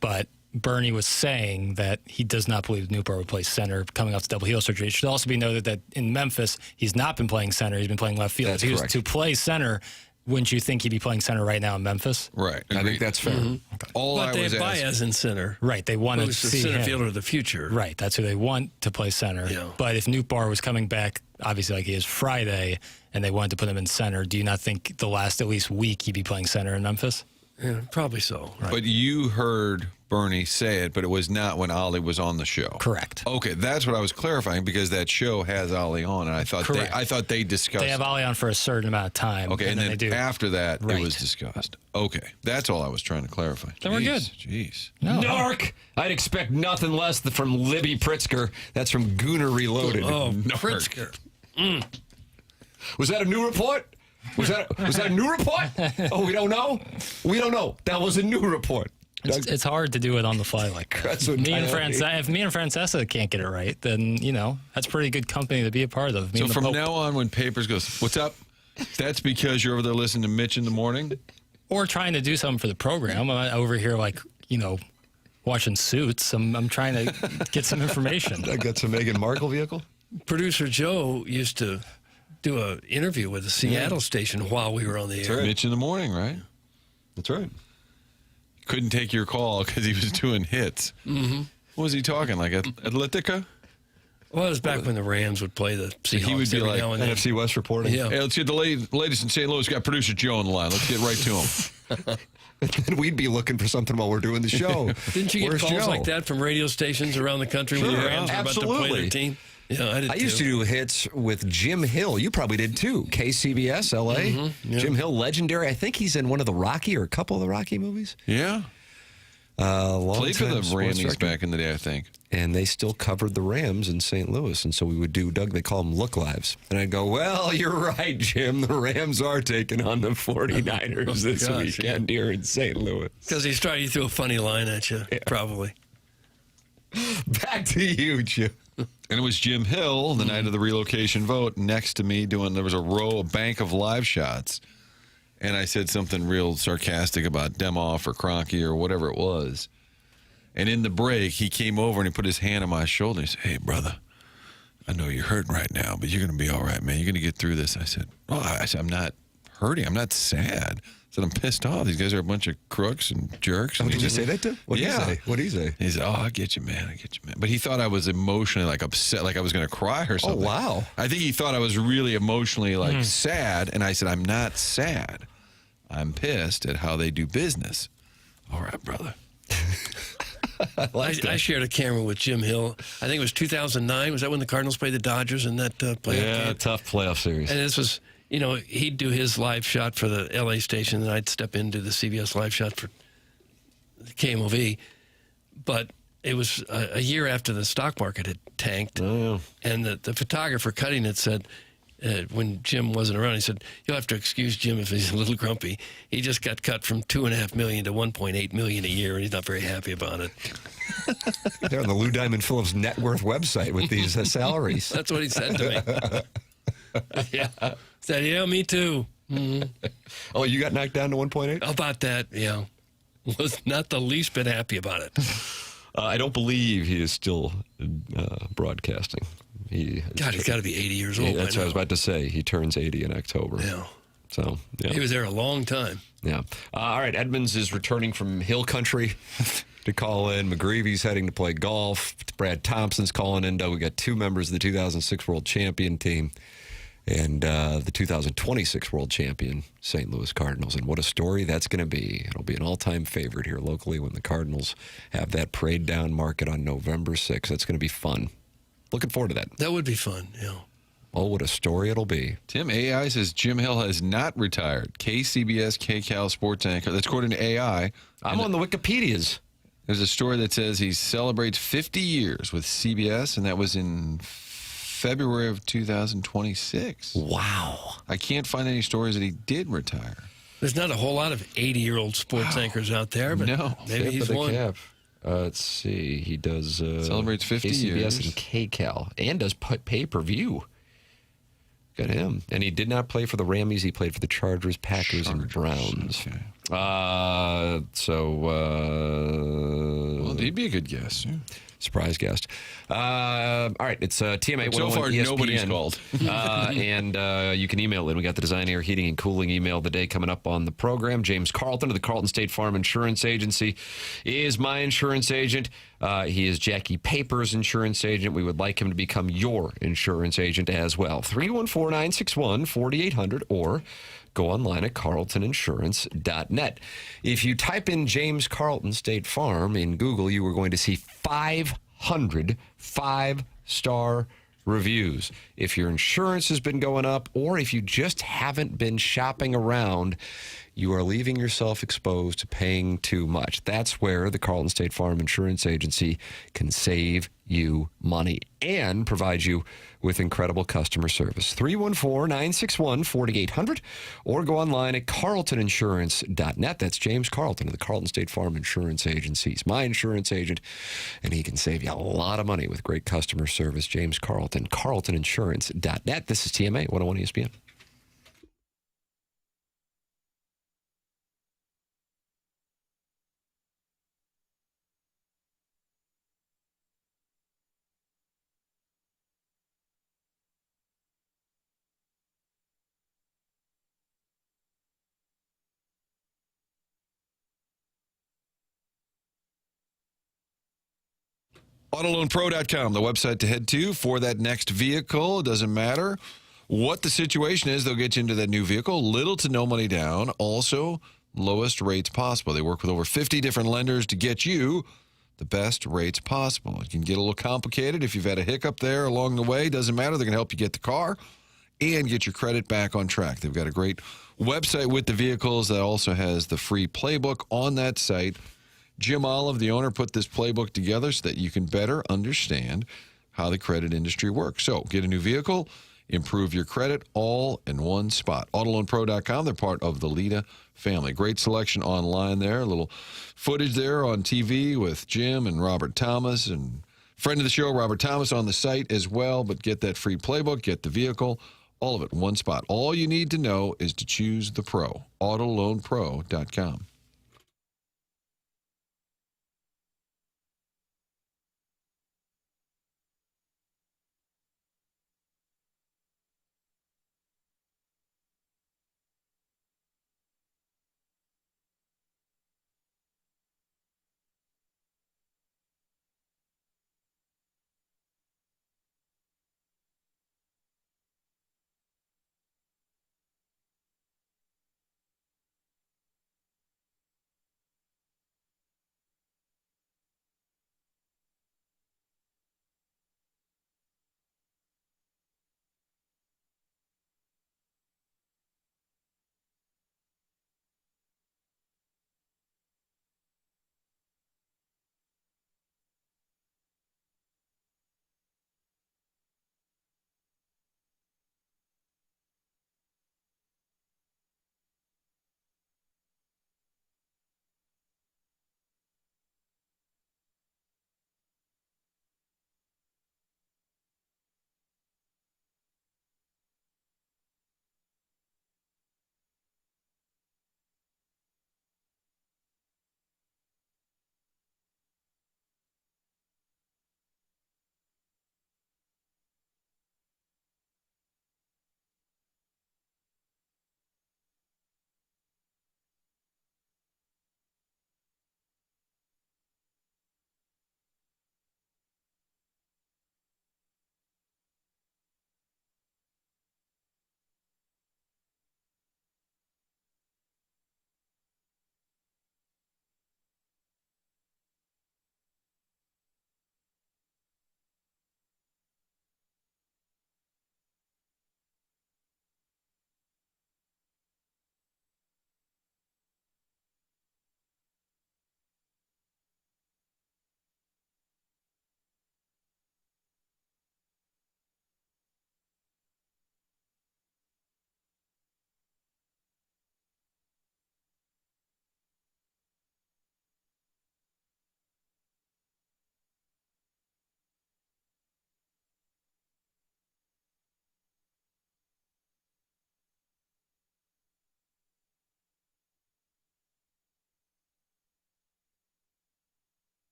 But Bernie was saying that he does not believe Nootbaar would play center coming off the double heel surgery. It should also be noted that in Memphis, he's not been playing center. He's been playing left field. That's if he was correct. to play center, wouldn't you think he'd be playing center right now in Memphis? Right. I think that's fair. Mm-hmm. All But I they was have asking. Baez in center. Right. They want to Who's the see center him. fielder of the future. Right. That's who they want to play center. Yeah. But if Nootbaar was coming back, obviously like he is Friday, and they wanted to put him in center, do you not think the last at least week he'd be playing center in Memphis? Yeah, probably so. But you heard Bernie say it, but it was not when Ollie was on the show. Correct. Okay, that's what I was clarifying because that show has Ollie on, and I thought they discussed. They have Ollie on for a certain amount of time. Okay, and then they do. after that, Right. it was discussed. Okay, that's all I was trying to clarify. Then we're good. Jeez. No. Narc! I'd expect nothing less than from Libby Pritzker. That's from Gooner Reloaded. Oh, Narc. Pritzker. Was that a new report? Was that a new report? Oh, we don't know? We don't know. That was a new report. It's hard to do it on the fly like that. That's what If me and I- Francesa can't get it right, then, that's pretty good company to be a part of. Me So and the from Pope. now on, when Papers goes, "What's up?" That's because you're over there listening to Mitch in the morning. Or trying to do something for the program. I'm over here watching Suits. I'm trying to get some information. I got some Meghan Markle vehicle. Producer Joe used to do an interview with the Seattle station while we were on the air. Right. Mitch in the morning, right? That's right. Couldn't take your call because he was doing hits. Mm-hmm. What was he talking like? Atletica? Well, it was back when the Rams would play the Seahawks. He would be every like now and then. NFC West reporting. Yeah. Hey, let's get the latest in St. Louis. Got producer Joe on the line. Let's get right to him. And then we'd be looking for something while we're doing the show. Didn't you get Where's calls Joe? like that from radio stations around the country when the Sure, Rams were about to play absolutely. their team? Yeah, I did. I used to do hits with Jim Hill. You probably did too. KCBS, LA. Mm-hmm, Jim Hill, legendary. I think he's in one of the Rocky or a couple of the Rocky movies. Yeah. Played for the Rams back in the day, I think. And they still covered the Rams in St. Louis. And so we would do, Doug, they call them look lives. And I'd go, well, you're right, Jim. The Rams are taking on the 49ers this weekend here in St. Louis. Because he's trying to throw a funny line at you, probably. Back to you, Jim. And it was Jim Hill, the night of the relocation vote, next to me there was a bank of live shots. And I said something real sarcastic about Demoff or Kroenke or whatever it was. And in the break, he came over and he put his hand on my shoulder. He said, hey, brother, I know you're hurting right now, but you're going to be all right, man. You're going to get through this. I said, I'm not hurting. I'm not sad. I said, I'm pissed off. These guys are a bunch of crooks and jerks. Oh, did you say that to him? What did he say? What did he say? He said, I get you, man. I get you, man. But he thought I was emotionally upset, like I was going to cry or something. Oh, wow. I think he thought I was really emotionally sad. And I said, I'm not sad. I'm pissed at how they do business. All right, brother. I shared a camera with Jim Hill. I think it was 2009. Was that when the Cardinals played the Dodgers in that playoff game? Yeah, tough playoff series. And this was, he'd do his live shot for the LA station, and I'd step into the CBS live shot for the KMOV. But it was a year after the stock market had tanked. Oh. And the photographer cutting it said, when Jim wasn't around, he said, you'll have to excuse Jim if he's a little grumpy. He just got cut from $2.5 million to $1.8 million a year, and he's not very happy about it. They're on the Lou Diamond Phillips net worth website with these salaries. That's what he said to me. Yeah. Said, yeah, me too. Mm-hmm. Oh, you got knocked down to 1.8? About that, yeah. Was not the least bit happy about it. I don't believe he is still broadcasting. He's got to be 80 years old. That's what I was about to say. He turns 80 in October. Yeah. So, yeah. He was there a long time. Yeah. All right. Edmonds is returning from Hill Country to call in. McGreevy's heading to play golf. Brad Thompson's calling in. We got two members of the 2006 World Champion team and the 2026 World Champion St. Louis Cardinals. And what a story that's going to be. It'll be an all-time favorite here locally when the Cardinals have that parade down market on November 6th. That's going to be fun. Looking forward to that. That would be fun, yeah. Oh, what a story it'll be. Tim, AI says Jim Hill has not retired. KCBS, KCAL sports anchor. That's according to AI. I'm on the Wikipedias. There's a story that says he celebrates 50 years with CBS, and that was in February of 2026. Wow. I can't find any stories that he did retire. There's not a whole lot of 80-year-old sports anchors out there, but maybe he's one. Let's see. He does celebrates 50 KCBS years and KCAL and does pay-per-view. Got him. And he did not play for the Rammies. He played for the Chargers, Packers, and Browns. Okay. Well, he'd be a good guess. Yeah. Surprise guest. All right, it's TMA. So far, ESPN. nobody's called. And you can email in. We got the Design Air Heating and Cooling email of the day coming up on the program. James Carlton of the Carlton State Farm Insurance Agency is my insurance agent. He is Jackie Paper's insurance agent. We would like him to become your insurance agent as well. 314-961-4800 or go online at carltoninsurance.net. If you type in James Carlton State Farm in Google, you are going to see 500 5-star reviews. If your insurance has been going up or if you just haven't been shopping around, you are leaving yourself exposed to paying too much. That's where the Carlton State Farm Insurance Agency can save you money and provide you with incredible customer service. 314-961-4800 or go online at carltoninsurance.net. That's James Carlton of the Carlton State Farm Insurance Agency. He's my insurance agent, and he can save you a lot of money with great customer service. James Carlton, carltoninsurance.net. This is TMA 101 ESPN. AutoLoanPro.com, the website to head to for that next vehicle. It doesn't matter what the situation is. They'll get you into that new vehicle. Little to no money down. Also, lowest rates possible. They work with over 50 different lenders to get you the best rates possible. It can get a little complicated if you've had a hiccup there along the way. Doesn't matter. They're going to help you get the car and get your credit back on track. They've got a great website with the vehicles that also has the free playbook on that site. Jim Olive, the owner, put this playbook together so that you can better understand how the credit industry works. So get a new vehicle, improve your credit, all in one spot. AutoLoanPro.com, they're part of the Lita family. Great selection online there. A little footage there on TV with Jim and Robert Thomas, and friend of the show, Robert Thomas, on the site as well. But get that free playbook, get the vehicle, all of it in one spot. All you need to know is to choose the pro. AutoLoanPro.com.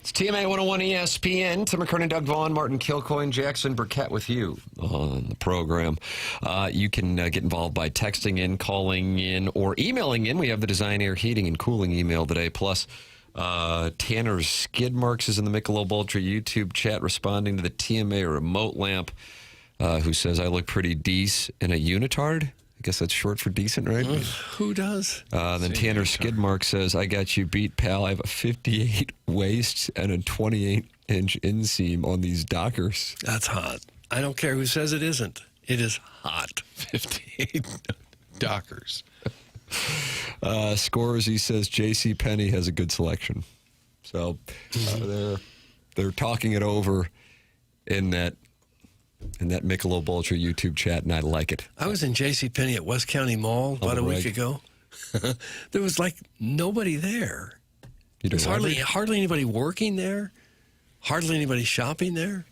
It's TMA 101 ESPN. Tim McKernan, Doug Vaughn, Martin Kilcoyne, Jackson Burkett with you on the program. You can get involved by texting in, calling in, or emailing in. We have the Design Air Heating and Cooling email today. Plus, Tanner's Skid Marks is in the Michelob Ultra YouTube chat responding to the TMA remote lamp, who says, I look pretty decent in a unitard. I guess that's short for decent, right? Who does? Then Tanner Skidmark says, I got you beat, pal. I have a 58 waist and a 28-inch inseam on these Dockers. That's hot. I don't care who says it isn't. It is hot. 58 Dockers. Scores, he says, J.C. Penney has a good selection. So they're talking it over in that Michelob Ultra YouTube chat, and I like it. I was in JCPenney at West County Mall about a week ago. There was like nobody there. There's hardly anybody working there. Hardly anybody shopping there.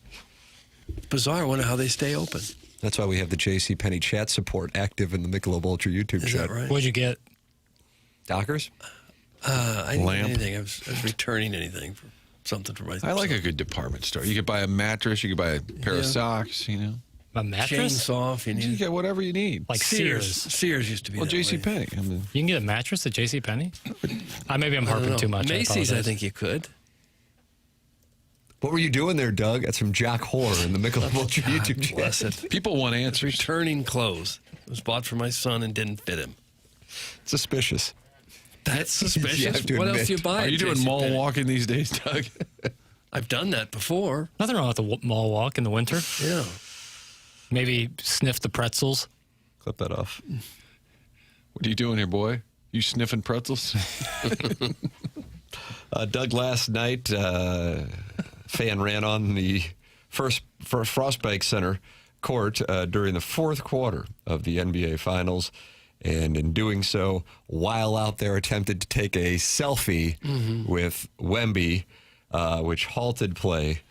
Bizarre. I wonder how they stay open. That's why we have the JCPenney chat support active in the Michelob Ultra YouTube Is chat. that right? What'd you get? Dockers? I didn't Lamp? get anything. I was returning anything for something for myself. I like a good department store. You could buy a mattress. You could buy a pair of socks, you know. A mattress? Chainsaw if you You need. get whatever you need. Like Sears. Sears used to be Well, that way. JCPenney. I mean, You can get a mattress at JCPenney? Maybe I'm I don't harping know. too much. Macy's, I apologize. think you could. What were you doing there, Doug? That's from Jack Hoare in the Michelob Ultra YouTube chat. Bless it. people want answers. Returning clothes. It was bought for my son and didn't fit him. Suspicious. That's You suspicious. have to What else admit. do you buy? Are you at doing mall JCPenney? walking these days, Doug? I've done that before. Nothing wrong with the mall walk in the winter. Yeah. Maybe sniff the pretzels. Clip that off. What are you doing here, boy? You sniffing pretzels? Doug, last night, fan ran on the first Frostbank Center court during the fourth quarter of the NBA Finals, and in doing so, while out there attempted to take a selfie with Wemby, which halted play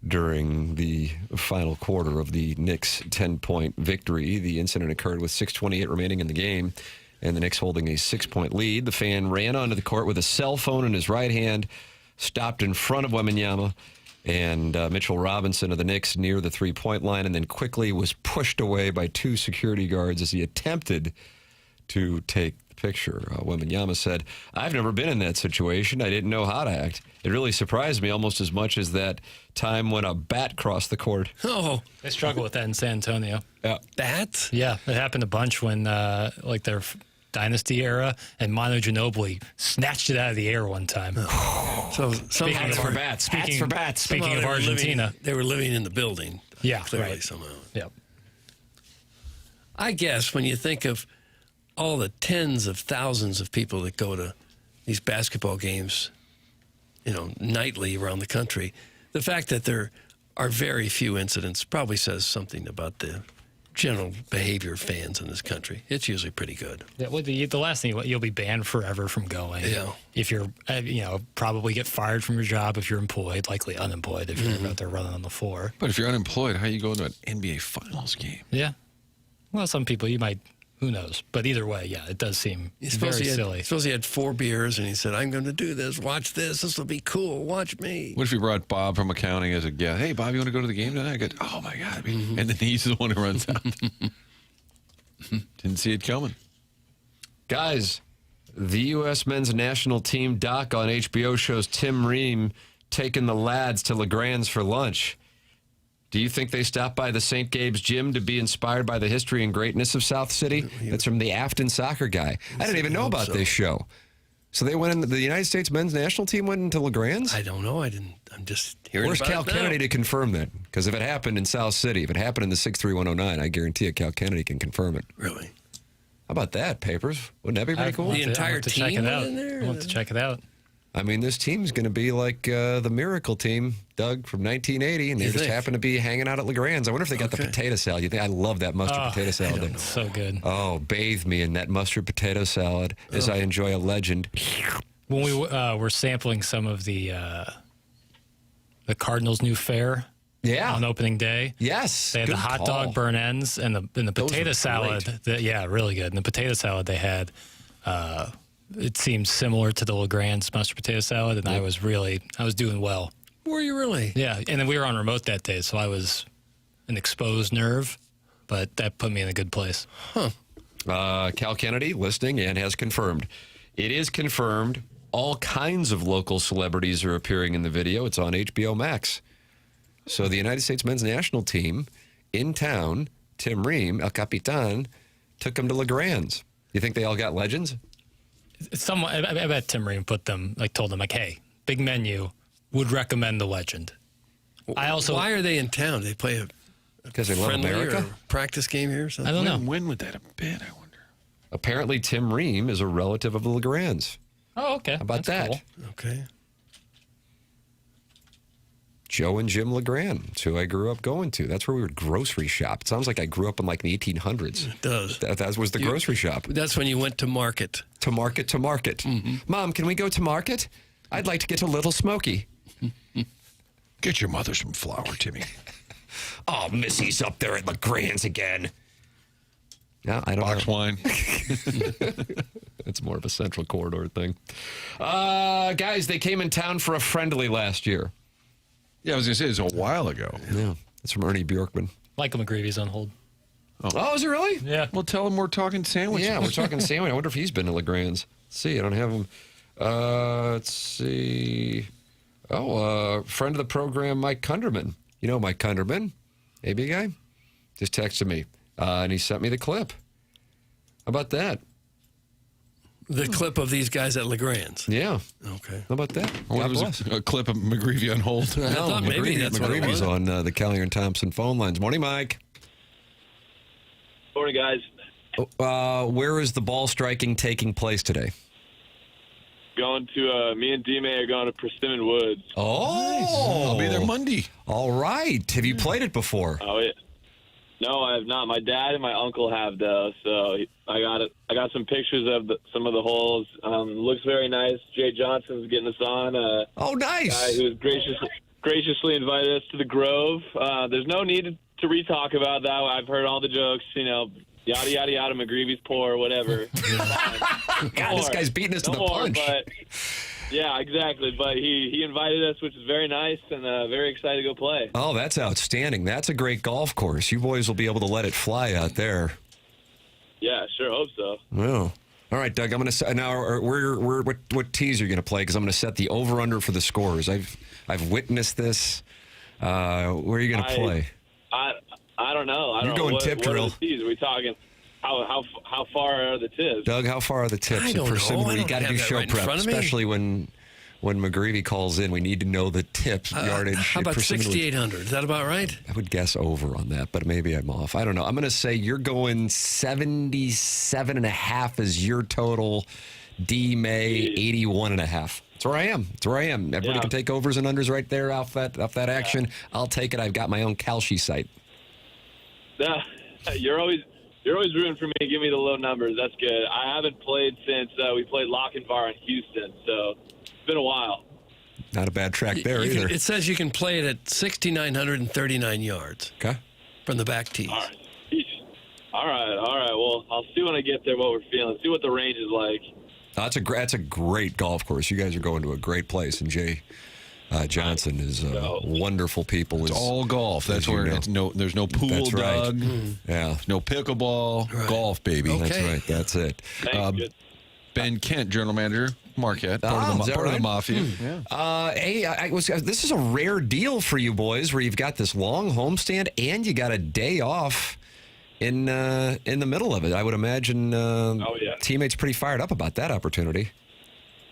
during the final quarter of the Knicks' 10-point victory. The incident occurred with 6:28 remaining in the game, and the Knicks holding a 6-point lead. The fan ran onto the court with a cell phone in his right hand, stopped in front of Wembanyama and Mitchell Robinson of the Knicks near the three-point line, and then quickly was pushed away by two security guards as he attempted to take the picture. Wembanyama said, I've never been in that situation. I didn't know how to act. It really surprised me almost as much as that time when a bat crossed the court. Oh, They struggle with that in San Antonio. bats? Yeah, it happened a bunch when, like, their dynasty era, and Manu Ginobili snatched it out of the air one time. So somehow Hats they for were- bats. Hats for bats. Speaking somehow of they were Argentina. living- they were living in the building. Yeah, Clearly, right. somehow. Yep. I guess when you think of all the tens of thousands of people that go to these basketball games, nightly around the country, the fact that there are very few incidents probably says something about the general behavior of fans in this country. It's usually pretty good. Yeah, well, the last thing, you'll be banned forever from going. Yeah. If you're, probably get fired from your job if you're employed, likely unemployed if you're out there running on the floor. But if you're unemployed, how you go to an NBA Finals game? Yeah. Well, some people you might, who knows? But either way, yeah, it does seem very silly. Suppose he had 4 beers and he said, I'm going to do this. Watch this. This will be cool. Watch me. What if you brought Bob from accounting as a guest? Hey, Bob, you want to go to the game tonight? I go, oh, my God. And then he's the one who runs out. Didn't see it coming. Guys, the U.S. men's national team doc on HBO shows Tim Ream taking the lads to LeGrand's for lunch. Do you think they stopped by the St. Gabe's gym to be inspired by the history and greatness of South City? That's from the Afton soccer guy. I didn't even know about this show. So they went in, the United States men's national team went into LeGrand's? I don't know. I'm just hearing Where's about Cal it now. Kennedy to confirm that? Because if it happened in South City, if it happened in the 63109, I guarantee you Cal Kennedy can confirm it. Really? How about that, Papers? Wouldn't that be pretty cool? The entire to team check it out. in there? I want to check it out. I mean, this team's going to be like the Miracle team, Doug, from 1980, and they You just think? happen to be hanging out at LeGrand's. I wonder if they got the potato salad. You think I love that mustard potato salad. It's so good. Oh, bathe me in that mustard potato salad as I enjoy a legend. When we were sampling some of the Cardinals' new fare Yeah. on opening day, Yes. they had good the hot call. dog burn ends and the Those potato were salad. great. Yeah, really good. And the potato salad they had it seemed similar to the LeGrand's mashed potato salad, and I was doing well. Were you really? Yeah, and then we were on remote that day, so I was an exposed nerve, but that put me in a good place. Huh. Cal Kennedy listening and has confirmed. It is confirmed. All kinds of local celebrities are appearing in the video. It's on HBO Max. So the United States men's national team in town, Tim Ream, El Capitan, took them to LeGrand's. You think they all got legends? I bet Tim Ream told them, hey, big menu, would recommend the legend. Why are they in town? They play because they love America? Or practice game here or something? I don't know. When would that have been, I wonder? Apparently, Tim Ream is a relative of the LeGrand's. Oh, okay. How about That's that? cool. Okay. Joe and Jim LeGrand. That's who I grew up going to. That's where we would grocery shop. It sounds like I grew up in like the 1800s. It does. That was the grocery shop. That's when you went to market. To market. Mm-hmm. Mom, can we go to market? I'd like to get a Little Smoky. Get your mother some flour, Timmy. Oh, Missy's up there at LeGrand's again. Yeah, I don't Box know. wine. It's more of a Central Corridor thing. Guys, they came in town for a friendly last year. Yeah, I was going to say, it's a while ago. Yeah, it's from Ernie Bjorkman. Michael McGreevy's on hold. Oh, is it really? Yeah. Well, tell him we're talking sandwiches. Yeah, we're talking sandwich. I wonder if he's been to LeGrand's. Let's see, I don't have him. Let's see. Oh, friend of the program, Mike Kunderman. You know Mike Kunderman, AB guy? Just texted me, and he sent me the clip. How about that? The clip of these guys at LeGrand's. Yeah. Okay. How about that? Or God was bless. a clip of McGreevy on hold. I thought maybe that's what it McGreevy's was. on the Kelly and Thompson phone lines. Morning, Mike. Morning, guys. Where is the ball striking taking place today? Going to, me and D-May are going to Persimmon Woods. Oh. I'll be there Monday. All right. Have you played it before? Oh, yeah. No, I have not. My dad and my uncle have, though, so I got it. I got some pictures of some of the holes. Looks very nice. Jay Johnson's getting us on. Oh, nice. Guy who graciously invited us to the Grove. There's no need to re-talk about that. I've heard all the jokes, yada, yada, yada, McGreevy's poor, whatever. God, this guy's beating us to the punch. But, yeah, exactly. But he invited us, which is very nice, and very excited to go play. Oh, that's outstanding. That's a great golf course. You boys will be able to let it fly out there. Yeah, sure hope so. Well, all right, Doug. I'm going to now. What tees are you going to play? Because I'm going to set the over/under for the scores. I've witnessed this. Where are you going to play? I don't know. I You're don't going know. tip What drill. are the tees? Are we talking? How far are the tips? Doug, how far are the tips? I don't know. I You don't got to have do that show right in prep, front of me. especially when McGreevy calls in. We need to know the tips, yardage. How about Persimmon Woods. 6,800? Is that about right? I would guess over on that, but maybe I'm off. I don't know. I'm going to say you're going 77.5 as your total. D May 81.5. That's where I am. Everybody can take overs and unders right there off that action. I'll take it. I've got my own Kalshi site. You're always rooting for me. Give me the low numbers. That's good. I haven't played since we played Lochinvar in Houston, so it's been a while. Not a bad track there either. It says you can play it at 6,939 yards. Okay. From the back tees. All right. Well, I'll see when I get there what we're feeling. See what the range is like. That's a great golf course. You guys are going to a great place, and Jay Johnson is wonderful people. It's all golf. That's where there's no pool, That's right. Doug. Yeah. No pickleball. Golf, baby. That's right. That's it. Ben Kent, general manager, Marquette, part of the Mafia. This is a rare deal for you boys where you've got this long homestand and you got a day off in the middle of it. I would imagine teammates pretty fired up about that opportunity.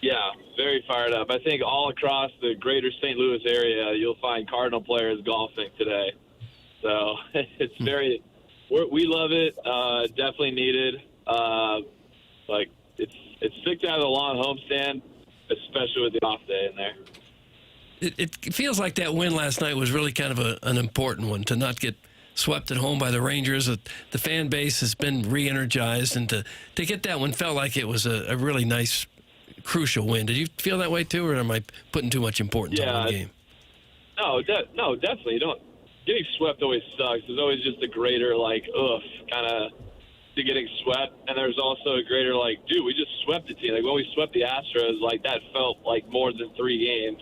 Yeah, very fired up. I think all across the greater St. Louis area, you'll find Cardinal players golfing today. So it's we love it. Definitely needed. It's 6 out of the long homestand, especially with the off day in there. It feels like that win last night was really kind of an important one, to not get swept at home by the Rangers. The fan base has been re-energized, and to get that one felt like it was a really nice, crucial win. Did you feel that way too, or am I putting too much importance on the game? No, definitely. Getting swept always sucks. There's always just a greater, kind of to getting swept, and there's also a greater, like, dude, we just swept the team. Like, when we swept the Astros, like, that felt like more than 3 games,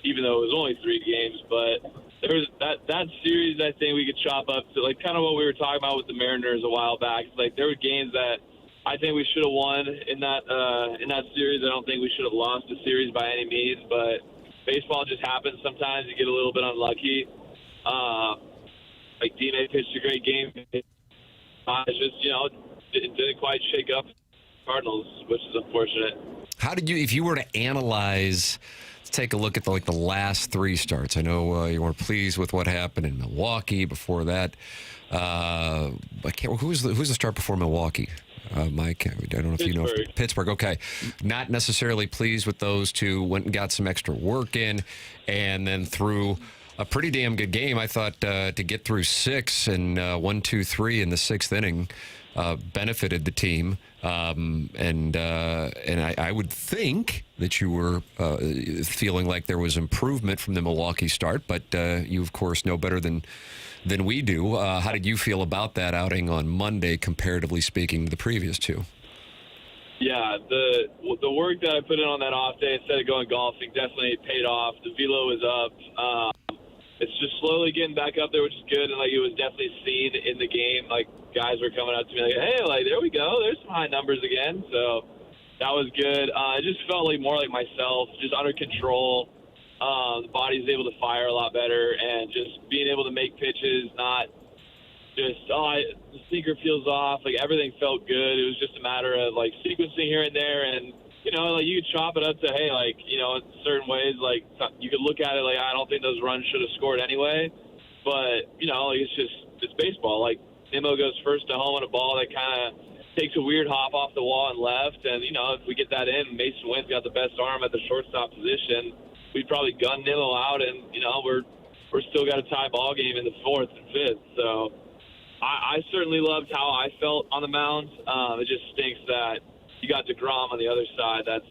even though it was only 3 games. But there was that series, I think we could chop up to, like, kind of what we were talking about with the Mariners a while back. Like, there were games that I think we should have won in that series. I don't think we should have lost the series by any means, but baseball just happens sometimes. You get a little bit unlucky. Like, D-May pitched a great game. It's just, it didn't quite shake up Cardinals, which is unfortunate. How did you, if you were to analyze, let's take a look at the last 3 starts. I know you weren't pleased with what happened in Milwaukee. Before that, who's the start before Milwaukee? Mike, I don't know if you know. Pittsburgh, okay. Not necessarily pleased with those 2. Went and got some extra work in, and then threw a pretty damn good game. I thought to get through 6 and 1, 2, 3 in the 6th inning benefited the team. And I would think that you were feeling like there was improvement from the Milwaukee start, but you, of course, know better than we do. How did you feel about that outing on Monday, comparatively speaking, to the previous 2? Yeah, the work that I put in on that off day instead of going golfing definitely paid off. The velo was up. It's just slowly getting back up there, which is good. And, like, it was definitely seen in the game. Like, guys were coming up to me like, hey, like, there we go. There's some high numbers again. So that was good. It just felt like more like myself, just under control. The body's able to fire a lot better, and just being able to make pitches, not just, the sinker feels off. Like, everything felt good. It was just a matter of, like, sequencing here and there. And, like, you could chop it up to, hey, like, in certain ways, like, you could look at it like, I don't think those runs should have scored anyway. But, like, it's baseball. Like, Nimmo goes first to home on a ball that kind of takes a weird hop off the wall and left. And, if we get that in, Mason Wynn's got the best arm at the shortstop position. We'd probably gun Nimmo out, and, we're still got a tie ball game in the 4th and 5th. So I certainly loved how I felt on the mound. It just stinks that you got DeGrom on the other side. That's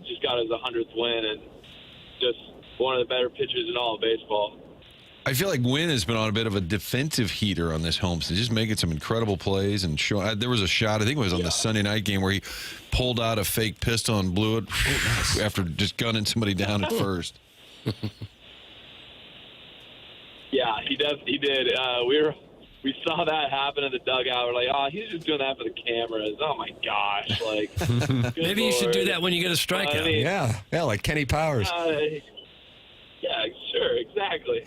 just got his 100th win, and just one of the better pitchers in all of baseball. I feel like Wynn has been on a bit of a defensive heater on this homestand, just making some incredible plays. And there was a shot, I think it was on the Sunday night game, where he pulled out a fake pistol and blew it after just gunning somebody down at first. Yeah, he did. We saw that happen in the dugout. We're like, he's just doing that for the cameras. Oh, my gosh. Like, maybe you should do that when you get a strikeout. Yeah, like Kenny Powers. Yeah, sure, exactly.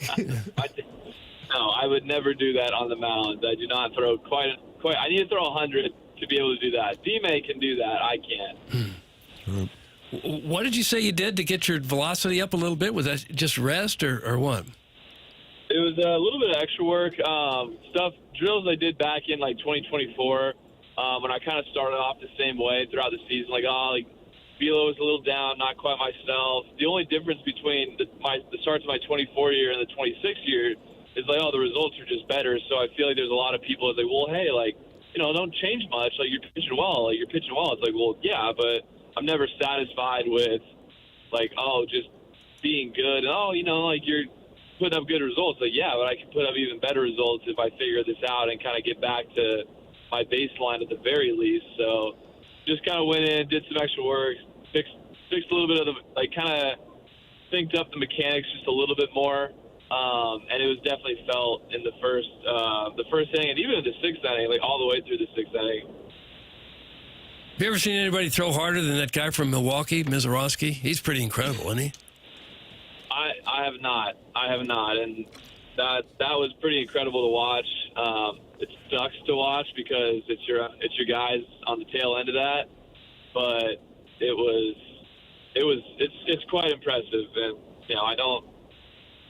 No, I would never do that on the mound. I do not throw quite. I need to throw 100 to be able to do that. D-May can do that. I can't. What did you say you did to get your velocity up a little bit? Was that just rest or what? It was a little bit of extra work, drills I did back in, like, 2024, when I kind of started off the same way throughout the season. Velo was a little down, not quite myself. The only difference between the starts of my 24 year and the 26 year is, like, the results are just better. So I feel like there's a lot of people that say, well, hey, like, don't change much. Like, you're pitching well. Like, you're pitching well. It's like, well, yeah, but I'm never satisfied with, like, just being good. And, like, you're putting up good results. Like, yeah, but I can put up even better results if I figure this out and kind of get back to my baseline at the very least. So just kind of went in, did some extra work, fixed a little bit of kind of synced up the mechanics just a little bit more. And it was definitely felt in the first inning and even in the 6th inning, like all the way through the 6th inning. Have you ever seen anybody throw harder than that guy from Milwaukee, Mizorowski? He's pretty incredible, isn't he? I have not, and that was pretty incredible to watch. It sucks to watch because it's your guys on the tail end of that, but it's quite impressive, and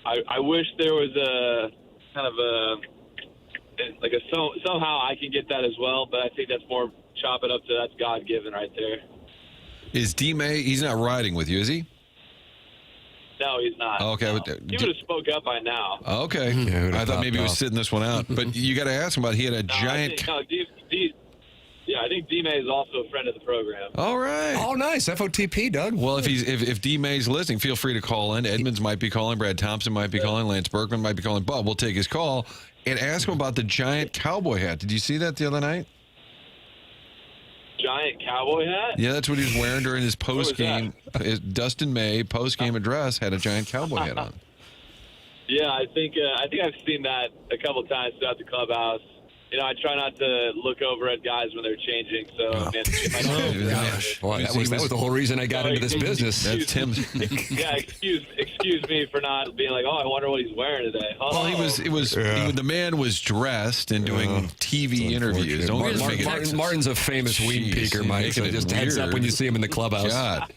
I wish there was a kind of somehow I can get that as well, but I think that's more chop it up to that's God given right there. Is D-May? He's not riding with you, is he? No, he's not. Okay. No. He would have spoke up by now. Okay. I thought maybe he was sitting this one out. But you got to ask him about he had a giant... I think D-May is also a friend of the program. All right. Oh, nice. FOTP, Doug. Well, if D-May's listening, feel free to call in. Edmonds might be calling. Brad Thompson might be calling. Lance Berkman might be calling. But we'll take his call and ask him about the giant cowboy hat. Did you see that the other night? giant cowboy hat? Yeah, that's what he was wearing during his What was post-game. His Dustin May post-game address had a giant cowboy hat on. Yeah, I think I've seen that a couple times throughout the clubhouse. You know, I try not to look over at guys when they're changing. So, man, Gosh. Well, that was the whole reason I got into this business. That's Tim. Yeah, excuse me for not being like, oh, I wonder what he's wearing today. Oh. Well, the man was dressed and doing TV interviews. Don't Martin's a famous weed peaker, Mike. So just heads up when you see him in the clubhouse. God.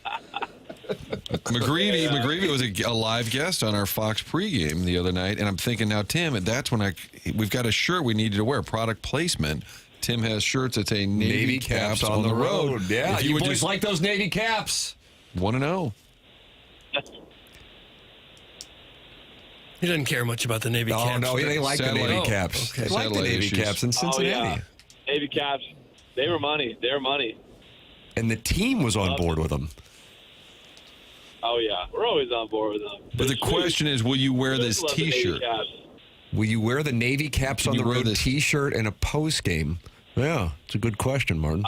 McGreevy was a live guest on our Fox pregame the other night, and I'm thinking now, Tim, that's when we've got a shirt we needed to wear, product placement. Tim has shirts that say Navy caps on the road. Yeah, if you would boys just like those Navy caps. 1-0. He doesn't care much about the Navy caps. Oh, no, they like the Navy caps. Okay. They like the Navy caps in Cincinnati. Oh, yeah. Navy caps, they were money. They're money. And the team was on board with them. Oh, yeah. We're always on board with them. But the question is, will you wear this Love the Navy T-shirt? caps. Will you wear the Navy caps on the road T-shirt in a post game? Yeah, it's a good question, Martin.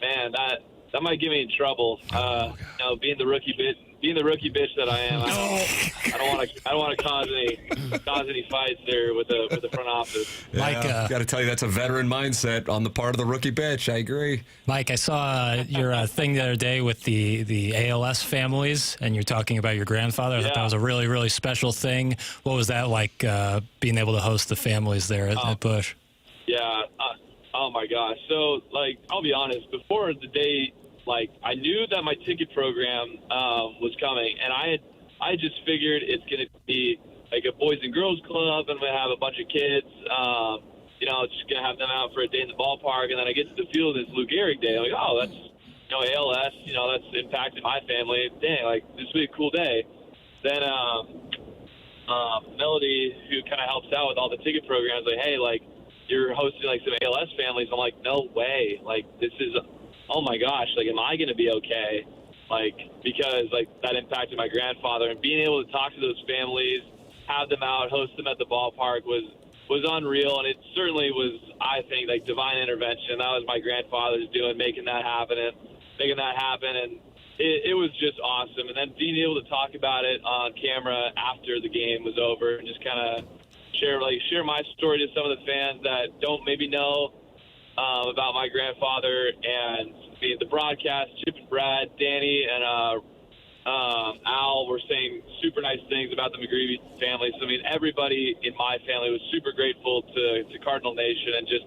Man, that might get me in trouble. You know, being the rookie bitch that I am, I don't want to cause any fights there with the front office. Mike, got to tell you, that's a veteran mindset on the part of the rookie bitch. I agree. Mike, I saw your thing the other day with the ALS families, and you're talking about your grandfather. I thought that was a really, really special thing. What was that like, being able to host the families there at Busch? Yeah. Oh, my gosh. So, like, I'll be honest. Before the day, like, I knew that my ticket program was coming, and I just figured it's going to be like a boys and girls club, and I'm going to have a bunch of kids, you know, just going to have them out for a day in the ballpark, and then I get to the field, and it's Lou Gehrig Day. I'm like, oh, that's, you know, ALS, you know, that's impacted my family. Dang, like, this will be a cool day. Then Melody, who kind of helps out with all the ticket programs, like, hey, like, you're hosting, like, some ALS families. I'm like, no way. Like, this is, oh, my gosh, like, am I going to be okay? Like, because, like, that impacted my grandfather. And being able to talk to those families, have them out, host them at the ballpark was unreal. And it certainly was, I think, like, divine intervention. That was my grandfather's doing, making that happen. And it was just awesome. And then being able to talk about it on camera after the game was over and just kind of share my story to some of the fans that don't maybe know about my grandfather. And the broadcast, Chip and Brad, Danny, and Al were saying super nice things about the McGreevy family. So, I mean, everybody in my family was super grateful to Cardinal Nation and just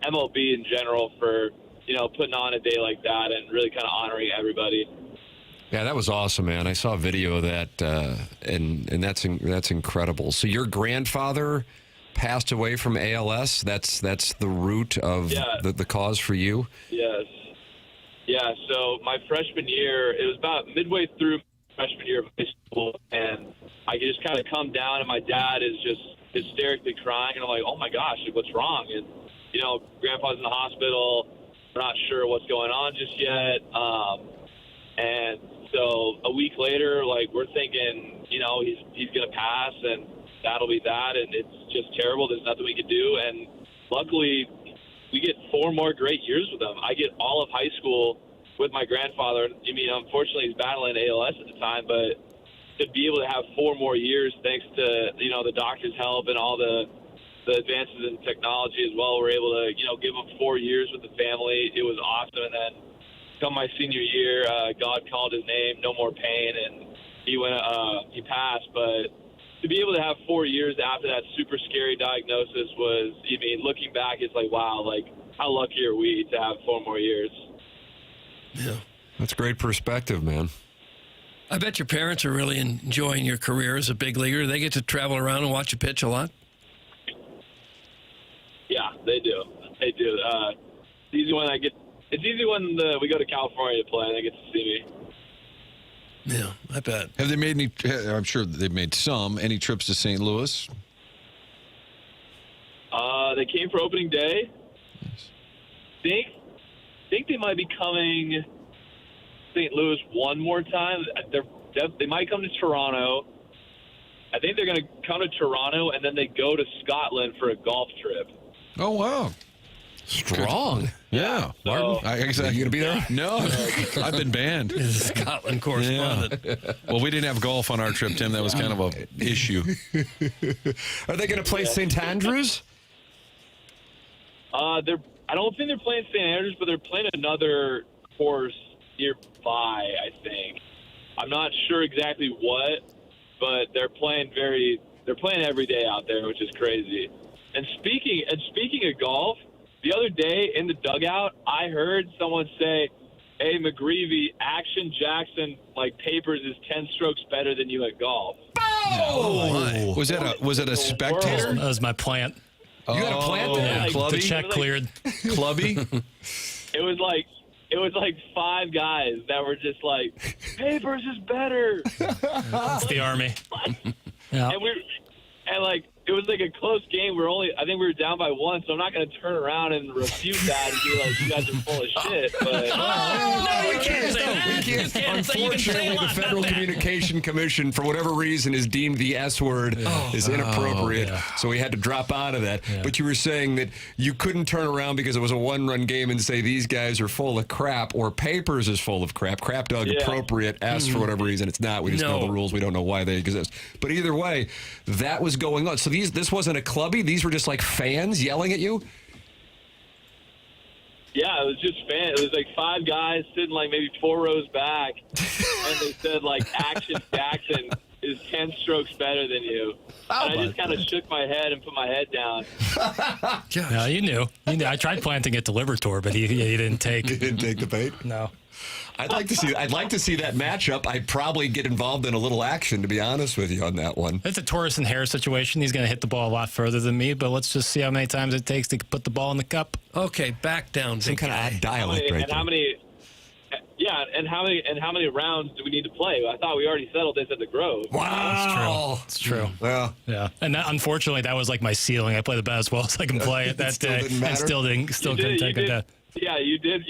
MLB in general for, you know, putting on a day like that and really kind of honoring everybody. Yeah, that was awesome, man. I saw a video of that, and that's incredible. So your grandfather passed away from ALS. That's the root of the cause for you. Yes. Yeah. So my freshman year, it was about midway through freshman year of high school, and I could just kind of come down, and my dad is just hysterically crying, and I'm like, oh my gosh, like, what's wrong? And you know, Grandpa's in the hospital. We're not sure what's going on just yet. And so a week later, like, we're thinking, you know, he's going to pass, and that'll be that, and it's just terrible. There's nothing we can do. And luckily, we get 4 more great years with him. I get all of high school with my grandfather. I mean, unfortunately, he's battling ALS at the time, but to be able to have 4 more years thanks to, you know, the doctor's help and all the advances in technology as well, we're able to, you know, give him 4 years with the family. It was awesome. And then come my senior year, God called his name, no more pain, and he passed. But to be able to have 4 years after that super scary diagnosis was, I mean, looking back, it's like, wow, like, how lucky are we to have 4 more years? Yeah. That's great perspective, man. I bet your parents are really enjoying your career as a big leaguer. They get to travel around and watch you pitch a lot? Yeah, they do. They do. It's easy when we go to California to play and they get to see me. Yeah, I bet. Have they made any? I'm sure they've made some. Any trips to St. Louis? They came for opening day. Yes. Think they might be coming to St. Louis one more time. They might come to Toronto. I think they're going to come to Toronto and then they go to Scotland for a golf trip. Oh wow! Strong. Yeah. Martin, exactly. you going to be there? No, I've been banned. Scotland correspondent. Yeah. Well, we didn't have golf on our trip, Tim. That was kind of a issue. Are they going to play St. Andrews? I don't think they're playing St. Andrews, but they're playing another course nearby, I think. I'm not sure exactly what, but they're playing every day out there, which is crazy. And speaking of golf, the other day in the dugout, I heard someone say, "Hey, McGreevy, Action Jackson Papers is 10 strokes better than you at golf." Oh! Was it a spectator? That was my plant. You had a plant there? Yeah, Clubby? the check cleared. Clubby? It was like 5 guys that were just like, "Papers is better." It's the Army. Yeah. And it was like a close game. I think we were down by 1, so I'm not going to turn around and refute that and be like, "You guys are full of shit." But No, we can't say that. We can't. Unfortunately, the Federal Communication Commission, for whatever reason, has deemed the S word is inappropriate. So we had to drop out of that. Yeah. But you were saying that you couldn't turn around because it was a 1-run game and say these guys are full of crap, or Papers is full of crap. Crap dog appropriate. S for whatever reason it's not. We just know the rules. We don't know why they exist. But either way, that was going on. So this wasn't a clubby. These were just like fans yelling at you. Yeah, it was just fans. It was like 5 guys sitting maybe 4 rows back, and they said Action Jackson is 10 strokes better than you. And I just kind of shook my head and put my head down. No, you knew. I tried planting it to Libertor, but he didn't take. He didn't take the bait. No. I'd like to see that matchup. I'd probably get involved in a little action, to be honest with you, on that one. It's a Torres and Hare situation. He's going to hit the ball a lot further than me, but let's just see how many times it takes to put the ball in the cup. Okay, back down. Some kind of odd dialect right there. And how many rounds do we need to play? I thought we already settled this at the Grove. Wow, it's true. Yeah, yeah. And unfortunately, that was my ceiling. I played about as well as I can play it that day, and still couldn't take it down. Yeah, you did.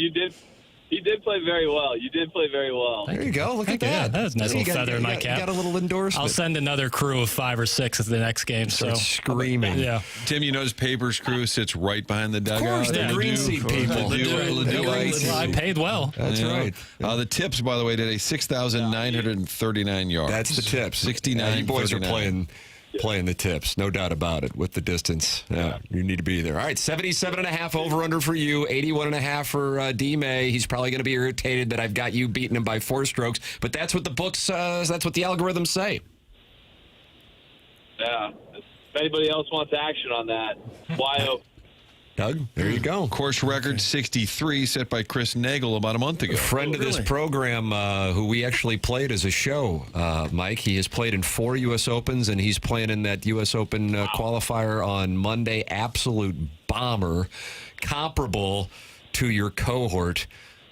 You did play very well. You did play very well. There you go. Look at that. Yeah, that was a nice little feather in my cap. You got a little endorsement. I'll send another crew of 5 or 6 at the next game. Start screaming. Yeah. Tim, you notice Papers crew sits right behind the dugout. Of course, the green seat people. I paid well. That's right. The tips, by the way, today 6,939 yards. That's the tips. 69. You boys are playing the tips, no doubt about it, with the distance. Yeah, you need to be there. All right, 77.5 over-under for you, 81.5 for D-May. He's probably going to be irritated that I've got you beating him by 4 strokes, but that's what the books, that's what the algorithms say. Yeah. If anybody else wants action on that, why open? Doug, there you go. Course record 63 set by Chris Nagel about a month ago. A friend of this program who we actually played as a show, Mike. He has played in 4 U.S. Opens, and he's playing in that U.S. Open qualifier on Monday. Absolute bomber, comparable to your cohort,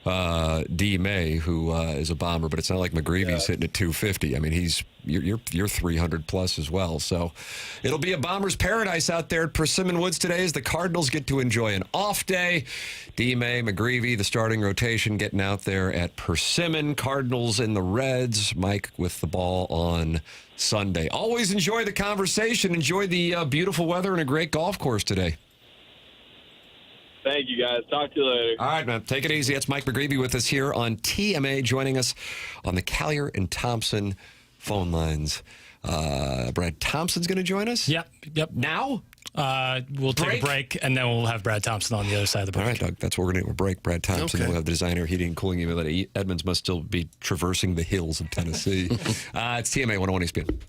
D. May, who is a bomber, but it's not like McGreevy's hitting at 250. I mean, you're 300 plus as well. So it'll be a bomber's paradise out there at Persimmon Woods today as the Cardinals get to enjoy an off day. D. May, McGreevy, the starting rotation, getting out there at Persimmon. Cardinals in the Reds. Mike with the ball on Sunday. Always enjoy the conversation. Enjoy the beautiful weather and a great golf course today. Thank you, guys. Talk to you later. All right, man. Take it easy. That's Mike McGreevy with us here on TMA, joining us on the Callier and Thompson phone lines. Brad Thompson's going to join us? Yep. Now? We'll take a break, and then we'll have Brad Thompson on the other side of the break. All right, Doug. That's what we're going to do. We'll break. Brad Thompson. Okay. We'll have the designer heating and cooling unit that Edmonds must still be traversing the hills of Tennessee. It's TMA 101 ESPN.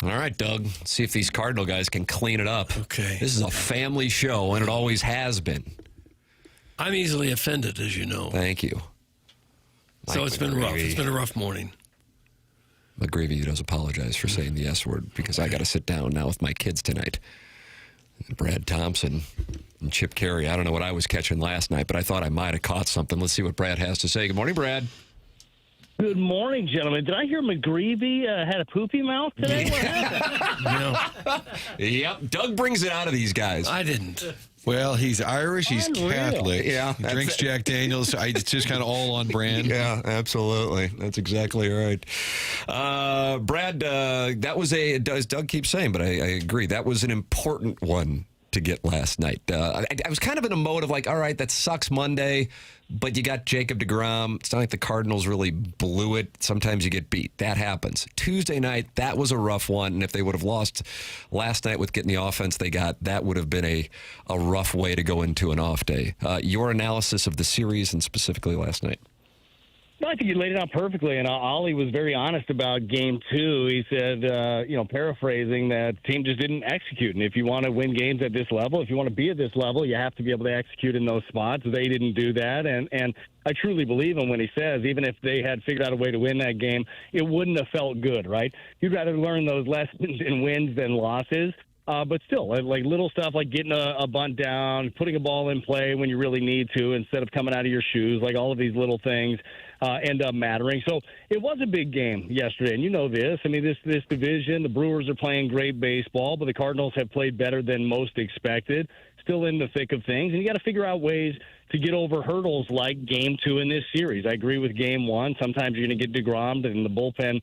All right, Doug. Let's see if these Cardinal guys can clean it up. Okay. This is a family show, and it always has been. I'm easily offended, as you know. Thank you. So it's been rough. It's been a rough morning. McGreevy does apologize for saying the S word because I got to sit down now with my kids tonight. Brad Thompson and Chip Carey. I don't know what I was catching last night, but I thought I might have caught something. Let's see what Brad has to say. Good morning, Brad. Good morning, gentlemen. Did I hear McGreevy had a poopy mouth today? What happened? Yep. Doug brings it out of these guys. I didn't. Well, he's Irish. He's Unreal. Catholic. Yeah, He drinks Jack Daniels. It's just kind of all on brand. Yeah, absolutely. That's exactly right. Brad, that was as Doug keeps saying, but I agree. That was an important one to get last night. I was kind of in a mode of like, all right, that sucks Monday, but you got Jacob deGrom. It's not like the Cardinals really blew it. Sometimes you get beat. That happens. Tuesday night, that was a rough one, and if they would have lost last night with getting the offense they got, that would have been a rough way to go into an off day. Your analysis of the series and specifically last night? No, I think you laid it out perfectly, and Ollie was very honest about Game 2. He said, paraphrasing, that the team just didn't execute. And if you want to win games at this level, if you want to be at this level, you have to be able to execute in those spots. They didn't do that, and I truly believe him when he says, even if they had figured out a way to win that game, it wouldn't have felt good, right? You'd rather learn those lessons in wins than losses. But still, like little stuff like getting a bunt down, putting a ball in play when you really need to instead of coming out of your shoes, like all of these little things end up mattering. So it was a big game yesterday, and you know this. I mean, this division, the Brewers are playing great baseball, but the Cardinals have played better than most expected, still in the thick of things, and you got to figure out ways to get over hurdles like Game 2 in this series. I agree with Game 1. Sometimes you're going to get DeGrom, and the bullpen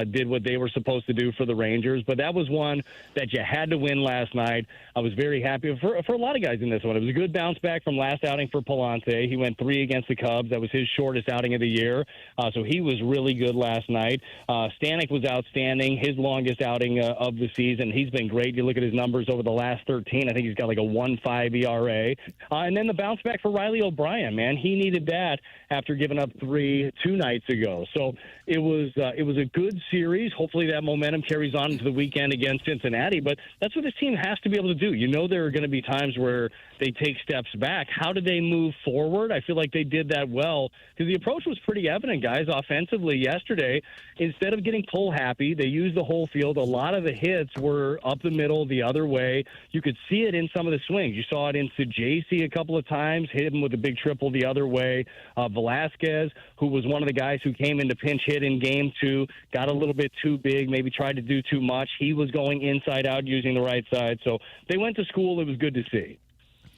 did what they were supposed to do for the Rangers. But that was one that you had to win last night. I was very happy for a lot of guys in this one. It was a good bounce back from last outing for Palante. He went 3 against the Cubs. That was his shortest outing of the year. So he was really good last night. Stanek was outstanding, his longest outing of the season. He's been great. You look at his numbers over the last 13. I think he's got like a 1.5 ERA. And then the bounce back for Riley O'Brien, man, he needed that after giving up 3 2 nights ago. So it was a good series. Hopefully that momentum carries on into the weekend against Cincinnati. But that's what this team has to be able to do. You know, there are going to be times where they take steps back. How did they move forward? I feel like they did that well because the approach was pretty evident, guys, offensively yesterday. Instead of getting pull happy, they used the whole field. A lot of the hits were up the middle the other way. You could see it in some of the swings. You saw it in Sajasi a couple of times, hit him with a big triple the other way. Velasquez, who was one of the guys who came into pinch hit in Game 2, got a little bit too big, maybe tried to do too much. He was going inside out using the right side. So they went to school. It was good to see.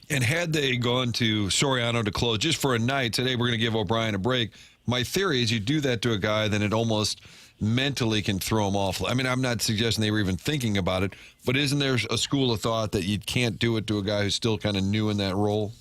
And had they gone to Soriano to close just for a night, today we're going to give O'Brien a break. My theory is you do that to a guy, then it almost mentally can throw him off. I mean, I'm not suggesting they were even thinking about it, but isn't there a school of thought that you can't do it to a guy who's still kind of new in that role?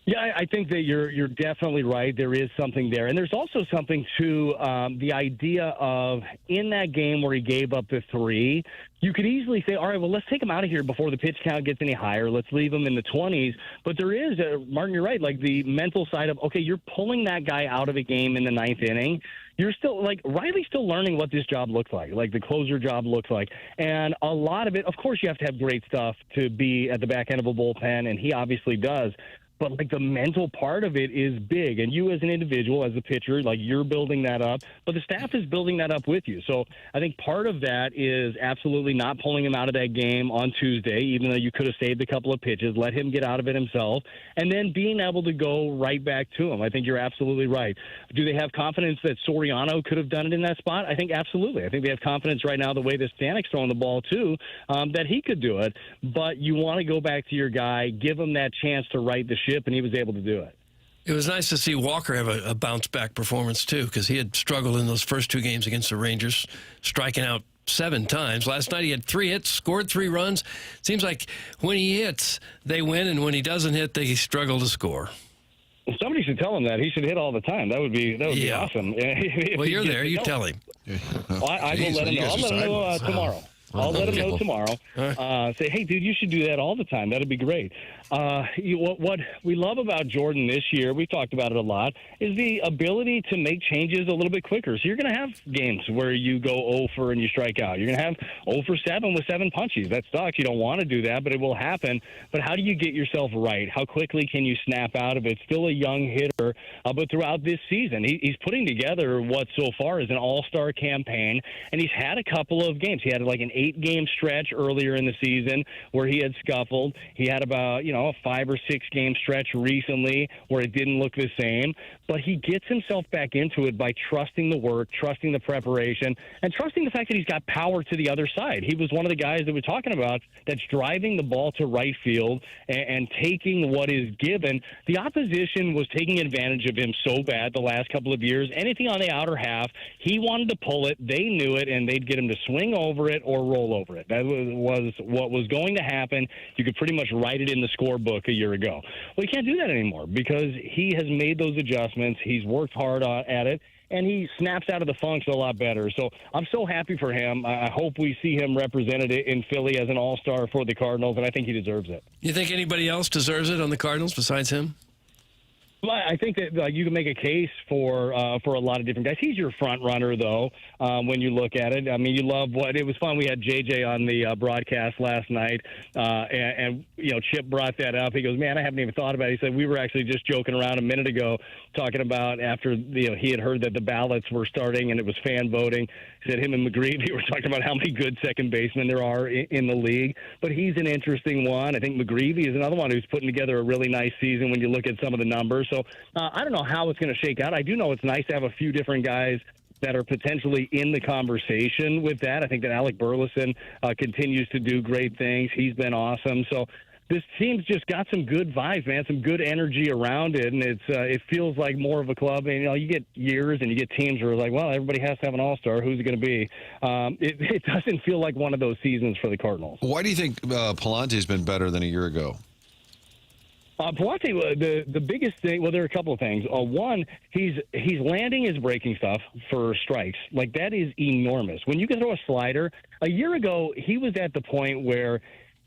Yeah, I think that you're definitely right. There is something there. And there's also something to the idea of in that game where he gave up the 3, you could easily say, all right, well, let's take him out of here before the pitch count gets any higher. Let's leave him in the 20s. But there is, Martin, you're right, like the mental side of, okay, you're pulling that guy out of the game in the 9th inning. You're still, like, Riley's still learning what this job looks like the closer job looks like. And a lot of it, of course, you have to have great stuff to be at the back end of a bullpen, and he obviously does. But, like, the mental part of it is big. And you as an individual, as a pitcher, like, you're building that up. But the staff is building that up with you. So I think part of that is absolutely not pulling him out of that game on Tuesday, even though you could have saved a couple of pitches, let him get out of it himself, and then being able to go right back to him. I think you're absolutely right. Do they have confidence that Soriano could have done it in that spot? I think absolutely. I think they have confidence right now the way that Stanek's throwing the ball, too, that he could do it. But you want to go back to your guy, give him that chance to right the ship, and he was able to do it. It was nice to see Walker have a bounce-back performance, too, because he had struggled in those first 2 games against the Rangers, striking out 7 times. Last night he had 3 hits, scored 3 runs. Seems like when he hits, they win, and when he doesn't hit, they struggle to score. Somebody should tell him that. He should hit all the time. That would be awesome. Well, you're there. You tell him. Well, I will let him know. I'll let him know tomorrow. I'll let him know tomorrow. Say, hey, dude, you should do that all the time. That'd be great. What we love about Jordan this year, we talked about it a lot, is the ability to make changes a little bit quicker. So you're going to have games where you go 0 for and you strike out. You're going to have 0 for 7 with 7 punchies. That sucks. You don't want to do that, but it will happen. But how do you get yourself right? How quickly can you snap out of it? Still a young hitter, but throughout this season, he's putting together what so far is an all-star campaign, and he's had a couple of games. He had like an 8-game stretch earlier in the season where he had scuffled. He had about, a 5 or 6 game stretch recently where it didn't look the same, but he gets himself back into it by trusting the work, trusting the preparation, and trusting the fact that he's got power to the other side. He was one of the guys that we're talking about that's driving the ball to right field and taking what is given. The opposition was taking advantage of him so bad the last couple of years. Anything on the outer half, he wanted to pull it. They knew it, and they'd get him to swing over it or roll over it. That was what was going to happen. You could pretty much write it in the scorebook a year ago. Well, he can't do that anymore because he has made those adjustments. He's worked hard at it, and he snaps out of the funks a lot better. So I'm so happy for him. I hope we see him represented in Philly as an all-star for the Cardinals, and I think he deserves it. You think anybody else deserves it on the Cardinals besides him? Well, I think that you can make a case for a lot of different guys. He's your front runner, though, when you look at it. I mean, you love what it was fun. We had JJ on the broadcast last night, and Chip brought that up. He goes, "Man, I haven't even thought about it." He said we were actually just joking around a minute ago, talking about after he had heard that the ballots were starting and it was fan voting. He said him and McGreevy were talking about how many good second basemen there are in the league. But he's an interesting one. I think McGreevy is another one who's putting together a really nice season when you look at some of the numbers. So I don't know how it's going to shake out. I do know it's nice to have a few different guys that are potentially in the conversation with that. I think that Alec Burleson continues to do great things. He's been awesome. So this team's just got some good vibes, man, some good energy around it, and it feels like more of a club. And, you get years and you get teams where like, well, everybody has to have an all-star. Who's it going to be? It doesn't feel like one of those seasons for the Cardinals. Why do you think Palante's been better than a year ago? Palante, the biggest thing, well, there are a couple of things. One, he's landing his breaking stuff for strikes. Like, that is enormous. When you can throw a slider, a year ago, he was at the point where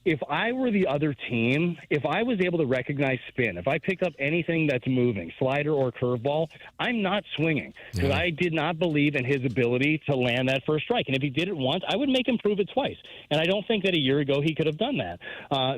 if I were the other team, if I was able to recognize spin, if I pick up anything that's moving, slider or curveball, I'm not swinging because I did not believe in his ability to land that first strike. And if he did it once, I would make him prove it twice. And I don't think that a year ago he could have done that.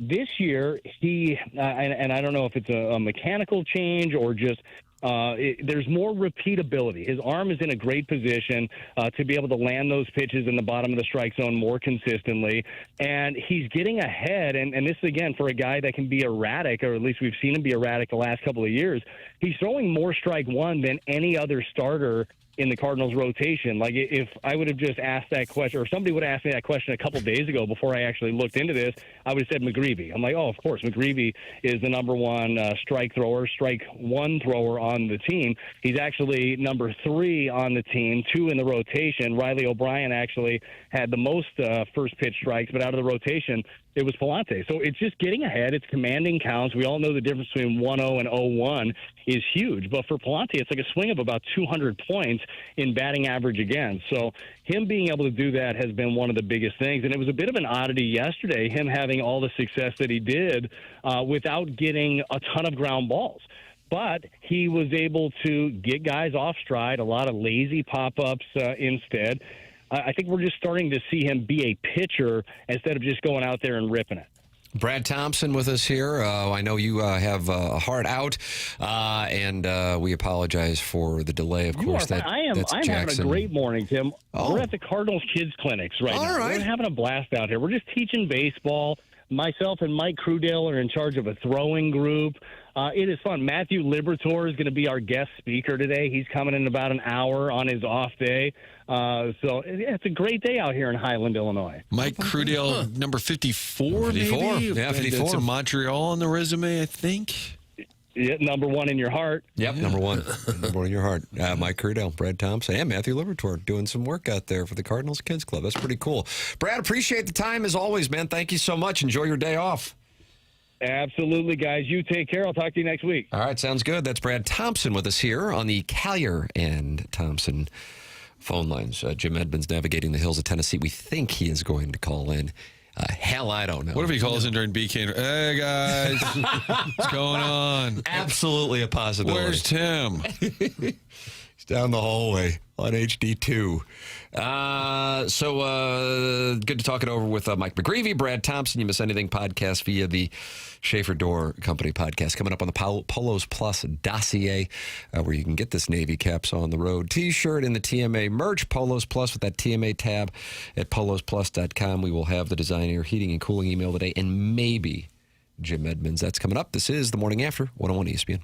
This year, and I don't know if it's a mechanical change or just there's more repeatability. His arm is in a great position to be able to land those pitches in the bottom of the strike zone more consistently. And he's getting ahead. And this, again, for a guy that can be erratic, or at least we've seen him be erratic the last couple of years, he's throwing more strike one than any other starter in the Cardinals rotation. Like, if I would have just asked that question, or somebody would have asked me that question a couple days ago before I actually looked into this, I would have said McGreevy. I'm like, oh, of course, McGreevy is the number one strike one thrower on the team. He's actually number 3 on the team, 2 in the rotation. Riley O'Brien actually had the most first pitch strikes, but out of the rotation, it was Palante. So it's just getting ahead. It's commanding counts. We all know the difference between 1-0 and 0-1 is huge. But for Palante, it's like a swing of about 200 points in batting average again. So him being able to do that has been one of the biggest things. And it was a bit of an oddity yesterday, him having all the success that he did without getting a ton of ground balls. But he was able to get guys off stride, a lot of lazy pop-ups instead. I think we're just starting to see him be a pitcher instead of just going out there and ripping it. Brad Thompson with us here. I know you have a heart out, and we apologize for the delay. Of course, I'm having a great morning, Tim. Oh. We're at the Cardinals Kids Clinics right now. Right. We're having a blast out here. We're just teaching baseball. Myself and Mike Crudale are in charge of a throwing group. It is fun. Matthew Liberatore is going to be our guest speaker today. He's coming in about an hour on his off day. So it's a great day out here in Highland, Illinois. Mike Crudale, number 54, maybe? Yeah, 54. It's in Montreal on the resume, I think. Yeah, number 1 in your heart. Yep, number 1. Number 1 in your heart. Mike Crudale, Brad Thompson, and Matthew Liberatore doing some work out there for the Cardinals Kids Club. That's pretty cool. Brad, appreciate the time as always, man. Thank you so much. Enjoy your day off. Absolutely, guys. You take care. I'll talk to you next week. All right, sounds good. That's Brad Thompson with us here on the Callier and Thompson phone lines. Jim Edmonds navigating the hills of Tennessee. We think he is going to call in. Hell, I don't know. What if he calls in during BK? Hey, guys. What's going on? Absolutely a possibility. Where's Tim? He's down the hallway on HD2. Good to talk it over with Mike McGreevy, Brad Thompson. You miss anything podcast via the Schaefer Door Company podcast. Coming up on the Polos Plus dossier, where you can get this Navy Caps on the Road t-shirt and the TMA merch, Polos Plus with that TMA tab at polosplus.com. We will have the design, air, heating, and cooling email today, and maybe Jim Edmonds. That's coming up. This is The Morning After, 101 ESPN.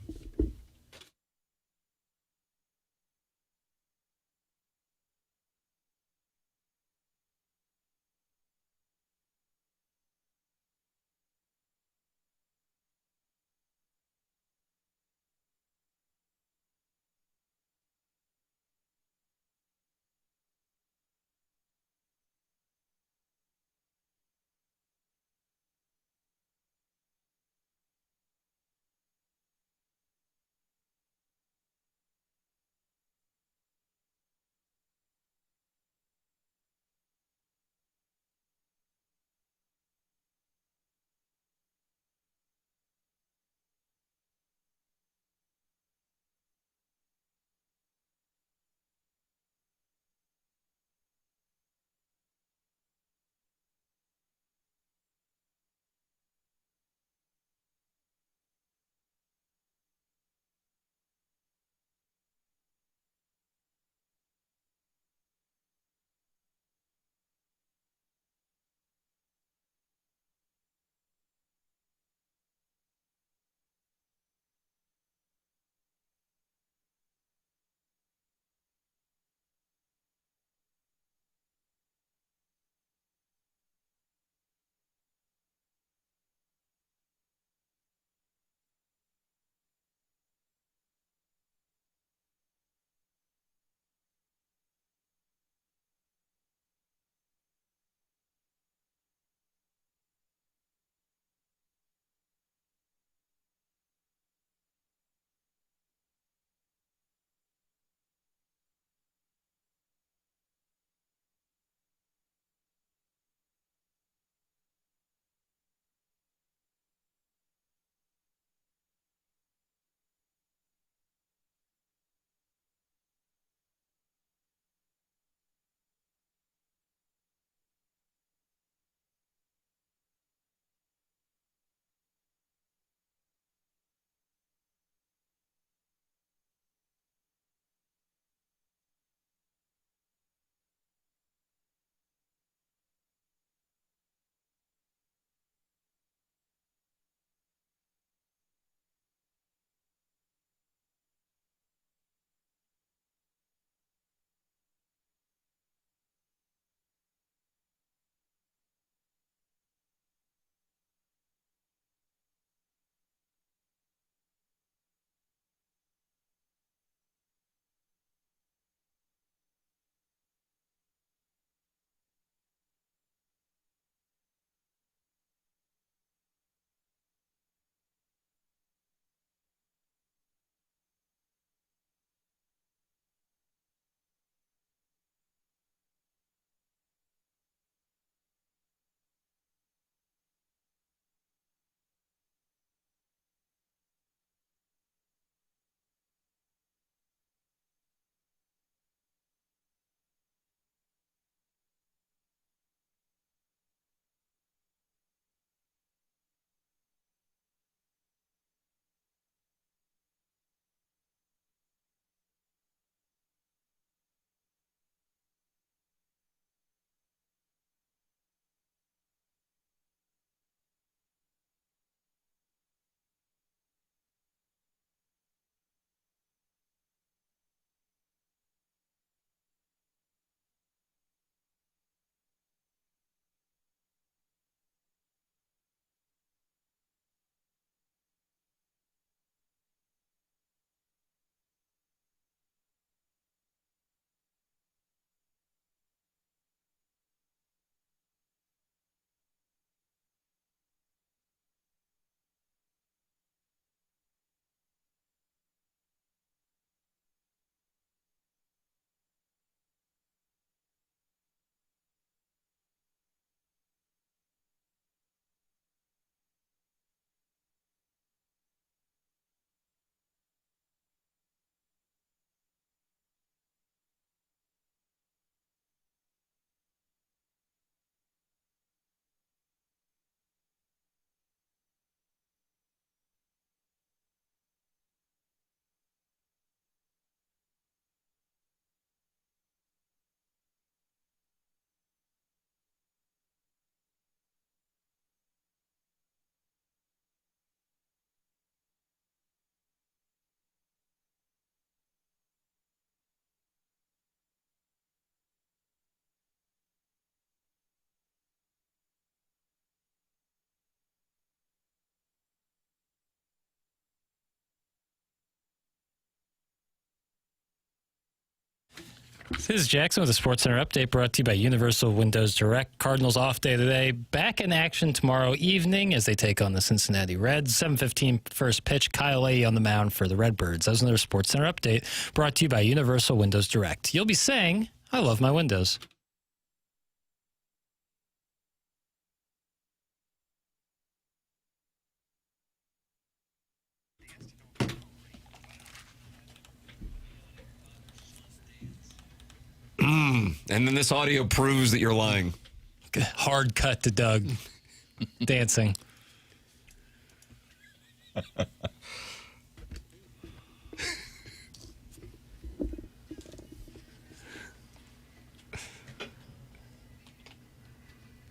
This is Jackson with the SportsCenter update brought to you by Universal Windows Direct. Cardinals off day today. Back in action tomorrow evening as they take on the Cincinnati Reds. 7:15 first pitch. Kyle Leahy on the mound for the Redbirds. That was another SportsCenter update brought to you by Universal Windows Direct. You'll be saying, I love my windows. And then this audio proves that you're lying. Hard cut to Doug dancing.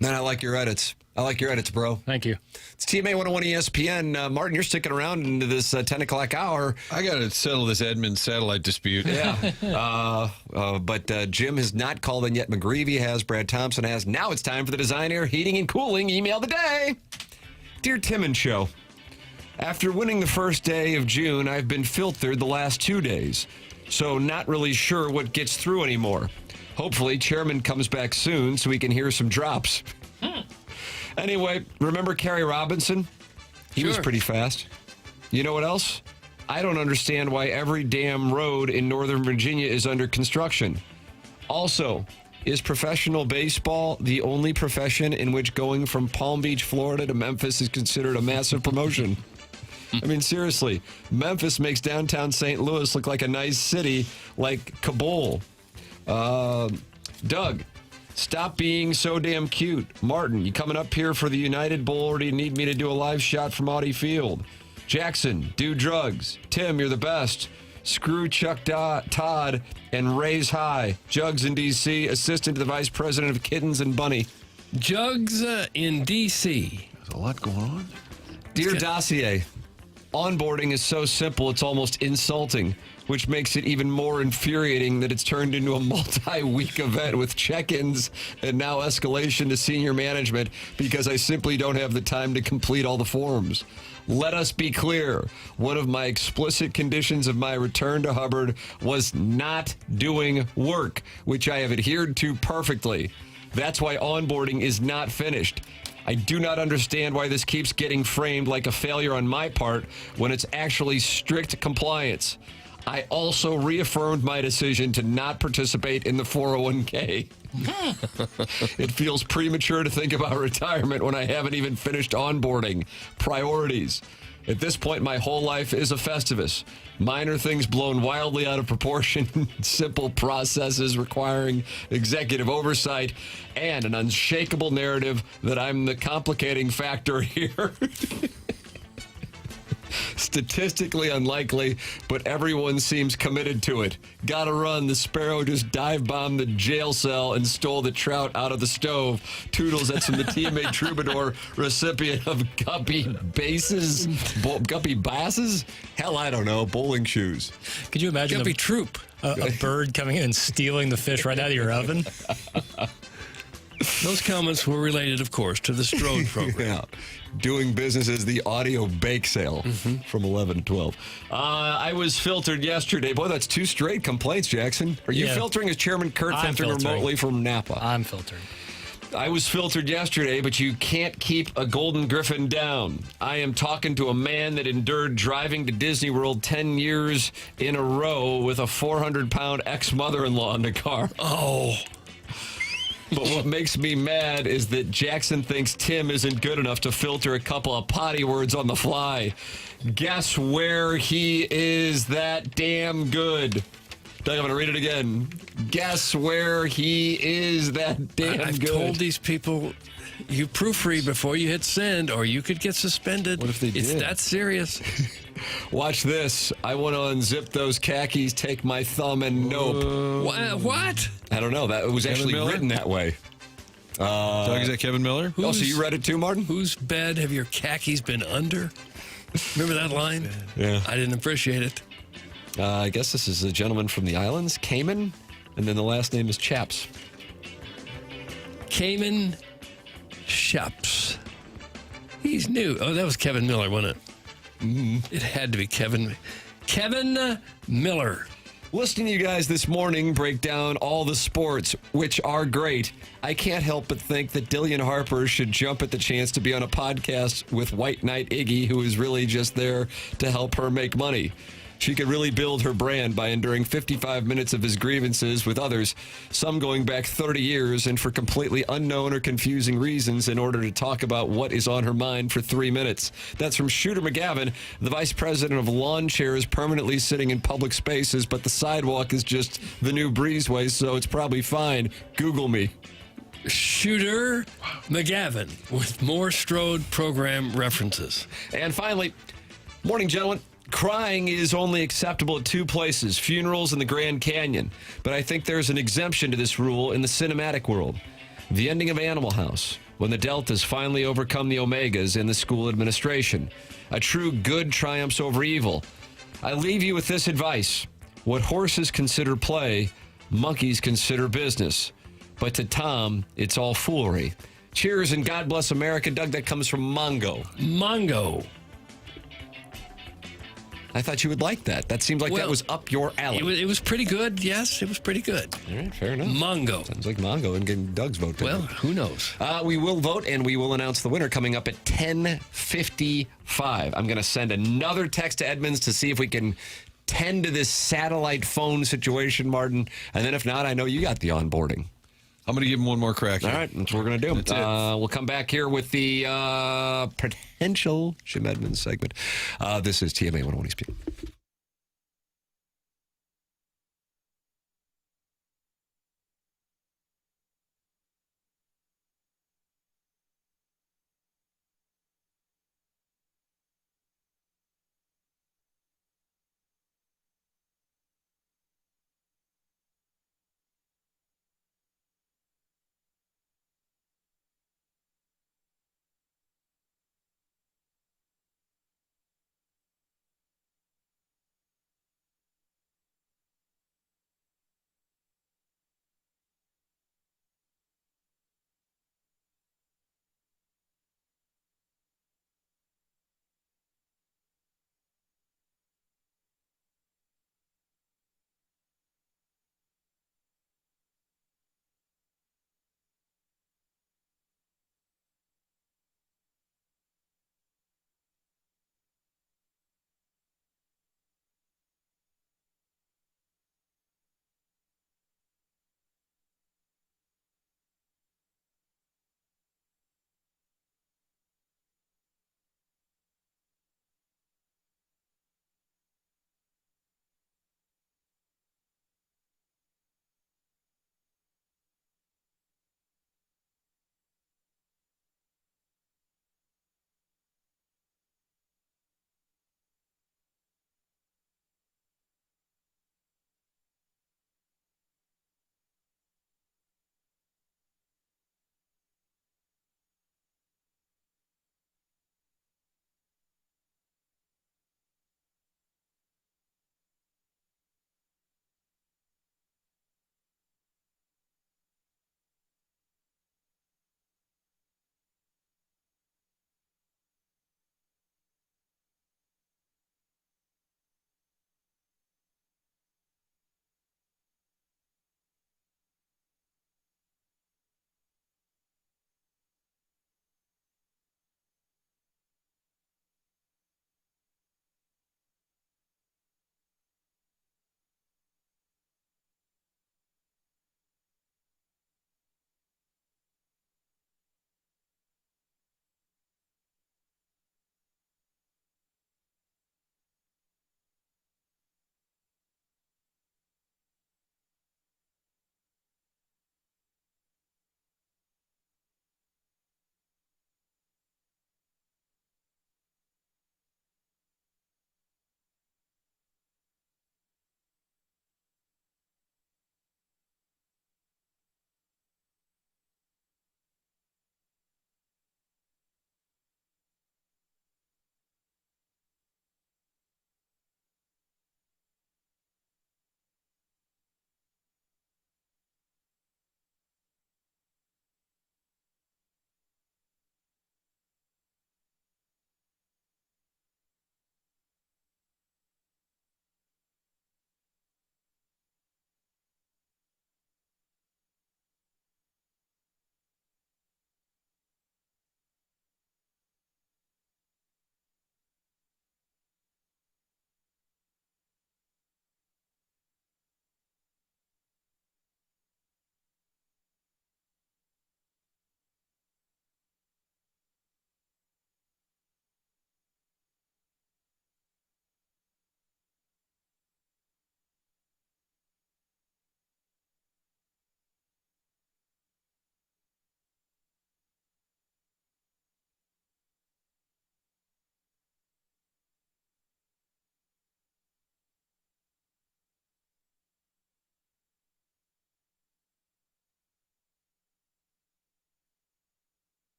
Man, I like your edits. I like your edits, bro. Thank you. It's TMA 101 ESPN. Martin, you're sticking around into this 10 o'clock hour. I got to settle this Edmonds satellite dispute. Yeah. But Jim has not called in yet. McGreevy has. Brad Thompson has. Now it's time for the Design Air Heating and Cooling email of the day. Dear Tim and Show, after winning the first day of June, I've been filtered the last 2 days. So not really sure what gets through anymore. Hopefully, Chairman comes back soon so we can hear some drops. Anyway, remember Kerry Robinson? He was pretty fast. You know what else? I don't understand why every damn road in Northern Virginia is under construction. Also, is professional baseball the only profession in which going from Palm Beach, Florida to Memphis is considered a massive promotion? I mean, seriously, Memphis makes downtown St. Louis look like a nice city like Kabul. Doug, stop being so damn cute. Martin, you coming up here for the United Bowl, or do you need me to do a live shot from Audi Field? Jackson, do drugs. Tim, you're the best. Screw Chuck Todd and raise high. Jugs in D.C., assistant to the vice president of Kittens and Bunny. Jugs in D.C. There's a lot going on. Dear Dossier, onboarding is so simple it's almost insulting, which makes it even more infuriating that it's turned into a multi-week event with check-ins and now escalation to senior management because I simply don't have the time to complete all the forms. Let us be clear. One of my explicit conditions of my return to Hubbard was not doing work, which I have adhered to perfectly. That's why onboarding is not finished. I do not understand why this keeps getting framed like a failure on my part when it's actually strict compliance. I also reaffirmed my decision to not participate in the 401k. It feels premature to think about retirement when I haven't even finished onboarding. Priorities. At this point, my whole life is a Festivus. Minor things blown wildly out of proportion, simple processes requiring executive oversight, and an unshakable narrative that I'm the complicating factor here. Statistically unlikely, but everyone seems committed to it. Gotta run. The Sparrow just dive-bombed the jail cell and stole the trout out of the stove. Toodles, that's from the TMA Troubadour, recipient of Guppy Bases? Guppy Basses? Hell, I don't know. Bowling shoes. Could you imagine Guppy Troop. A bird coming in and stealing the fish right out of your oven? Those comments were related, of course, to the Strode program. Yeah. Doing business as the audio bake sale from 11 to 12. I was filtered yesterday. Boy, that's 2 straight complaints, Jackson. Are you filtering as Chairman Kurt filtering remotely from Napa? I'm filtering. I was filtered yesterday, but you can't keep a golden griffin down. I am talking to a man that endured driving to Disney World 10 years in a row with a 400-pound ex-mother-in-law in the car. Oh. But what makes me mad is that Jackson thinks Tim isn't good enough to filter a couple of potty words on the fly. Guess where he is that damn good? Doug, I'm going to read it again. Guess where he is that damn I've good? I've told these people, you proofread before you hit send, or you could get suspended. What if they did? It's that serious. Watch this. I want to unzip those khakis, take my thumb, and nope. What? I don't know. That was actually written that way. Doug, is that Kevin Miller? So you read it too, Martin? Whose bed have your khakis been under? Remember that line? Yeah. I didn't appreciate it. I guess this is a gentleman from the islands, Cayman, and then the last name is Chaps. Cayman Chaps. He's new. Oh, that was Kevin Miller, wasn't it? It had to be Kevin Miller. Listening to you guys this morning break down all the sports, which are great, I can't help but think that Dillian Harper should jump at the chance to be on a podcast with White Knight Iggy, who is really just there to help her make money. She could really build her brand by enduring 55 minutes of his grievances with others, some going back 30 years and for completely unknown or confusing reasons in order to talk about what is on her mind for 3 minutes. That's from Shooter McGavin, the vice president of lawn chairs permanently sitting in public spaces, but the sidewalk is just the new breezeway, so it's probably fine. Google me. Shooter McGavin with more Strode program references. And finally, morning, gentlemen. Crying is only acceptable at 2 places, funerals and the Grand Canyon. But I think there's an exemption to this rule in the cinematic world. The ending of Animal House, when the Deltas finally overcome the Omegas in the school administration. A true good triumphs over evil. I leave you with this advice. What horses consider play, monkeys consider business. But to Tom, it's all foolery. Cheers and God bless America. Doug, that comes from Mongo. Mongo. I thought you would like that. That seems like that was up your alley. It was pretty good. Yes, it was pretty good. All right, fair enough. Mongo. Sounds like Mongo and getting Doug's vote. Well, who knows? We will vote, and we will announce the winner coming up at 10:55. I'm going to send another text to Edmonds to see if we can tend to this satellite phone situation, Martin. And then if not, I know you got the onboarding. I'm going to give him one more crack here. All right, that's what we're going to do. That's it. We'll come back here with the potential Jim Edmonds segment. This is TMA 101 ESPN.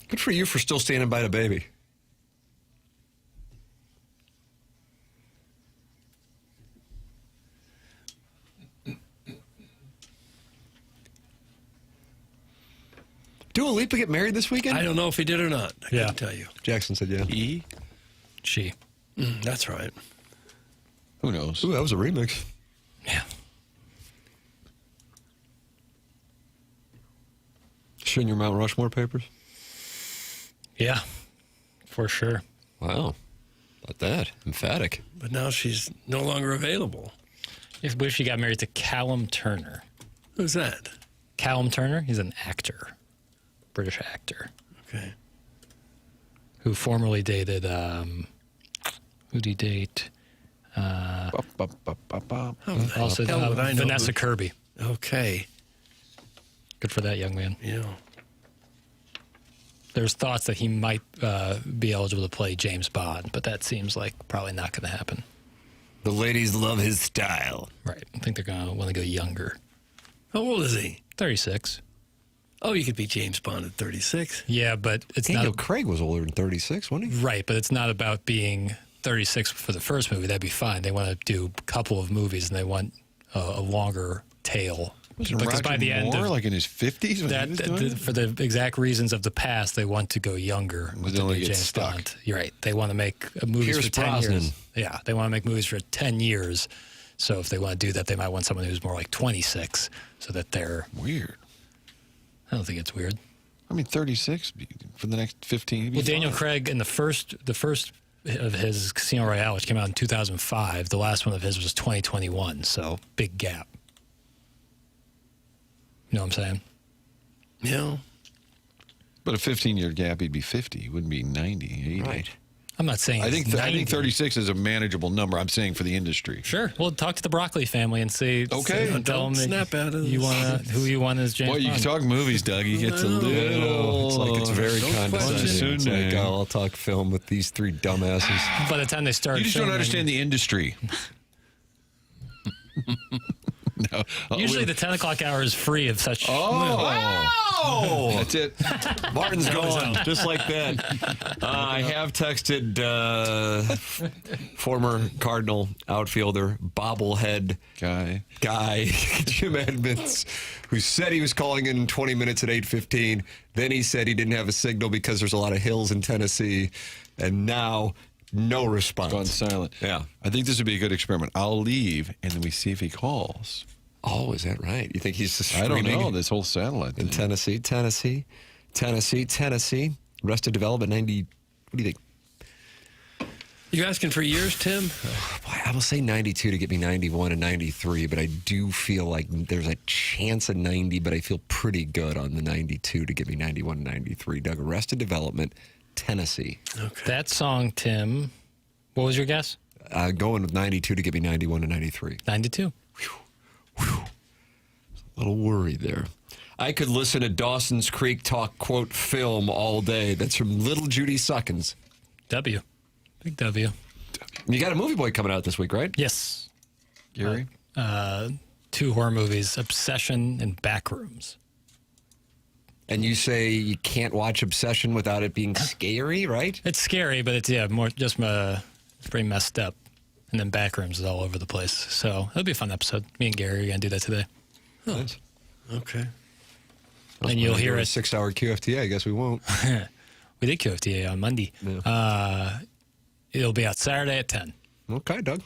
Good for you for still standing by the baby. Dua Lipa get married this weekend? I don't know if he did or not. I couldn't tell you. Jackson said yeah. She. That's right. Who knows? Ooh, that was a remix. Yeah. She in your Mount Rushmore papers? Yeah, for sure. Wow. About that. Emphatic. But now she's no longer available. What if she got married to Callum Turner? Who's that? Callum Turner? He's an actor. British actor. Okay. Who formerly dated, who'd he date? Also, hell would I know Vanessa who- Kirby. Okay. Good for that young man. Yeah. There's thoughts that he might be eligible to play James Bond, but that seems like probably not going to happen. The ladies love his style. Right. I think they're going to want to go younger. How old is he? 36. Oh, you could be James Bond at 36. Yeah, but it's Daniel not. Craig was older than 36, wasn't he? Right, but it's not about being 36 for the first movie. That'd be fine. They want to do a couple of movies, and they want a longer tail. Wasn't Because Roger by the end Moore of like in his 50s? for the exact reasons of the past, they want to go younger with the don't new get James stuck. Bond. You're right. They want to make movies Pierce for 10 Brosnan. years. Yeah, they want to make movies for 10 years. So if they want to do that, they might want someone who's more like 26, so that they're. Weird. I don't think it's weird. I mean, 36 for the next 15. he'd be Well, Daniel fine. Craig in the first of his Casino Royale, which came out in 2005, the last one of his was 2021. So big gap. You know what I'm saying? Yeah. But a 15-year gap, he'd be 50. He wouldn't be 90, 80. Right. I'm not saying. I think he's I 90. think 36 is a manageable number. I'm saying for the industry. Sure. Well, talk to the Broccoli family and see. Okay. Tell Don't them snap out of you this. want who you want as James Boy, you Bond. can talk movies, Doug. He gets a Oh, little. it's like it's very Don't condescending. question. It's like, oh, I'll talk film with these three dumbasses. By the time they start, You just don't filming- understand the industry. No. Usually, the 10 o'clock hour is free of such. Oh! That's it. Martin's gone, just like that. I have texted former Cardinal outfielder, bobblehead Guy. Jim Edmonds, who said he was calling in 20 minutes at 8:15. Then he said he didn't have a signal because there's a lot of hills in Tennessee. And now, no response. Gone silent. Yeah. I think this would be a good experiment. I'll leave, and then we see if he calls. Oh, is that right? You think he's just I don't streaming know. This whole satellite in thing. Tennessee? Arrested Development 90. What do you think? You asking for years, Tim? Boy, I will say 92 to get me 91 and 93, but I do feel like there's a chance of 90, but I feel pretty good on the 92 to get me 91 and 93. Doug, Arrested Development, Tennessee. Okay. That song, Tim. What was your guess? Going with 92 to get me 91 and 93. 92. A little worried there. I could listen to Dawson's Creek talk, quote, film all day. That's from Little Judy Suckins. W. Big W. You got a movie boy coming out this week, right? Yes. Gary? 2 horror movies, Obsession and Backrooms. And you say you can't watch Obsession without it being scary, right? It's scary, but it's more just it's pretty messed up. And then Backrooms is all over the place. So it'll be a fun episode. Me and Gary are going to do that today. Nice. Okay. And you'll hear a it. 6-hour QFTA. I guess we won't. We did QFTA on Monday. Yeah. It'll be out Saturday at 10. Okay, Doug.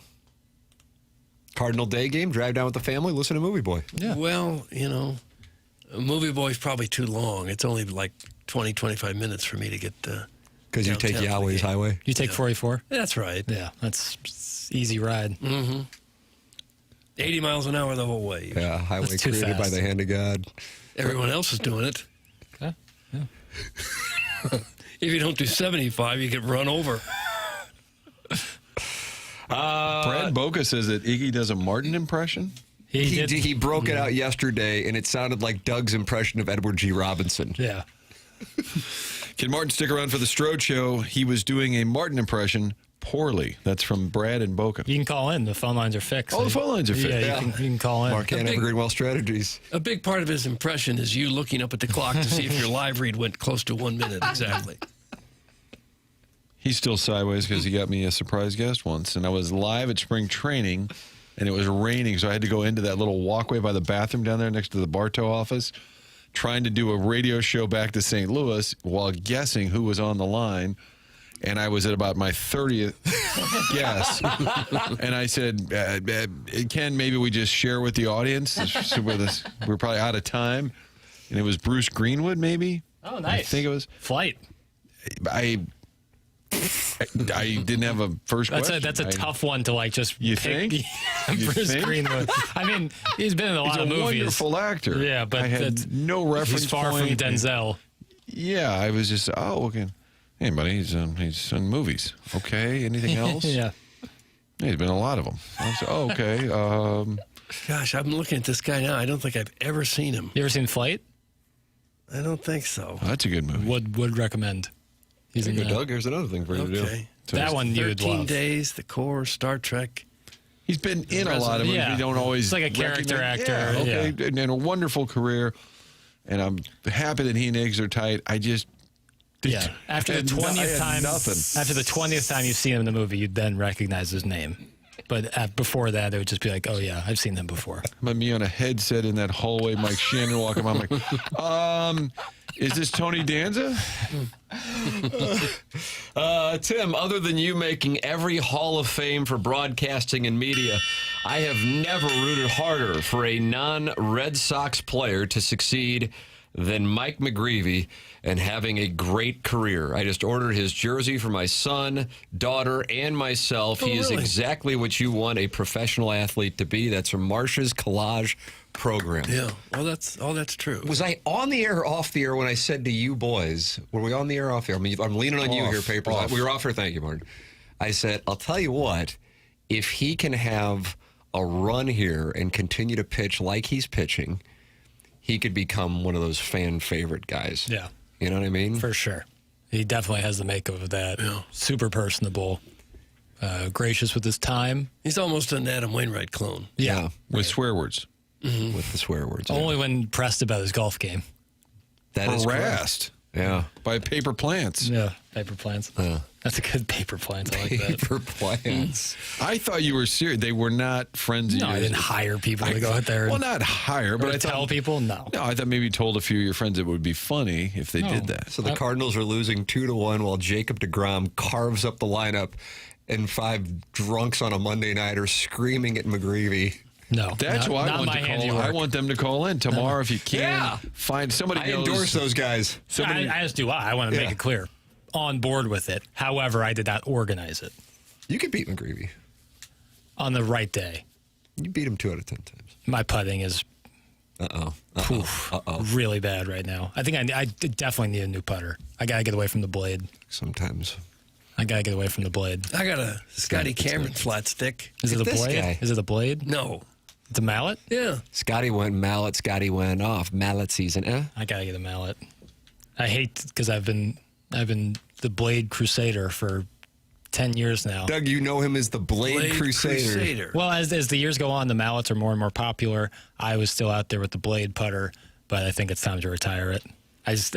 Cardinal Day game, drive down with the family, listen to Movie Boy. Yeah. Well, a Movie Boy's probably too long. It's only like 20, 25 minutes for me to get Because you take downtown to the Yahweh's game. Highway. You take 44? That's right. Yeah, that's easy ride. 80 miles an hour the whole way. Yeah, highway That's too created by fast. the hand of God. Everyone else is doing it. Okay. Yeah. If you don't do 75, you get run over. Brad Boca says that Iggy does a Martin impression. He broke it out yesterday, and it sounded like Doug's impression of Edward G. Robinson. Yeah. Can Martin stick around for the Strode Show? He was doing a Martin impression poorly. That's from Brad in Boca. You can call in. The phone lines are fixed. Oh, the phone lines are fixed. Yeah, you can call in. Mark Hanna, Evergreen Wealth Strategies. A big part of his impression is you looking up at the clock to see if your live read went close to 1 minute exactly. He's still sideways because he got me a surprise guest once, and I was live at spring training, and it was raining, so I had to go into that little walkway by the bathroom down there next to the Bartow office, trying to do a radio show back to St. Louis while guessing who was on the line. And I was at about my 30th guess. And I said, Ken, maybe we just share with the audience. We're probably out of time. And it was Bruce Greenwood, maybe? Oh, nice. I think it was. Flight. I didn't have a first question. That's a tough one to just you pick. think? Bruce Greenwood. I mean, he's been in a lot of movies. He's a wonderful actor. Yeah, but I had no reference he's far point. from Denzel. Yeah, I was just, okay. Hey, buddy, he's in movies. Okay, anything else? Yeah. He's been in a lot of them. I said, okay. Gosh, I'm looking at this guy now. I don't think I've ever seen him. You ever seen Flight? I don't think so. Oh, that's a good movie. Would recommend. He's in Doug, here's another thing for you to do. So that one you would 13 love. Days, The Core, Star Trek. He's been in a lot of movies. Yeah. You don't always. It's like a character recognize- actor. Yeah, okay. And a wonderful career. And I'm happy that he and Iggs are tight. I just. Yeah. After the 20th time, nothing. after the 20th time you've seen him in the movie, you'd then recognize his name. But before that, it would just be like, oh yeah, I've seen him before. Me on a headset in that hallway, Mike Shannon walking by. I'm like, is this Tony Danza? Tim, other than you making every Hall of Fame for broadcasting and media, I have never rooted harder for a non-Red Sox player to succeed than Mike McGreevy and having a great career. I just ordered his jersey for my son, daughter, and myself. He is exactly what you want a professional athlete to be. That's from Marsh's Collage program. Yeah, well, that's true. Was I on the air or off the air when I said to you boys, were we on the air or off the air? I mean, I'm leaning on you here, Papers. Off. We were off air. Thank you, Martin. I said, I'll tell you what, if he can have a run here and continue to pitch like he's pitching, he could become one of those fan favorite guys. Yeah. You know what I mean? For sure. He definitely has the makeup of that. Yeah. Super personable, gracious with his time. He's almost an Adam Wainwright clone. Yeah. With swear words. Mm-hmm. With the swear words. Only when pressed about his golf game. That is harassed. Yeah. By paper plants. Yeah. Paper plants. That's a good paper plant. I like that. Paper plants. I thought you were serious. They were not friends of No, yours. I didn't hire people to go out there. Well, not hire, but I tell people. No. No, I thought maybe you told a few of your friends it would be funny if they did that. So the Cardinals are losing 2-1 while Jacob deGrom carves up the lineup and 5 drunks on a Monday night are screaming at McGreevy. No. That's why I want to call. I want them to call in tomorrow if you can. Yeah. Find somebody. I endorse those guys. I just do. I want to make it clear. On board with it. However, I did not organize it. You could beat McGreevy. On the right day. You beat him 2 out of 10 times. My putting is really bad right now. I think I definitely need a new putter. I got to get away from the blade. Sometimes. I got to get away from the blade. I got a Scotty Cameron flat stick. Is it a this blade? guy. Is it a blade? No. It's a mallet? Yeah. Scotty went mallet. Scotty went off. Mallet season. I got to get a mallet. I hate because I've been the blade crusader for 10 years now. Doug, you know him as the Blade Crusader. Well, as the years go on, the mallets are more and more popular. I was still out there with the blade putter, but I think it's time to retire it. I just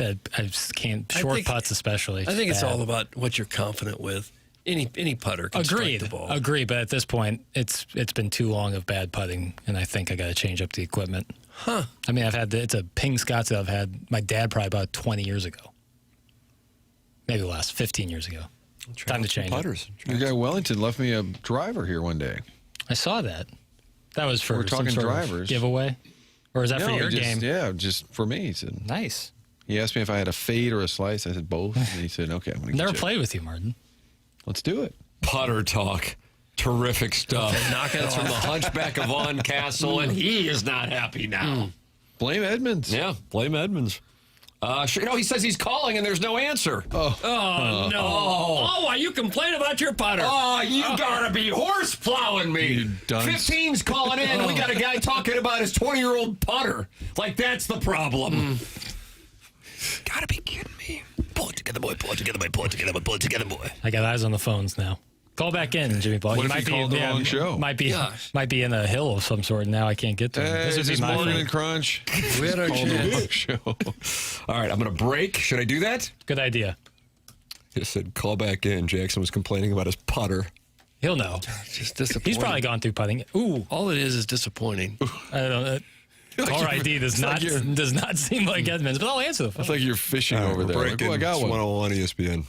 can't. Short putts especially. I think it's bad. all about what you're confident with. Any putter can strike the ball. Agreed. But at this point, it's been too long of bad putting, and I think I got to change up the equipment. Huh. I mean, it's a Ping Scots that I've had my dad probably about 20 years ago. Maybe less, 15 years ago. Time to change putters. Your guy Wellington left me a driver here one day. I saw that. That was for We're talking some sort of drivers. giveaway? Or is that for your game? Yeah, just for me. He said. Nice. He asked me if I had a fade or a slice. I said both. And he said, okay, I'm going to Never played with you, Martin. Let's do it. Putter talk. Terrific stuff. Okay, knock it That's off. from the Hunchback of Vaughn Castle, and he is not happy now. Blame Edmonds. Yeah, blame Edmonds. He says he's calling and there's no answer. Oh, no. Oh, why you complain about your putter? Oh, you gotta be horse plowing me. You dunce. 15's calling in. We got a guy talking about his 20-year-old putter. Like, that's the problem. Gotta be kidding me. Pull it together, boy. Pull it together, boy. Pull it together, boy. Pull it together, boy. I got eyes on the phones now. Call back in, Jimmy Paul. What if he called the wrong show? Might be in a hill of some sort. And now I can't get to him. Hey, is this Morgan and Crunch? We had our Called the wrong chance. show. All right, I'm going to break. Should I do that? Good idea. Just said call back in. Jackson was complaining about his putter. He'll know. Just disappointing. He's probably gone through putting. Ooh, All it is disappointing. I don't know. Caller ID does not seem like Edmonds, but I'll answer the phone. It's like you're fishing over there. Like, Breaking. oh, I got It's one. 101 ESPN.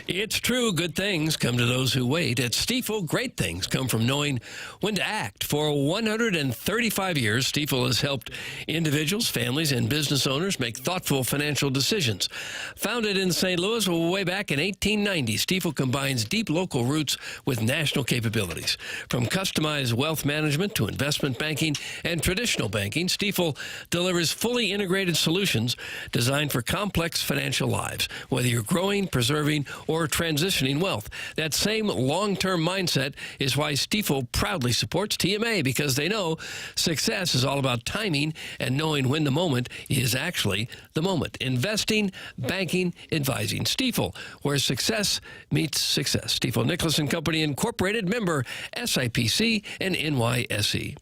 It's true, good things come to those who wait. At Stifel, great things come from knowing when to act. For 135 years, Stifel has helped individuals, families, and business owners make thoughtful financial decisions. Founded in St. Louis way back in 1890, Stifel combines deep local roots with national capabilities. From customized wealth management to investment banking and traditional banking, Stifel delivers fully integrated solutions designed for complex financial lives, whether you're growing, preserving, or transitioning wealth. That same long-term mindset is why Stifel proudly supports TMA, because they know success is all about timing and knowing when the moment is actually the moment. Investing, banking, advising. Stifel, where success meets success. Stifel Nicholas and Company Incorporated, member SIPC and NYSE.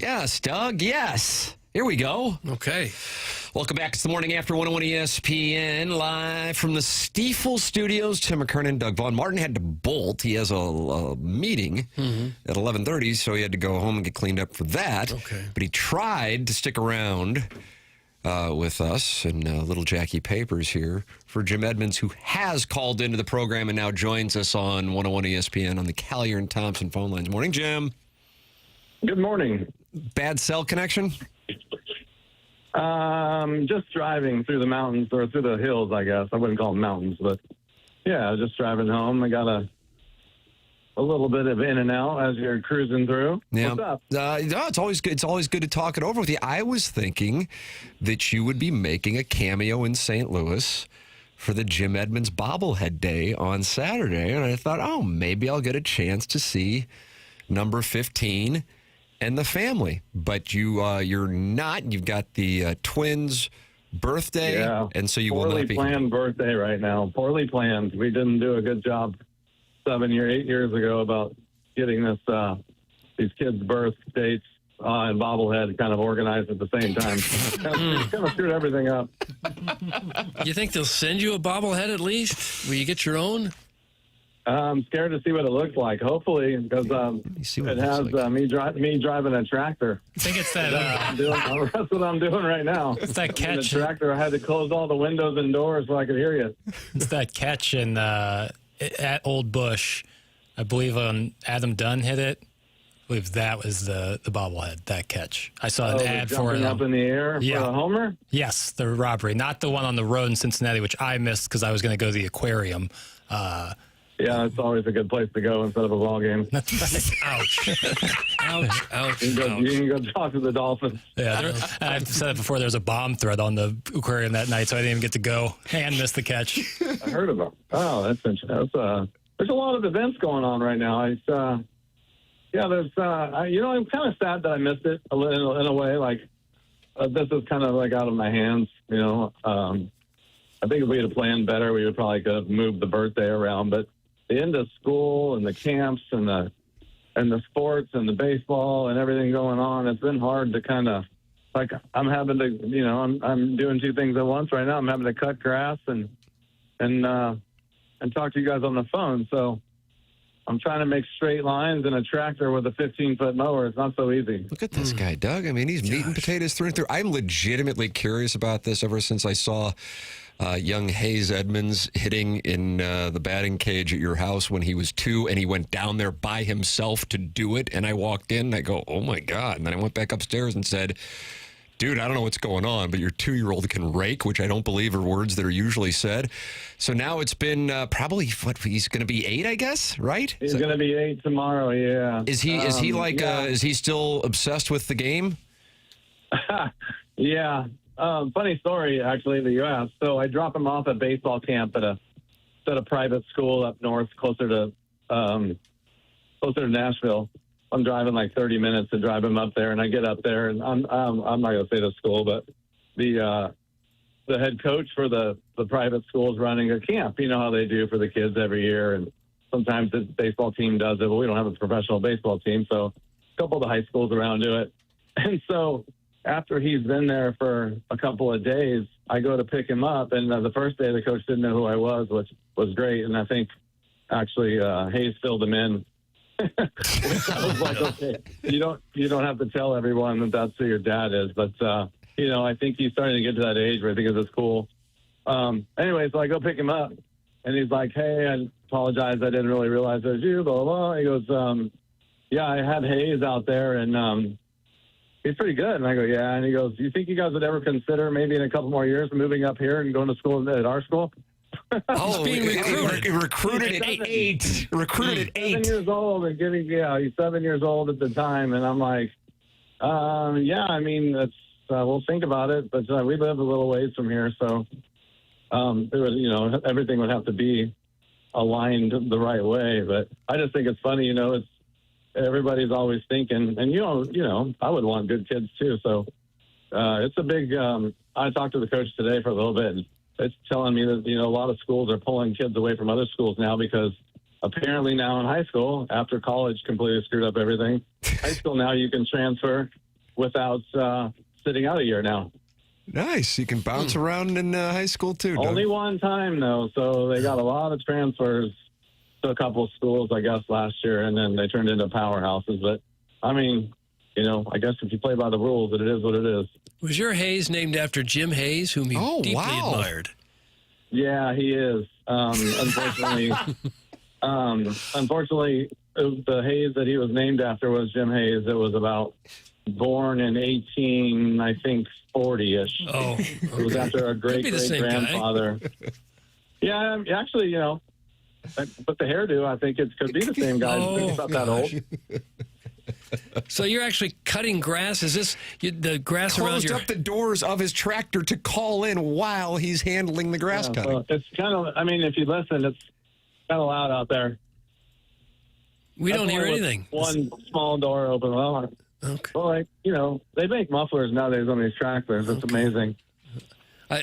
Yes, Doug, yes. Here we go. Okay. Welcome back. It's the morning after 101 ESPN, live from the Stiefel Studios. Tim McKernan, Doug Vaughn. Martin had to bolt. He has a meeting at 11:30, so he had to go home and get cleaned up for that. Okay. But he tried to stick around with us and little Jackie Papers here for Jim Edmonds, who has called into the program and now joins us on 101 ESPN on the Collier and Thompson phone lines. Morning, Jim. Good morning. Bad cell connection? Just driving through the mountains or through the hills, I guess. I wouldn't call them mountains, but yeah, just driving home. I got a little bit of in and out as you're cruising through. Yeah. What's up? No, it's always good. It's always good to talk it over with you. I was thinking that you would be making a cameo in St. Louis for the Jim Edmonds bobblehead day on Saturday, and I thought, oh, maybe I'll get a chance to see number 15 and the family. But you're not. You've got the twins' birthday, and so you will not be. Poorly planned birthday right now. Poorly planned. We didn't do a good job 8 years ago about getting these kids' birth dates and bobblehead kind of organized at the same time. kind of screwed everything up. You think they'll send you a bobblehead at least? Will you get your own? I'm scared to see what it looks like. Hopefully, because it has me driving a tractor. I think it's that. That's what I'm doing right now. It's that catch. The tractor. I had to close all the windows and doors so I could hear you. It's that catch in at Old Bush. I believe Adam Dunn hit it. I believe that was the bobblehead, that catch. I saw an ad for it. Up in the air for a homer? Yes, the robbery. Not the one on the road in Cincinnati, which I missed because I was going to go to the aquarium. Yeah, it's always a good place to go instead of a ball game. Ouch. Ouch. You can go talk to the Dolphins. Yeah, I've said it before. There's a bomb threat on the aquarium that night, so I didn't even get to go and miss the catch. I heard about. Oh, that's interesting. There's a lot of events going on right now. There's. I'm kind of sad that I missed it in a way. Like this is kind of like out of my hands. I think if we had planned better, we would probably could have moved the birthday around. But the end of school and the camps and the sports and the baseball and everything going on, it's been hard to kind of I'm having to I'm doing two things at once right now. I'm having to cut grass and talk to you guys on the phone. So I'm trying to make straight lines in a tractor with a 15-foot mower. It's not so easy. Look at this guy, Doug. I mean, he's meat and potatoes through and through. I'm legitimately curious about this ever since I saw young Hayes Edmonds hitting in the batting cage at your house when he was 2, and he went down there by himself to do it. And I walked in, and I go, oh, my God. And then I went back upstairs and said, dude, I don't know what's going on, but your 2-year-old can rake, which I don't believe are words that are usually said. So now it's been probably, he's going to be 8, I guess, right? He's going to be 8 tomorrow, yeah. Is he is he still obsessed with the game? Yeah. Funny story, actually, that you asked. So I drop him off at baseball camp at a private school up north, closer to Nashville. I'm driving like 30 minutes to drive him up there, and I get up there, and I'm not going to say the school, but the head coach for the private school is running a camp. You know how they do for the kids every year, and sometimes the baseball team does it, but we don't have a professional baseball team, so a couple of the high schools around do it. And so after he's been there for a couple of days, I go to pick him up, and the first day the coach didn't know who I was, which was great, and I think actually Hayes filled him in. I was like, okay, you don't have to tell everyone that that's who your dad is, but I think he's starting to get to that age where I think it's cool. Anyway, so I go pick him up, and he's like, hey, I apologize, I didn't really realize it was you, blah, blah, blah. He goes, yeah, I had Hayes out there, and he's pretty good. And I go, yeah. And he goes, do you think you guys would ever consider maybe in a couple more years moving up here and going to school at our school? Oh, being recruited at 8. Recruited at 8. 7 years old and he's 7 years old at the time, and I'm like, yeah, I mean, that's we'll think about it, but we live a little ways from here, so there was, everything would have to be aligned the right way. But I just think it's funny, it's everybody's always thinking, and I would want good kids too. So it's a big. I talked to the coach today for a little bit, and it's telling me that a lot of schools are pulling kids away from other schools now because apparently now in high school, after college completely screwed up everything, high school now you can transfer without sitting out a year now. Nice. You can bounce around in high school, too, Doug. Only one time, though, so they got a lot of transfers to a couple of schools, I guess, last year, and then they turned into powerhouses. But, I mean, I guess if you play by the rules, it is what it is. Was your Hayes named after Jim Hayes, whom you deeply admired? Yeah, he is. Unfortunately, the Hayes that he was named after was Jim Hayes. It was about born in 40-ish. Oh, okay. It was after a great-great-grandfather. Yeah, actually, but the hairdo, I think it could be the same guy. It's not that old. So you're actually cutting grass? Is this the grass around Closed your... up the doors of his tractor to call in while he's handling the grass cutting. So it's kind of, if you listen, it's kind of loud out there. We don't hear anything. One small door open. Well, they make mufflers nowadays on these tractors. It's amazing.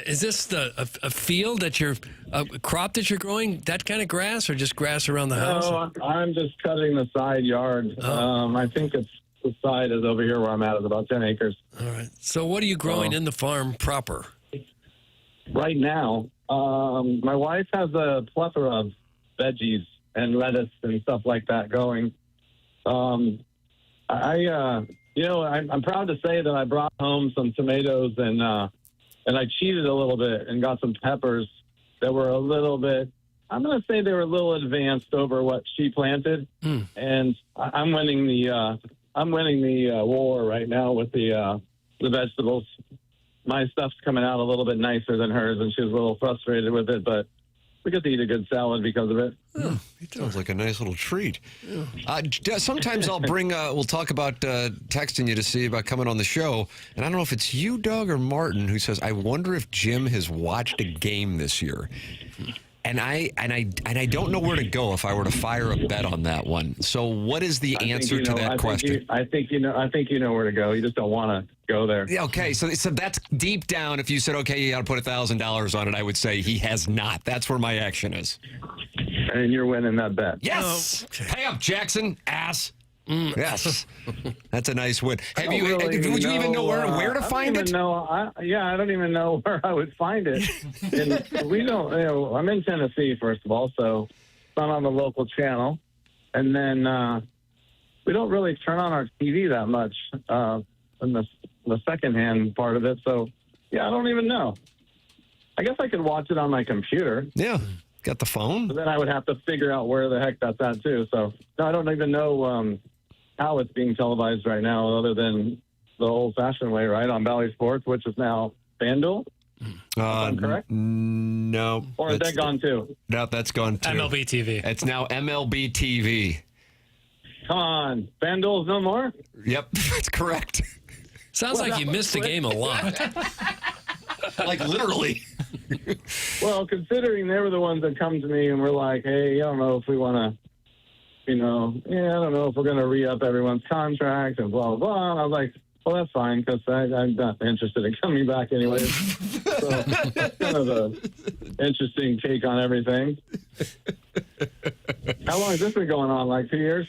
Is this a field that a crop that you're growing, that kind of grass, or just grass around the house? No, I'm just cutting the side yard. I think the side is over here where I'm at. It's about 10 acres. All right. So what are you growing in the farm proper? Right now, my wife has a plethora of veggies and lettuce and stuff like that going. I'm proud to say that I brought home some tomatoes and I cheated a little bit and got some peppers that were a little bit, I'm going to say they were a little advanced over what she planted. And I'm winning the war right now with the vegetables. My stuff's coming out a little bit nicer than hers, and she was a little frustrated with it, but we get to eat a good salad because of it. Sounds like a nice little treat. Sometimes I'll we'll talk about texting you to see about coming on the show. And I don't know if it's you, Doug, or Martin, who says, I wonder if Jim has watched a game this year. And I don't know where to go if I were to fire a bet on that one. So what is the answer to that question? I think you know where to go. You just don't want to go there. Yeah, okay, so that's deep down. If you said, okay, you got to put $1,000 on it, I would say he has not. That's where my action is. And you're winning that bet. Yes. Okay. Pay up, Jackson. Ass. Yes. That's a nice win. Would you even know where to find it? I don't even know where I would find it. And we don't, I'm in Tennessee, first of all, so it's not on the local channel. And then we don't really turn on our TV that much in the secondhand part of it. So, yeah, I don't even know. I guess I could watch it on my computer. Yeah. Got the phone? But then I would have to figure out where the heck that's at, too. So, no, I don't even know how it's being televised right now, other than the old-fashioned way, right, on Bally Sports, which is now FanDuel. Correct? No. Or is that gone, too? No, that's gone, too. MLB TV. It's now MLB TV. Come on. FanDuel's no more? Yep, that's correct. Sounds like you missed the game a lot. Like, literally. Well, considering they were the ones that come to me and were like, hey, I don't know if we want to, I don't know if we're going to re-up everyone's contract and blah, blah, blah. And I was like, well, that's fine because I'm not interested in coming back anyways. So that's kind of an interesting take on everything. How long has this been going on? Like 2 years?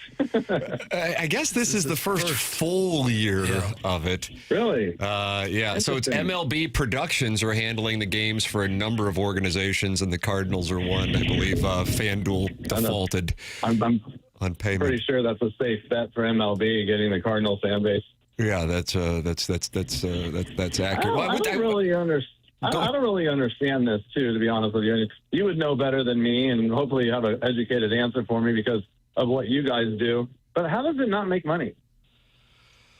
I guess this is the first full year of it. Really? Yeah. So it's MLB Productions are handling the games for a number of organizations, and the Cardinals are one. I believe FanDuel defaulted on payment. Pretty sure that's a safe bet for MLB getting the Cardinal fan base. Yeah, that's accurate. I don't really understand this, too, to be honest with you. You would know better than me, and hopefully you have an educated answer for me because of what you guys do. But how does it not make money?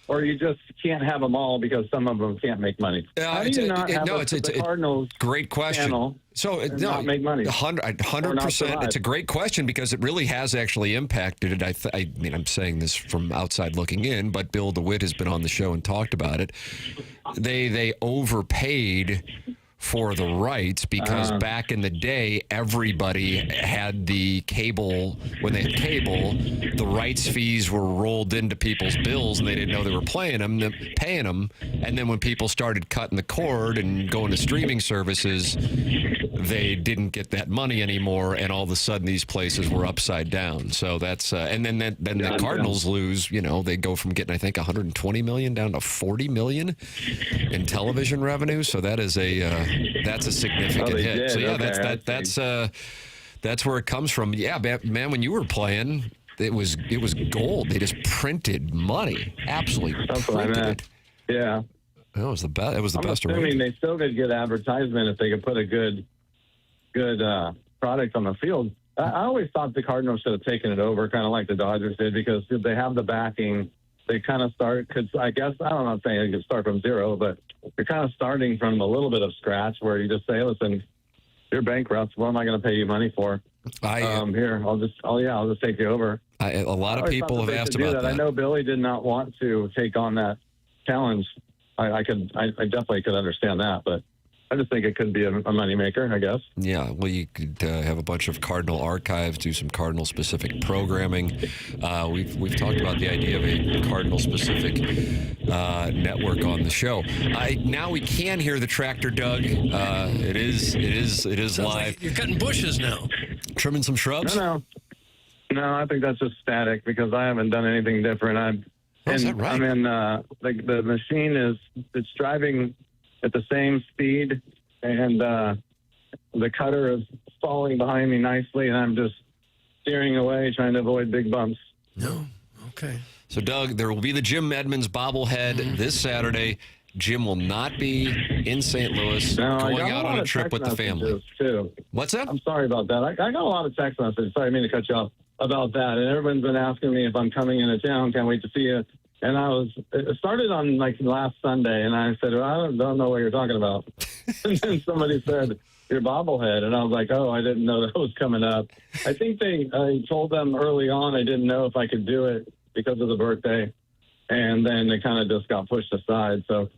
Or you just can't have them all because some of them can't make money? How do you not have the Cardinals great question. Channel not make money? 100%. It's a great question because it really has actually impacted it. I mean, I'm saying this from outside looking in, but Bill DeWitt has been on the show and talked about it. They overpaid for the rights because back in the day, everybody had the cable. When they had cable, the rights fees were rolled into people's bills, and they didn't know they were paying them. And then when people started cutting the cord and going to streaming services, they didn't get that money anymore, and all of a sudden these places were upside down. So that's and then the Cardinals lose. They go from getting, I think, 120 million down to 40 million in television revenue. So that is that's a significant hit. Did. So yeah, Okay, that's where it comes from. Yeah, man, when you were playing, it was gold. They just printed money, absolutely printed it. Yeah. It was the best. It was the best. I'm assuming they still could get advertisement if they could put a good product on the field. I always thought the Cardinals should have taken it over, kind of like the Dodgers did, because they have the backing. They kind of start, because I guess, I'm not saying you can start from zero, but you're kind of starting from a little bit of scratch where you just say, listen, you're bankrupt. What am I going to pay you money for? Here, I'll just take you over. A lot of people have asked about that. I know Billy did not want to take on that challenge. I definitely could understand that, but I just think it could be a moneymaker, I guess. Yeah, well, you could have a bunch of Cardinal archives, do some Cardinal-specific programming. We've talked about the idea of a Cardinal-specific network on the show. Now we can hear the tractor, Doug. It is Sounds live. like you're cutting bushes now. Trimming some shrubs? No, I think that's just static because I haven't done anything different. Is that right? I'm in the machine it's driving at the same speed, and the cutter is falling behind me nicely, and I'm just steering away, trying to avoid big bumps. No, okay. So, Doug, there will be the Jim Edmonds bobblehead this Saturday. Jim will not be in St. Louis, going out on a trip with the family. Too. What's that? I'm sorry about that. I got a lot of text messages. Sorry, I mean to cut you off about that. And everyone's been asking me if I'm coming into town. Can't wait to see you. And it started on like last Sunday, and I said, well, I don't know what you're talking about. And then somebody said, your bobblehead. And I was like, oh, I didn't know that was coming up. I think I told them early on I didn't know if I could do it because of the birthday. And then it kind of just got pushed aside. So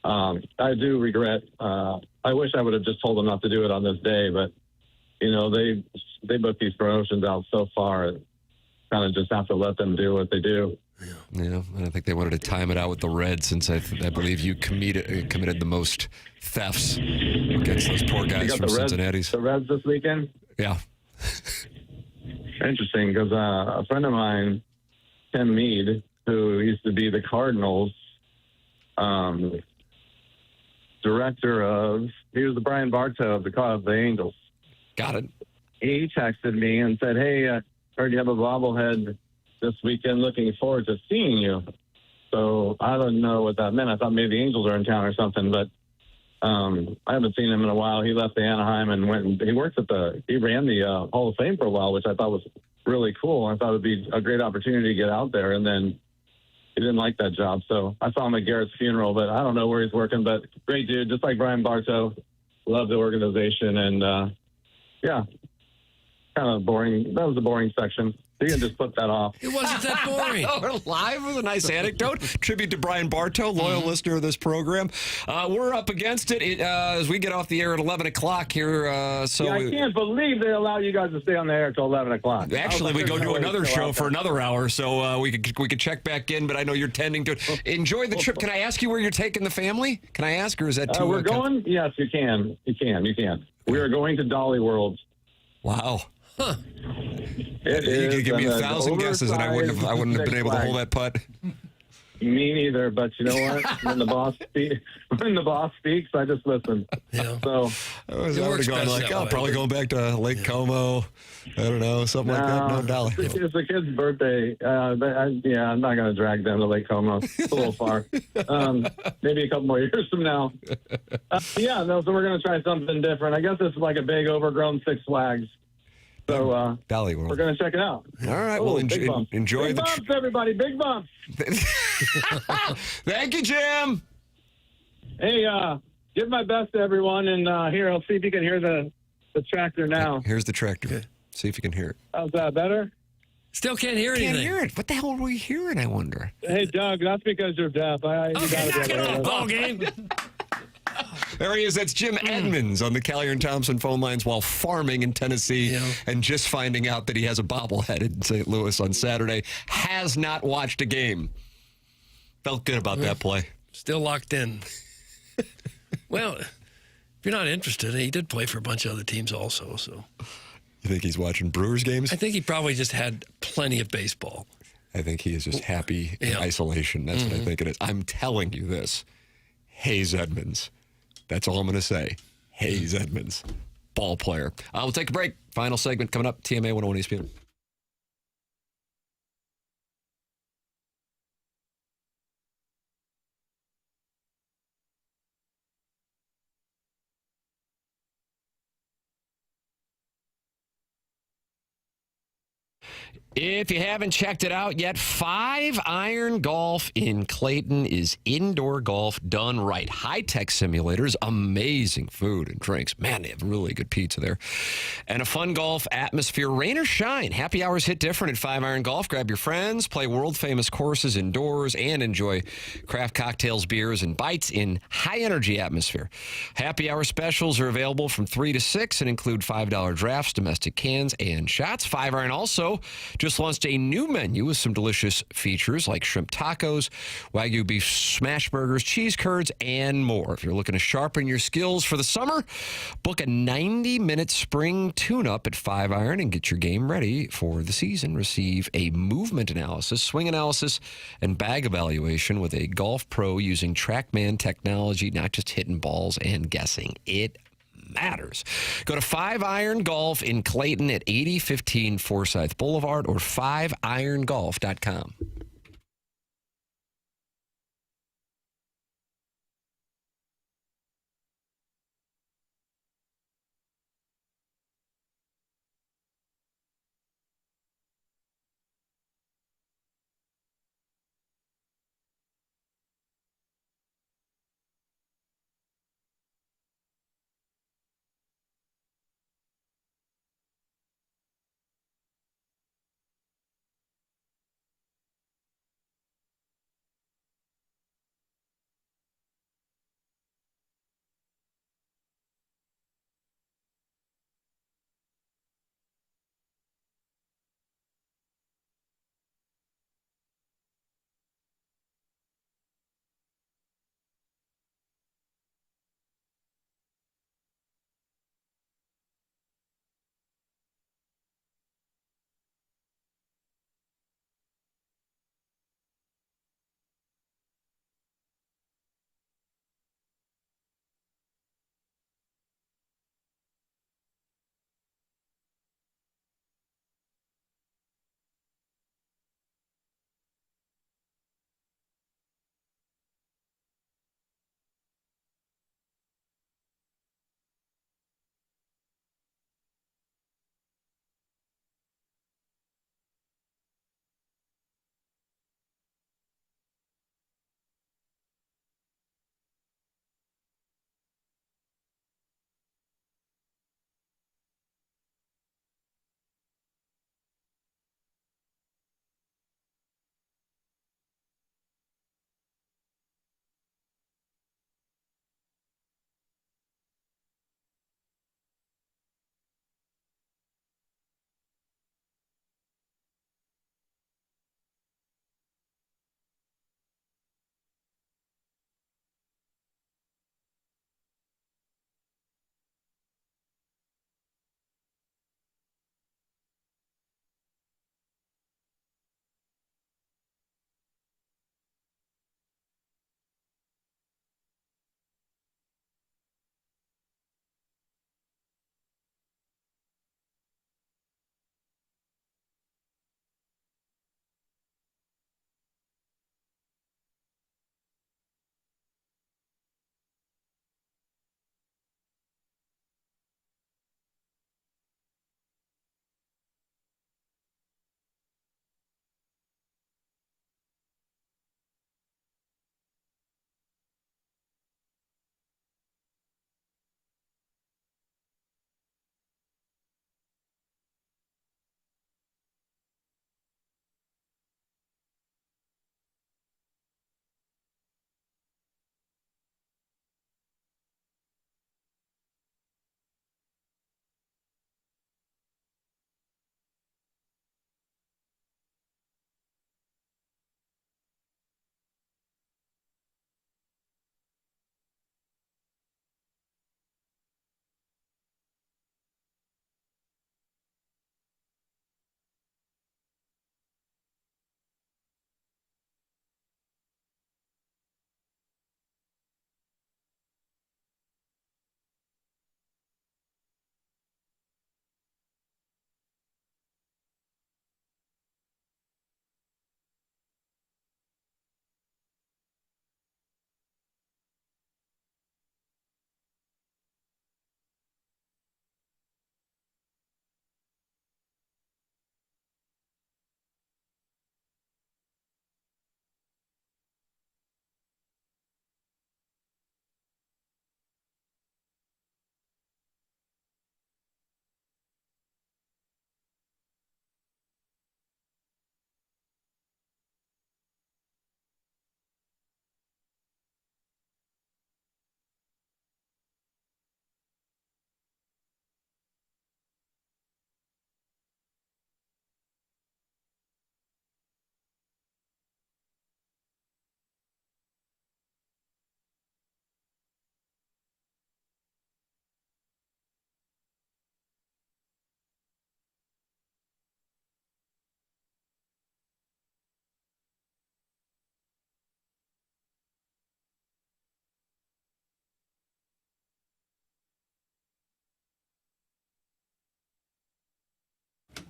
I do regret. I wish I would have just told them not to do it on this day, but they book these promotions out so far. Kind of just have to let them do what they do. Yeah, and I think they wanted to time it out with the Reds, since I believe you committed the most thefts against those poor guys from Cincinnati. The Reds this weekend? Yeah. Interesting, because a friend of mine, Tim Mead, who used to be the Cardinals director of, he was the Brian Bartow of the Angels. Got it. He texted me and said, hey, heard you have a bobblehead this weekend, looking forward to seeing you. So I don't know what that meant. I thought maybe the Angels are in town or something, but I haven't seen him in a while. He left the Anaheim and went and he ran the Hall of Fame for a while, which I thought was really cool. I thought it would be a great opportunity to get out there, and then he didn't like that job. So I saw him at Garrett's funeral, but I don't know where he's working, but great dude, just like Brian Bartow. Love the organization, and yeah, kind of boring. That was a boring section. You can just flip that off. It wasn't that boring. We're live with a nice anecdote. Tribute to Brian Bartow, loyal listener of this program. We're up against it as we get off the air at 11 o'clock here. I can't believe they allow you guys to stay on the air until 11 o'clock. Actually, we go do another show for another hour, so we could check back in, but I know you're tending to it. Enjoy the trip. Can I ask you where you're taking the fammy? Can I ask, or is that too... We're going? Yes, you can. You can. We are going to Dolly World. Wow. Huh. You could give me 1,000 guesses, and I wouldn't have been able to hold that putt. Me neither, but you know what? When the boss speaks, I just listen. Yeah. So I was already going like, probably going back to Lake Como. I don't know, something like that. No, Dolly. It's the kid's birthday. I'm not going to drag them to Lake Como. It's a little far. Maybe a couple more years from now. So we're going to try something different. I guess it's like a big, overgrown Six Flags. So Dolly World. We're going to check it out. All right. Well, enjoy big bumps, everybody. Big bumps. Thank you, Jim. Hey, give my best to everyone. And here, I'll see if you can hear the tractor now. Here's the tractor. Okay. See if you can hear it. How's that, better? Still can't hear anything. Can't hear it. What the hell were we hearing, I wonder? Hey, Doug, that's because you're deaf. Knock it off, Ballgame. There he is. That's Jim Edmonds on the Callier and Thompson phone lines while farming in Tennessee and just finding out that he has a bobblehead in St. Louis on Saturday. Has not watched a game. Felt good about that play. Still locked in. Well, If you're not interested, he did play for a bunch of other teams also. So, You think he's watching Brewers games? I think he probably just had plenty of baseball. I think he is just happy in isolation. That's what I think it is. I'm telling you this. Hayes Edmonds. That's all I'm going to say. Hayes Edmonds. Ball player. We'll take a break. Final segment coming up. TMA 101 ESPN. If you haven't checked it out yet, 5 Iron Golf in Clayton is indoor golf done right. High-tech simulators, amazing food and drinks. Man, they have really good pizza there. And a fun golf atmosphere, rain or shine. Happy hours hit different at 5 Iron Golf. Grab your friends, play world-famous courses indoors, and enjoy craft cocktails, beers, and bites in high-energy atmosphere. Happy hour specials are available from 3 to 6 and include $5 drafts, domestic cans, and shots. 5 Iron also just launched a new menu with some delicious features like shrimp tacos, Wagyu beef smash burgers, cheese curds, and more. If you're looking to sharpen your skills for the summer, book a 90-minute spring tune-up at 5 Iron and get your game ready for the season. Receive a movement analysis, swing analysis, and bag evaluation with a golf pro using TrackMan technology, not just hitting balls and guessing. It matters. Go to 5 Iron Golf in Clayton at 8015 Forsyth Boulevard or 5irongolf.com.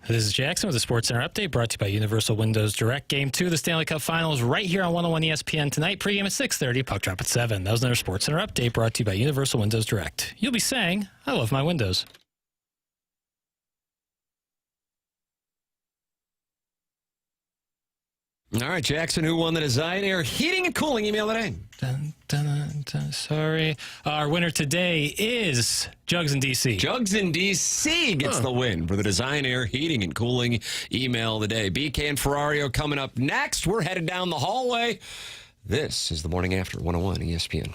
This is Jackson with the Sports Center update brought to you by Universal Windows Direct. Game 2 of the Stanley Cup Finals right here on 101 ESPN tonight. Pregame at 6:30, puck drop at 7. That was another Sports Center update brought to you by Universal Windows Direct. You'll be saying, I love my windows. All right, Jackson, who won the Design Air Heating and Cooling email today? Sorry. Our winner today is Jugs in D.C. Jugs in D.C. gets the win for the Design Air Heating and Cooling email today. BK and Ferrario coming up next. We're headed down the hallway. This is the Morning After 101 ESPN.